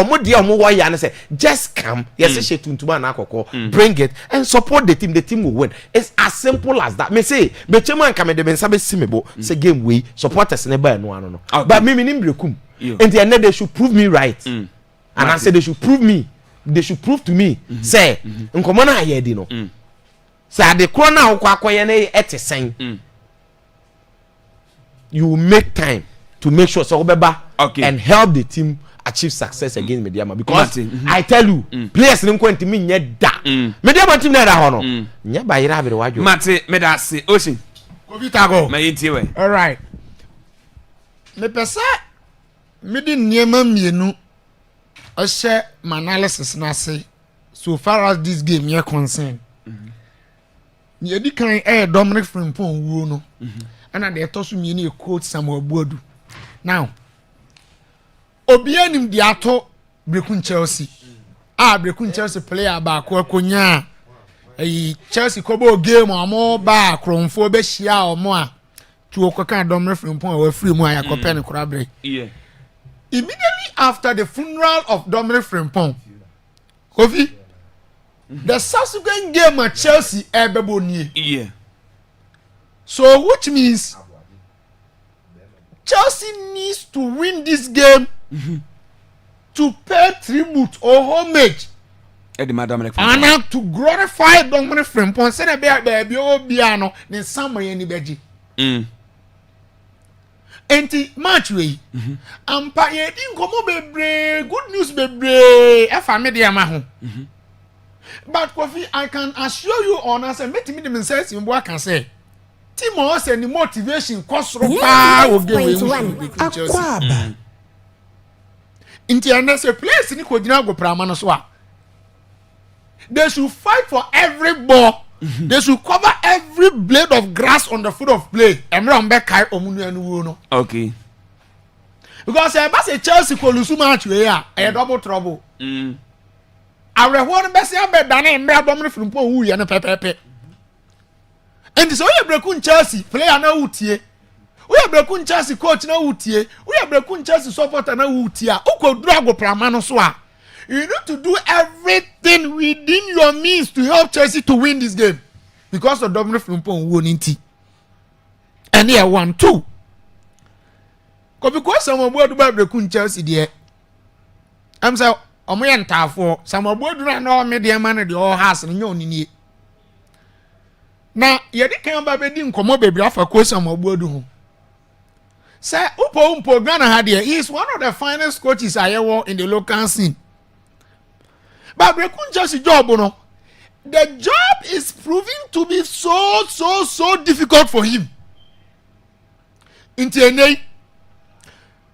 say, just come, bring it and support the team. The team will win. It's as simple as that. Me say, me chairman come the bensabe simebo say game we supporters never no. But me brekum. And the end they should prove me right. And I said they should prove me. They should prove to me. Say, nkomona ayedi no. Say the corner ukwakoye na etesen. You will make time to make sure so and help the team achieve success against Mediama, because I tell you, players don't going to me yet da. Mediama team na hono. Nya ba ira be waju. Mate medase Ocean. Kovitago. Me yintiwe. All right. Me pesa me di niema mienu o share my analysis na say so far as this game here concerned. Ye di kan Dominic Frimpong wo no. And they toss me any quote Samuel Bodu. Now, Obianim Diato Brekun Chelsea. Brekun Chelsea player back Konya. A Chelsea Kobo game or more back from 4 Beshia or more to Okoka Dominic from Point or free more Copen Corabre. Yeah. Immediately after the funeral of Dominic Frimpong, Kofi, the subsequent game at Chelsea Ebeboni. Yeah. So, which means Chelsea needs to win this game to pay tribute or homage and to glorify Dominic Frimpong. Say the baby Obiano, then somewhere any beji. Enti match way. Ampa ye din komo bebre, good news bebre. E family amaho. But Kofi, I can assure you on us and make me the message in what can say. Timo say the motivation cost ropa o game Akwaaba. Inti ande say place ni ko gina go prama no so a. They should fight for every ball. They should cover every blade of grass on the field of play. Emre on be kai omunu anu no. Okay. Because ba say Chelsea ko lose match we a double trouble. Awrehwo no be say abeda na Emre Dominic Frimpong wu ye no pepepe. And so we breakun Chelsea player na wutie. We breakun Chelsea coach na wutie. We breakun Chelsea supporter na wutie. Ukodura go prama no so a. You need to do everything within your means to help Chelsea to win this game. Because of Dominic Frimpong winning team. And here 1-2. Because some boy do breakun Chelsea there. I'm say omo ntafo. Some boy do na no media man the all has no ni. Na yedi kan ba be di nkomo bebre afa ko Samuel ho. Say upo Ghana ha there, he is one of the finest coaches I ever in the local scene. But Brekun just job no. The job is proving to be so difficult for him. Intiene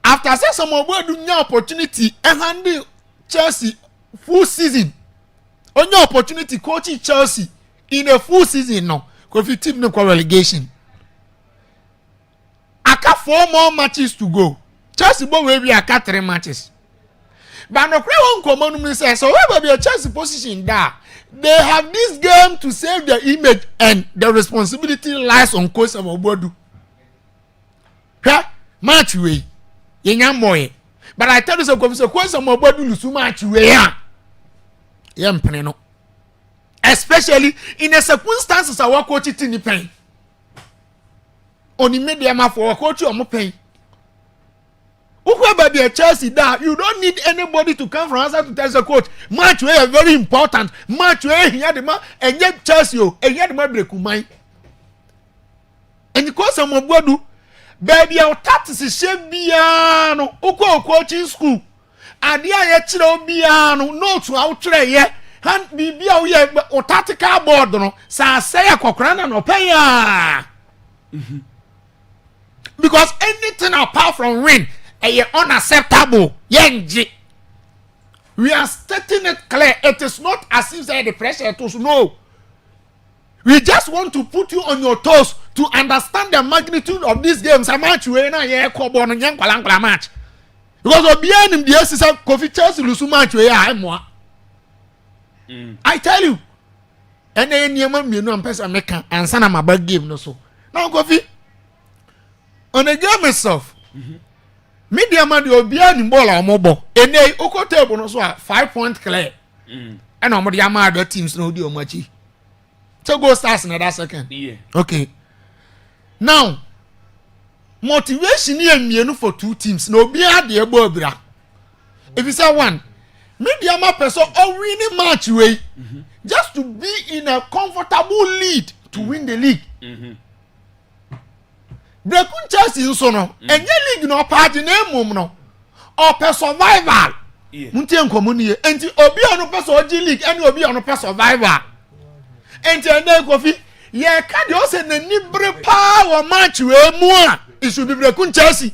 after say Samuel do nya opportunity and handle Chelsea full season. Only opportunity coaching Chelsea in a full season now. Kofi team no relegation. Aka 4 more matches to go. Chelsea boy will be aka 3 matches. But no won common me say so where be a Chelsea position there. They have this game to save their image and the responsibility lies on Coach Samobodu. Match way. Yenya moye. But I tell you so Coach Samobodu lose match way ya. Yempene no. Especially in the circumstances our coach is in the pain. Only media for our coach or more pain. Whoever be a Chelsea that you don't need anybody to come from outside to tell the coach. Match way very important. Match way here the man and yet Chelsea and yet the man break my. And because some of what do baby our taxes is shame biano. Uko coaching school. And the other children biano no to outre yet. Han bibia wo ye otatical board no sa say akokora na no pen ya. Because anything apart from win is unacceptable. Yenji. We are stating it clear. It is not as if the pressure to no. We just want to put you on your toes to understand the magnitude of this game. Sa match we na ye kobo no yen kwala match. Because obian im the sisa Kofi Chelsea lose match we ya mo. I tell you. And then you man me no person make answer na my bad game no so. Now Kofi. on the game itself. Media man the obia ni ball amobo. Ene oko table no so 5-point clear. And omo the other teams no di omachi. So go stars in that second. Yeah. Okay. Now motivation here mienu for two teams. No obia de ebo bra. If you say one, media man person or winning match way. Just to be in a comfortable lead to win the league. Brekun Chelsea nso no enye league no party na emom no or per survival. Muntie nkomo ni enti obi onu per oji league eni obi onu per survival. Enti ene kofi ye ka de o se na ni bre pa wo match we mu a it should be Brekun Chelsea.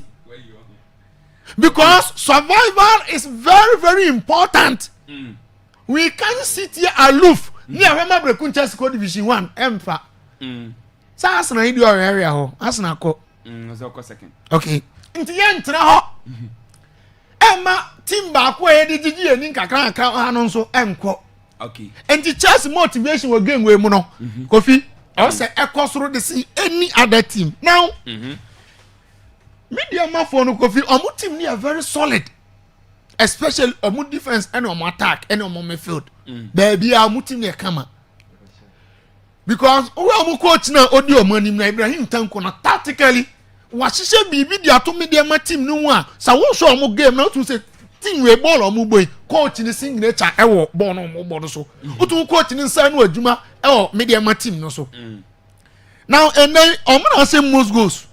Because survival is very very important. We can't sit here aloof. Ni ahema Brekun Chelsea ko division 1 emfa. Sa Arsenal in your area ho. Arsenal ko. Second. Okay. Nti ye ntra ho. Emma team ba ko e di gigi eni kakran kan anu nso enko. Okay. Nti Chelsea motivation we game we mu no. Kofi, I say ekosoro dey see any other team. Now, media ma for no Kofi, omu team ni are very solid. Especially omu defense and omu attack and omu midfield. Baby omu team ni kama. Because we coach na odi omani na Ibrahim Tanko na tactically washishe bibi di ato media ma team no a sa wo so omo game na to say team we ball omo boy coach ni signature e wo ball no omo ball so otu coach ni nsa no adwuma e wo media ma team no so now and then omo na say most goals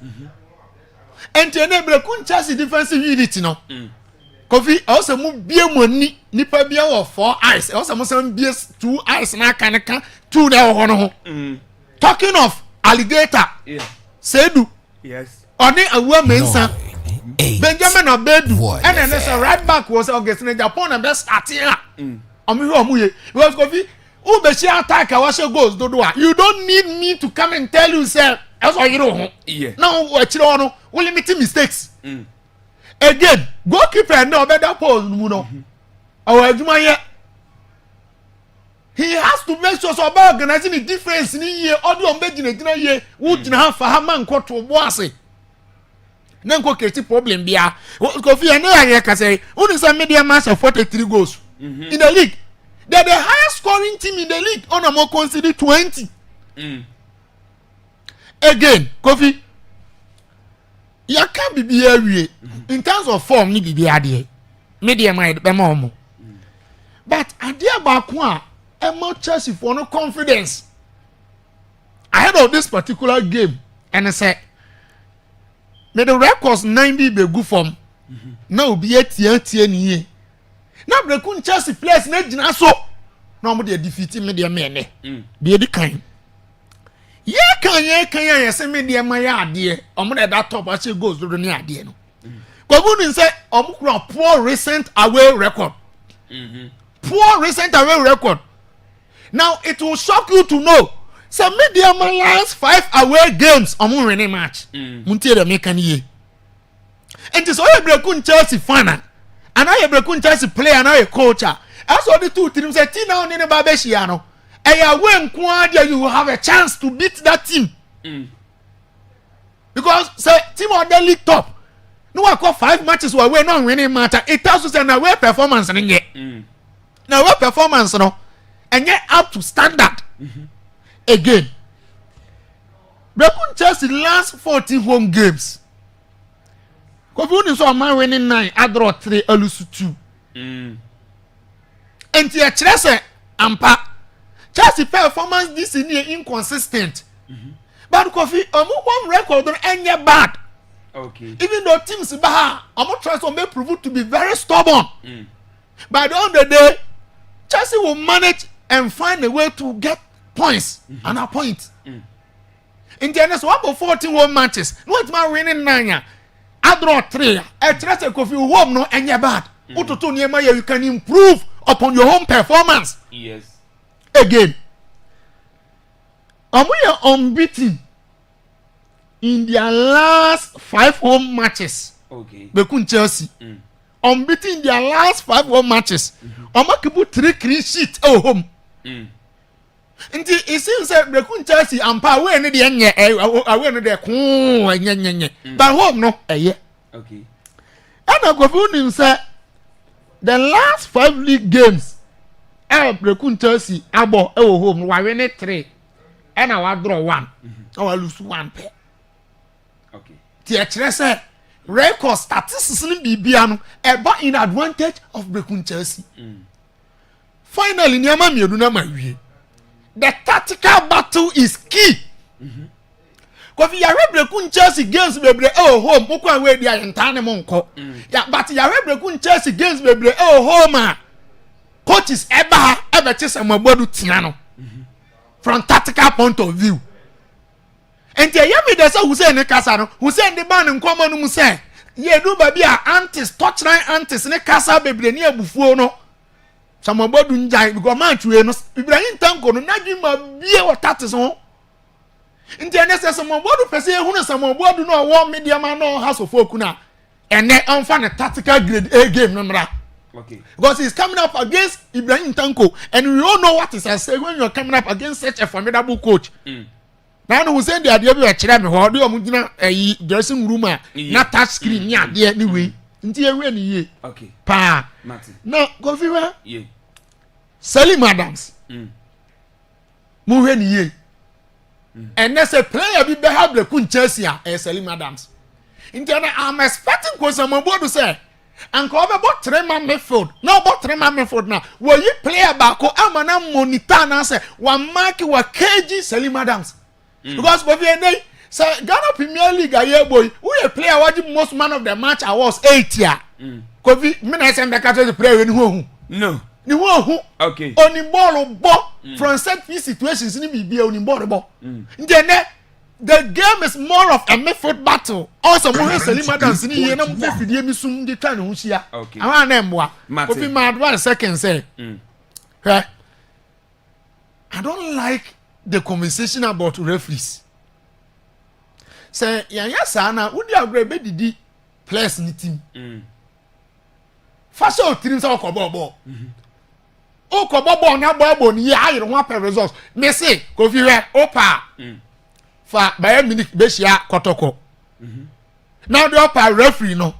and ene Brekun Chelsea defensive unit no Kofi also mu bie moni nipa bia wo 4 eyes also mo say bie 2 eyes na kaneka 2 na ho no ho talking of alligator Sedu yes oni awu mensa Benjamin Abedu and then say right back was August in Japan and best start here omi ho mu ye because Kofi who be share attack wa she goals dodo a you don't need me to come and tell you say that's why you know now we chiro no we limit mistakes again goalkeeper no better pose mu no our adwuma ye he has to make sure so about organizing the difference ni ye odi on be gina ye wo gina ha fa ha man ko to bo ase na nko create problem bia Kofi ene ya ka say uni say media match of 43 goals in the league they're the highest scoring team in the league on a more consider 20 again Kofi ya can be area in terms of form ni bibi ade media mind be mo but ade abako a emo Chelsea for no confidence ahead of this particular game and I say me the records 90 be good form now be tie ni na Brekun Chelsea players na gina so na mo de defeat media men be the kind ye kan say media man ya ade omo de that top actually goes do ni ade no Kobun say omo kura poor recent away record poor recent away record now it will shock you to know say media man last 5 away games omo winning match muntie de make an ye and so Brekun Chelsea fan and I Brekun Chelsea player and I coach as all the two teams say team now in the babeshia no when you have a chance to beat that team. Because say team on the league top. No I call 5 matches where we not winning matter. It tells us an away performance and yet. Now what performance no and yet up to standard. Again. Brekun Chelsea last 14 home games. Kofuni so man winning 9, I draw 3, I lose 2. And the Chelsea ampa Chelsea performance this year inconsistent. But Kofi, one record on any bad. Okay. Even though teams Baha, try to make prove to be very stubborn. By the end of the day, Chelsea will manage and find a way to get points and a point. In the next 14 home matches, not man winning 9. I draw 3. Chelsea Kofi home no any bad. You can improve upon your home performance. Yes. Again, we are unbeaten in their last 5 home matches. Okay. Brekun Chelsea. Unbeaten in their last 5 home matches. Keep 3 clean sheets at home. Nti it seems that Brekun Chelsea ampa we ne de enye we ne de ko enye but home no eye okay and I go for him say the last 5 league games Brekun Chelsea abo home wa win 3 and I draw 1 I lose 1 pair okay ti e kire say record statistics ni bibia no eba in advantage of Brekun Chelsea finally niama mienu na mawie. The tactical battle is key. Kofi yare Brekun Chelsea games bebre home moko anwe dia entane monko. Ya but yare Brekun Chelsea games bebre home coaches ebe semagbodu tia no. From tactical point of view. Enti yemi de say Hussein Kasa no Hussein de ban nkomo no mu say ye do ba bia antis touchline antis ne Kasa bebre ne abufuo no. Samagbodu njai because match we no Ibrahim Tanko no nadwima bie watatis ho nti ene se Samagbodu pese ehunu Samagbodu no wo media man no house of folk na ene onfa ne tactical grade A game no mra okay because he's coming up against Ibrahim Tanko and we all know what is at stake when you're coming up against such a formidable coach na no say the ade bi e kire me ho de omugina dressing room na touch screen ni ade ni we nti ewe ni ye okay pa Martin no go fi wa yeah Salim Adams. Muhe ni ye. And there's a player be have Brekun Chelsea Salim Adams. In Ghana, I'm expecting because I'm about to say, and cover about 3-man midfield. No about 3-man midfield now. Will you play back or amana monitor now say one mark wa KG Salim Adams? Because for the so Ghana Premier League a year boy, who a player what the most man of the match I was 8 year. Kofi, me na say the player when who? No. Ni who okay oni ball bo from set piece situations ni bibia oni ball bo then the game is more of a midfield battle also mo Salim Adams ni ye na mo fidie mi sum de twa ne ho hia awa na emboa Kofi my advance second say I don't like the conversation about referees say yanya sana udi agre be didi players ni team fa so tirim sa ko bo o ko bobo na bobo ni ya ayiro ho per results me say Kofi we opa fa Bayern Munich be shia kotoko now the opa referee no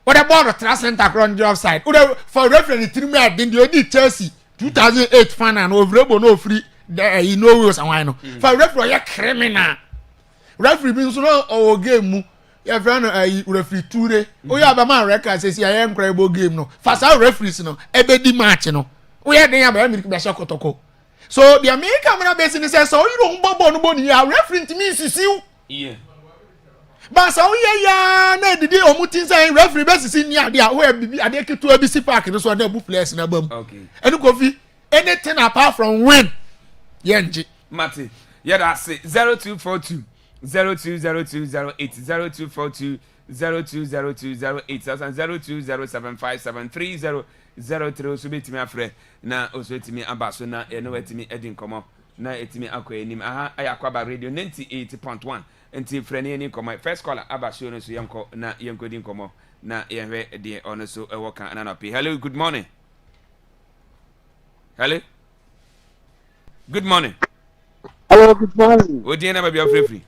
what about the trust center ground the offside for referee ni tiri me adin the odi Chelsea 2008 final no vrebo no free there you know was and no for referee ya criminal referee bi so no o game mu ya friend referee Ture o ya ba man record say ya incredible game no for sa referees no ebe di match no we had them American be shakotoko so the American man basically say so you don't bobo no boni ya referee to me sisiu yeah but so ya na didi omutin say referee be sisi ni ade a we bibi ade keto abisi park no so na bu players na bam okay enu Kofi anything apart from win yenji Mate yeah that's it 0242 020208 0242 020208 0207573003 so betimi afre na oso etimi abaso na ene wetimi edi nkomo na etimi akwa enim aha Akwaaba radio 98.1 enti frɛ ne ni nkomo first caller abaso no so yenko na yenko di nkomo na yehwe de ono so ewo kan na no pe hello good morning hello good morning hello good morning odi na ba bia free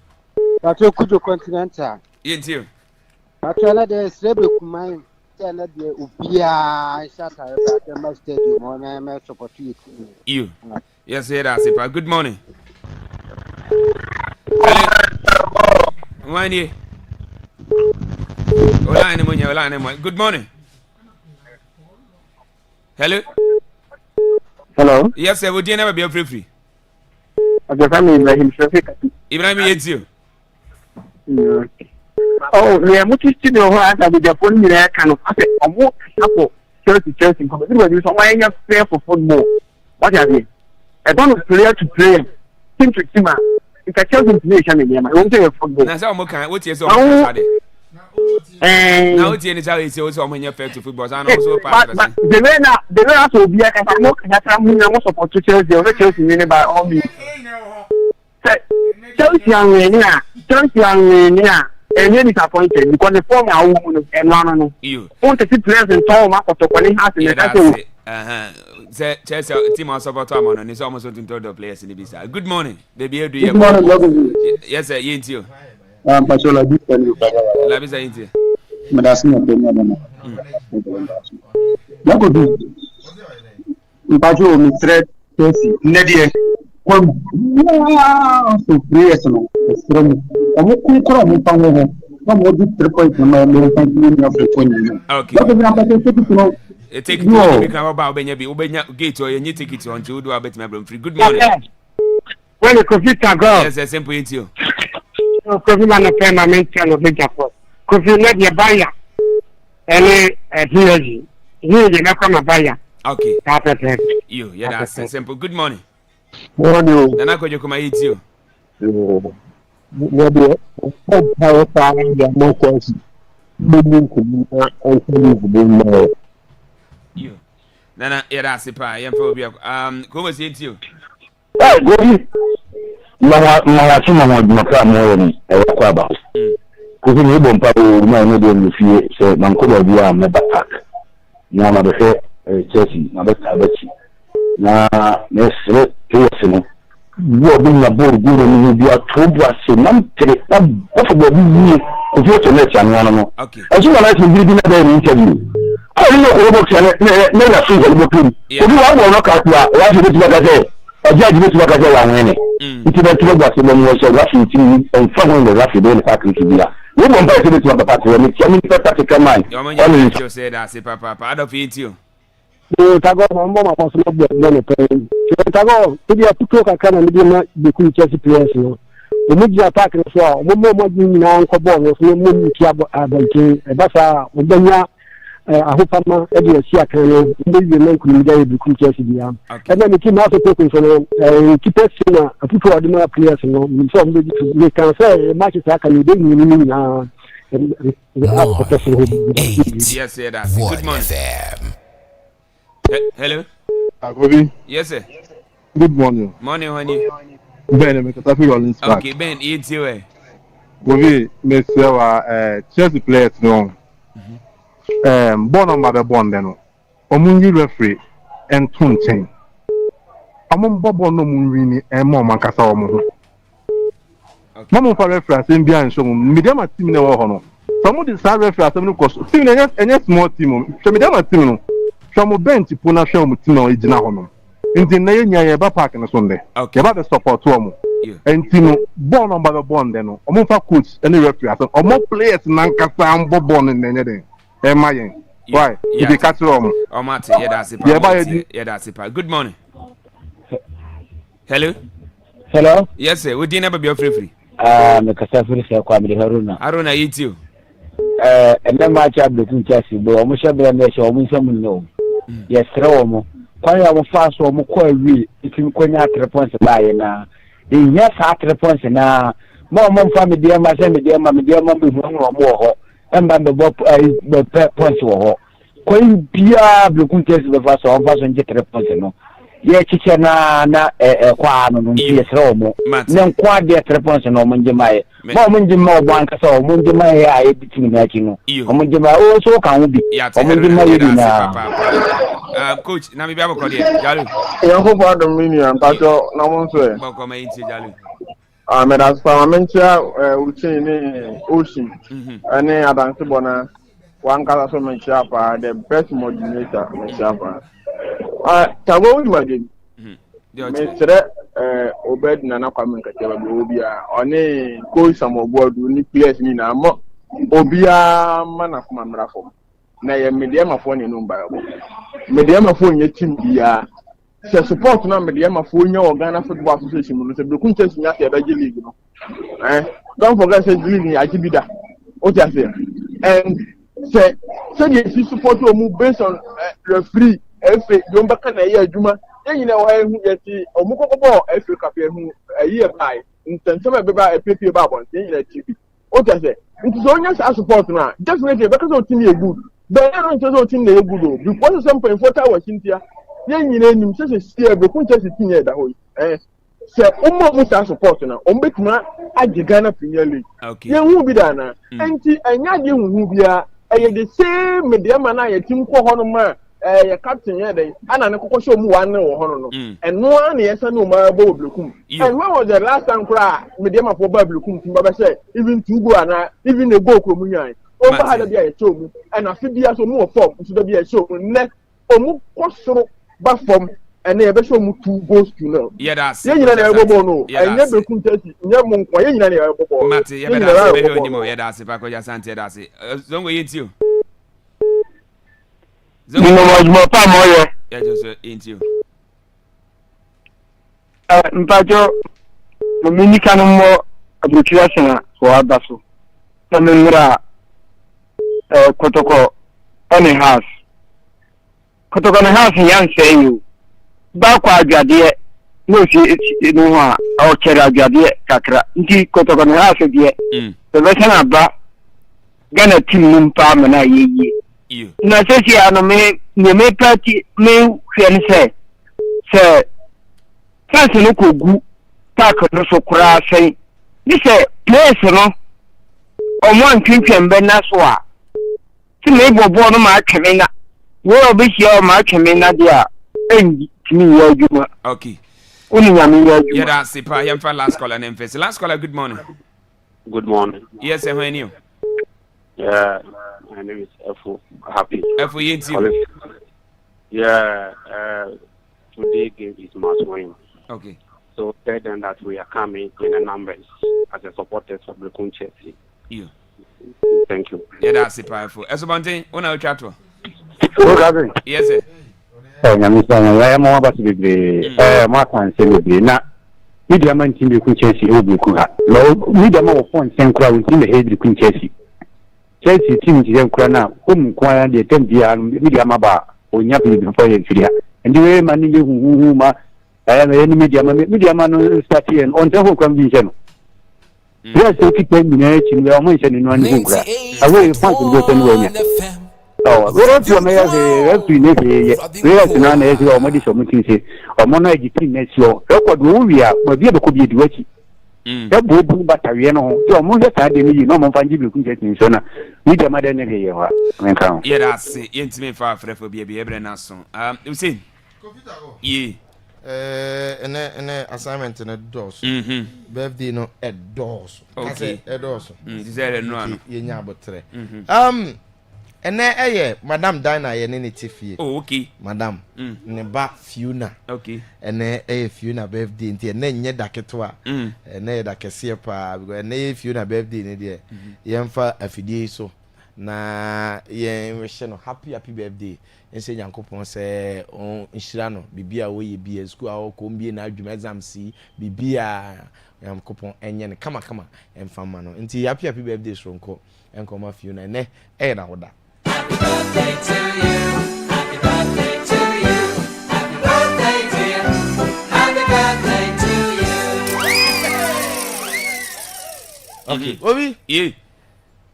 Pato Kujo Continental. Yentio. Pato la de Srebre Kumai. Tell de Ubia Shata at the stadium on my support you. Yes, that's it. Good morning. Hello. One year. Good morning. Hello. Hello. Yes, sir. Would you never be free? Okay, family Ibrahim Ibrahim Yetio. Oh, we are much studio after the Japan Mira kind of after a more Chelsea because everybody is somewhere in fair for football. What have you? I don't know player to player, team to team. It's a Chelsea nation in here. I won't say football. Now, some more what is now it's any child is also when you're fair to football. And also, but the way I will be a more can support to Chelsea or Chelsea winning by all means. Chelsea and you're disappointed because the former woman and one. You want to see players in town, Marco Topoli has in the Say Chelsea team also support am on so almost to the players in the Good morning. Baby, do you? Good morning. Yes, sir. You. Pasola di pẹ̀lú Bagawa. La bisa yinti. Madasi na pe na. Yakobi. Mpacho mi threat Chelsea. Ndie. Kon so prayers no. From omo kunkura mo pa ho. Na mo di 3 points na mo fa ni Africa ni. Okay. Yakobi na pa ticket no. Take it to me kan ba obenya gate or you ticket on to do abet me bro free. Good morning. When the computer go. Yes, simple into. Kofi man na pay my mention no big for. Kofi na dia buyer. Any PSG. Here you na come buyer. Okay. Perfect. You, yeah, that's simple. Good morning. Morning. Nana ko jokoma eat you. What do you power ya mo kwasi. Mumu ko na You. Nana, yeah, that's it pa. Yem for ko was eat you. Eh, go Mara tuma mo maka mo ni Akwaaba. Ko ni bo mpa o na no do mi fie se man ko ba bia me back. Na ma be Chelsea na be tabachi. Na nesre to no. Wo bi na bo guro ni bia to bua se nam tere na bo bo ni ko fi to na chan no. Okay. Aso na na bi na be ni interview. Ko ni ko bo kya ne na so ko bo kun. Ko bi wa wo no ka to a wa se bi ba ka ọjọ́ ìdílé tí wọ́n kájọ́ wà wọ́n ní ìtura tí wọ́n gbà sí lọ́mú ọṣẹ́ láti ìtì ọ̀nfọ̀mù rẹ̀ láti ìdóni káàkiri kìí bíyà wọ́n mọ̀ nípa ìdílé tí wọ́n bàbá tiwọn ní tí wọ́n ní pẹ́ pàtíkà máì. ọmọ yẹn ti ṣe dà sí papa adọ́fin yìí tí o. ṣe tagọ́ ọmọ ọmọ àpọ̀ sọ́nà gbọ̀ ẹ̀gbọ́n nìkan ṣe tagọ́ ibi àtúntò kakra náà níbi ọmọ ìgbèkú Chelsea players náà òmù jìnnà páàkì ní sọ ọmọ ọmọ nyinaa nkọ bọ́ọ̀lù fún mọ́ mi kí abẹ́ǹkẹ́ ẹ̀bá sa ọgbẹ́nyà ahopama edi esi akran no mbe na nkunu da ebuku Chelsea bia ena mi team aso poko so no keeper na apupo ordinary players no mi so mbe gitu me kan say match sa kan de ni na yes sir that's good morning. Hello Agobi. Yes sir. Good morning. Morning honey. Ben me kata fi rolling spark. Okay Ben eat you eh. Gobi me say wa Chelsea players no. Born by the bond then. Omungi referee and Tunchen. Among Bobo no Munrini and Mom Mancasa Omo. Mamma for reference in behind show medium team in the honor. Some of the side reference of course. Team and a small team. Some medium team. Some bench Puna Sham team original honor. In the Naya Park on a Sunday. Okay, about the support to Omo. And Tino born by the bond then. Omo coach any referee. Or more players Nancasa and Bobon and anything. Why? You be catch wrong. Oh, Martin, yeah, that's it. Yeah, that's it. Good morning. Hello. Hello. Yes, sir. We didn't have a free. Me kasa free say kwa mi Haruna. Haruna, eat you. And then match up between Chelsea, but omo shabra me show omo some no. Yes, omo. Kwa ya mo fast omo kwa wi, ikim konya 3 points buy na. In yes 3 points na. Mo family dey ma say me dey ma be mo ho. Emba be points wo ho ko bia blokun Chelsea be fa so nje 3 points no ye chiche na kwa no ye sro mo ne kwa de 3 points no mo nje mai mo nje ma obo anka so mo nje mai ya e bitimi na chi no mo nje ma o so kan wo bi mo nje ma ye na coach na me bia boko de jalu yo ko ba do mini an ta jo na mo so e boko ma yin jalu me das parliamentia ni Ocean and Adansi Bona one color so mention the best modulator mention tawo wi wade me sere Obed Nana Kwame Nketiah be obia oni coach Samobodu ni players ni na mo obia mana kuma mrafo na ye media mafo ni no mba yo media mafo nye team bia se support na media mafo nya Ghana Football Association no se Blokun Chelsea nya se Belgium league no don't forget say league ni ajibida o just say and say the support o mu based on referee FA don baka na ye adwuma enyina wa hu yeti o mu kokoko FA Cup ye hu ayi e bai ntensema be ba PP ba bon enyina TV o just say it is only support na definitely because o team e good but I don't say o team e good o because some point for tower Cynthia ye nyina nim say see Blokun Chelsea team e da ho se umma musa support na ombetuma agi Ghana Premier League ye hu bi da na enti anya de hu bia eye the same media man na ye team ko ho no ma your captain here, and an show mu one or and one yes, no more Blue. And when was the last time cry, Medium for Blue, Baba said, even two go and even a go communion. Over had to be a show, and I feel there so more form to be a show, let or move so back from. And never show me 2 goals to know. Yeah, that's it. I never could tell you. Never why you never go. Mate, yeah, that's it. Anymore, yeah, that's it. Paco, just Santi, that's it. Don't we eat you? No more time, yeah, just eat you. Mpacho, mimi kana mo application for abaso. Tamira kotoko on a house. Kotoko on a house yan say you. Bakwa adwade no si no ha o kera adwade kakra nti kotoko no ha fedie the version aba Ghana team nimpa mana yeyi na sesi ano me party me hwe ne se fans no kogu park no so kura sai ni se place no omo antwentwem be na so a ti me bobo no ma atweme na wo obi hia o ma atweme na dia enyi okay. Yeah, that's it. I am for last caller and emphasis. Last caller, good morning. Good morning. Yes, sir. How are you? Yeah, my name is Efu. Happy. Efu, you too. Yeah, today game is must win. Okay. So tell them that we are coming in the numbers as a supporters of the Chelsea. Yeah. Thank you. Yeah, that's it. Powerful. Esobante, una uchato. Yes, sir. I am about to be Martin Senaby. Now, media man team, the Queen Chelsea, Obukuha. Media man of one same crowd within the head of the Queen Chelsea. Chelsea team is them crana, whom choir the 10 year media maba, or Yapi before you. And the way man, whom I am any media man starting and on the whole condition. Yes, 10 minutes in the mention in one book. I will find to go anywhere. Oh, we don't feel me as a referee. We are not as your medical meeting. Or Mona Gitin next year. Record we are, but we have could be the way. That would be Batariano. So, Monday, you know, Monfanji, you can get in Sona. We the mother never here. Yeah, that's it. Intimate for be able to answer. You see, yeah. And assignment in a doors. Birthday no a doors. Okay, a doors. Is there a no? Yeah, and then, Madame Dina, ye nini tifi. Oh, okay. Madame, ne ba Fiona. Okay. And then, Fiona birthday, and then, ye daketwa. And then, da kesiye pa, and then, Fiona birthday, ne dear. Yemfa a fidie so. Na, ye wish no happy birthday. And say, Yankopon say, on Inshirano, Bibia, we be a school, or combi, na jum exam see, Bibia, Yankopon, and yen, come, and famano. Until happy birthday, Stronko, and come off Fiona, ne, na oda. Happy birthday to you. Happy birthday to you. Happy birthday dear. Happy birthday to you. Okay. Obi? Yeah.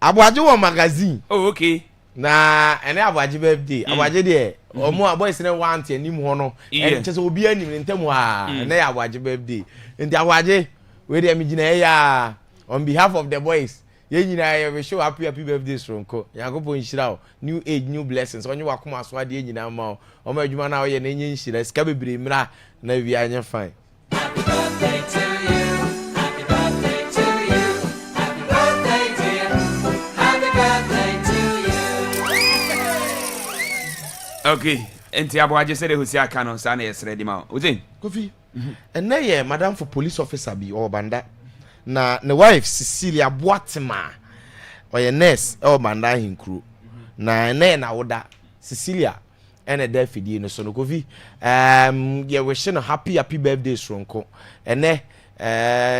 Abuaje wo magazine. Oh, okay. Na ene abuaje birthday. Abuaje de omo aboys ne want anim ho no. En chese obi anim ntemu a ene abuaje birthday. Nti abuaje we dey amigina ya on behalf of the boys. Ye nyina ye we show happy birthday Stronko. Yakobo nhyira o. New age, new blessings. Onye wakoma so ade nyina ma o. Omo adwuma na o ye na enye nhyira. Sika bebre mra na wi anya fine. Happy birthday to you. Happy birthday to you. Happy birthday dear. Happy birthday to you. Okay. Enti Abuaje said Husi aka no sa na yesre di ma. Uzin. Kofi. And na madam for police officer bi o banda. Na ne wife Cecilia Boatima oye nurse e banda hinkru na na woda Cecilia ene da fidie no so no Kofi ye wish no happy birthday Stronko ene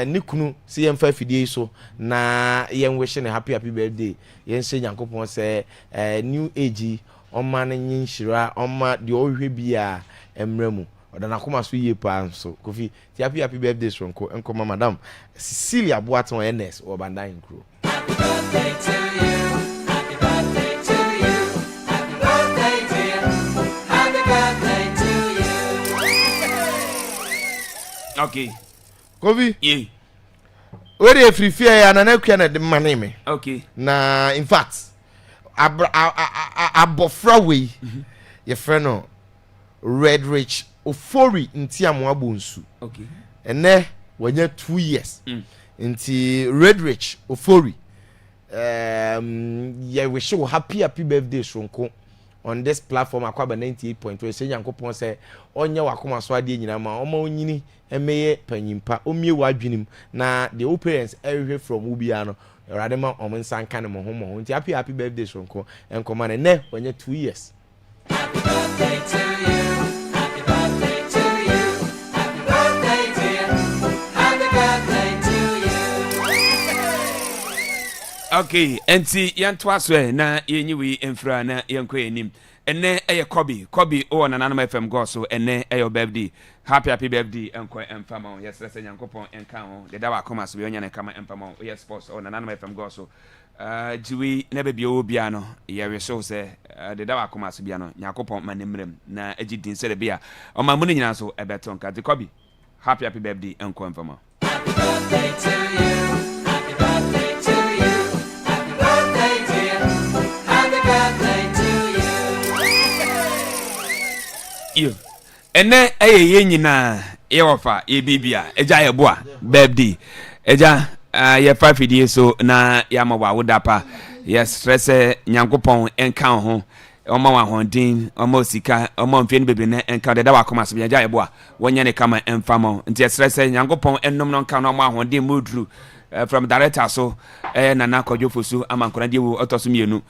ni kunu si yem fa fidie so na yem wish no happy birthday yen se Nyankopon se new age oma na nyinhira oma de ohwe bia emremu odana koma so ye pa so Kofi ti happy birthday Stronko enkoma madam Cecilia Boaton NS or Bandain crew. Happy birthday to you. Happy birthday to you. Happy birthday dear. Happy birthday to you. Okay. Kofi? Yeah. Where you free fear and an ekwana de maneme. Okay. Na in fact abofra we your friend Red Rich Ofori nti amoabo nsu. Okay. Ene wanya 2 years. Nti Red Rich Ofori yeah, we show happy birthday Shonko on this platform Akwaaba 98.2. Say Yankopon say onya wakoma so ade nyina ma oma onyini emeye panyimpa omie wadwenim na the parents everywhere from ubia no radema omensan kan mo ho mo nti happy birthday Shonko enkoma ne wanya 2 years. Happy birthday to you. Happy birthday to you. Happy birthday dear. Happy birthday to you. Okay, enti yantwa so na yenyiwi emfra na yenkɔ enim. Ene eye Kobe o na Nanam FM go so ene eye birthday. Happy birthday enko emfama. Yes, let's say Yankopon enka ho. De da wa koma so yonya ne kama emfama. Yes, sports o na Nanam FM go so. Jiwi na be bia obia no. Ye we so say de da wa koma so bia no. Yankopon manemrem na agidin se de bia. O ma mu ne nyina so ebeton ka de Kobe. Happy birthday enko emfama. Happy birthday to you. Happy birthday to you. Happy birthday dear. Happy birthday to you. Ene ye nyina ye wofa ye bibia eja ye boa birthday eja ye 5 days so na ya ma wa wodapa yes stress Nyankopon enka ho oma wa hondin oma sika oma mfie bebre na enka de da wa koma so eja ye boa wonya ne kama emfamo nti stress Nyankopon ennom no nka no oma hondin mudru from director so nana kojofosu amankona die wo otoso mienu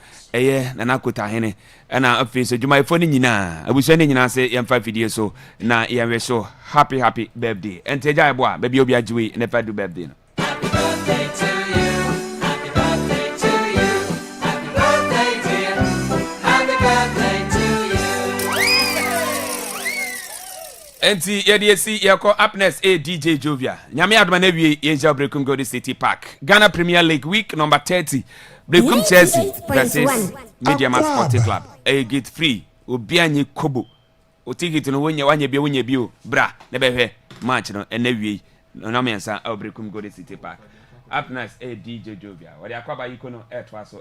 nana kota hene na afise juma ifo ni nyina abuso ni nyina se yemfa fidie so na yemwe so happy birthday enteja ebo a baby obi ajiwe na fa do birthday no. Happy birthday to you. Happy birthday to you. Happy birthday dear. Happy birthday to you. Enti yedesi yako Happiness DJ Jovia nyame adoma na wie Asia Brekum Golden City Park Ghana Premier League week number 30 Brekum Chelsea versus Media Mass Sporting Club gate free obi anyi kobo o ticket no wonya bio bra na behwe match no na wie no mensa Brekum Golden City Park Happiness DJ Jovia wadi Akwaaba yiko no etwa so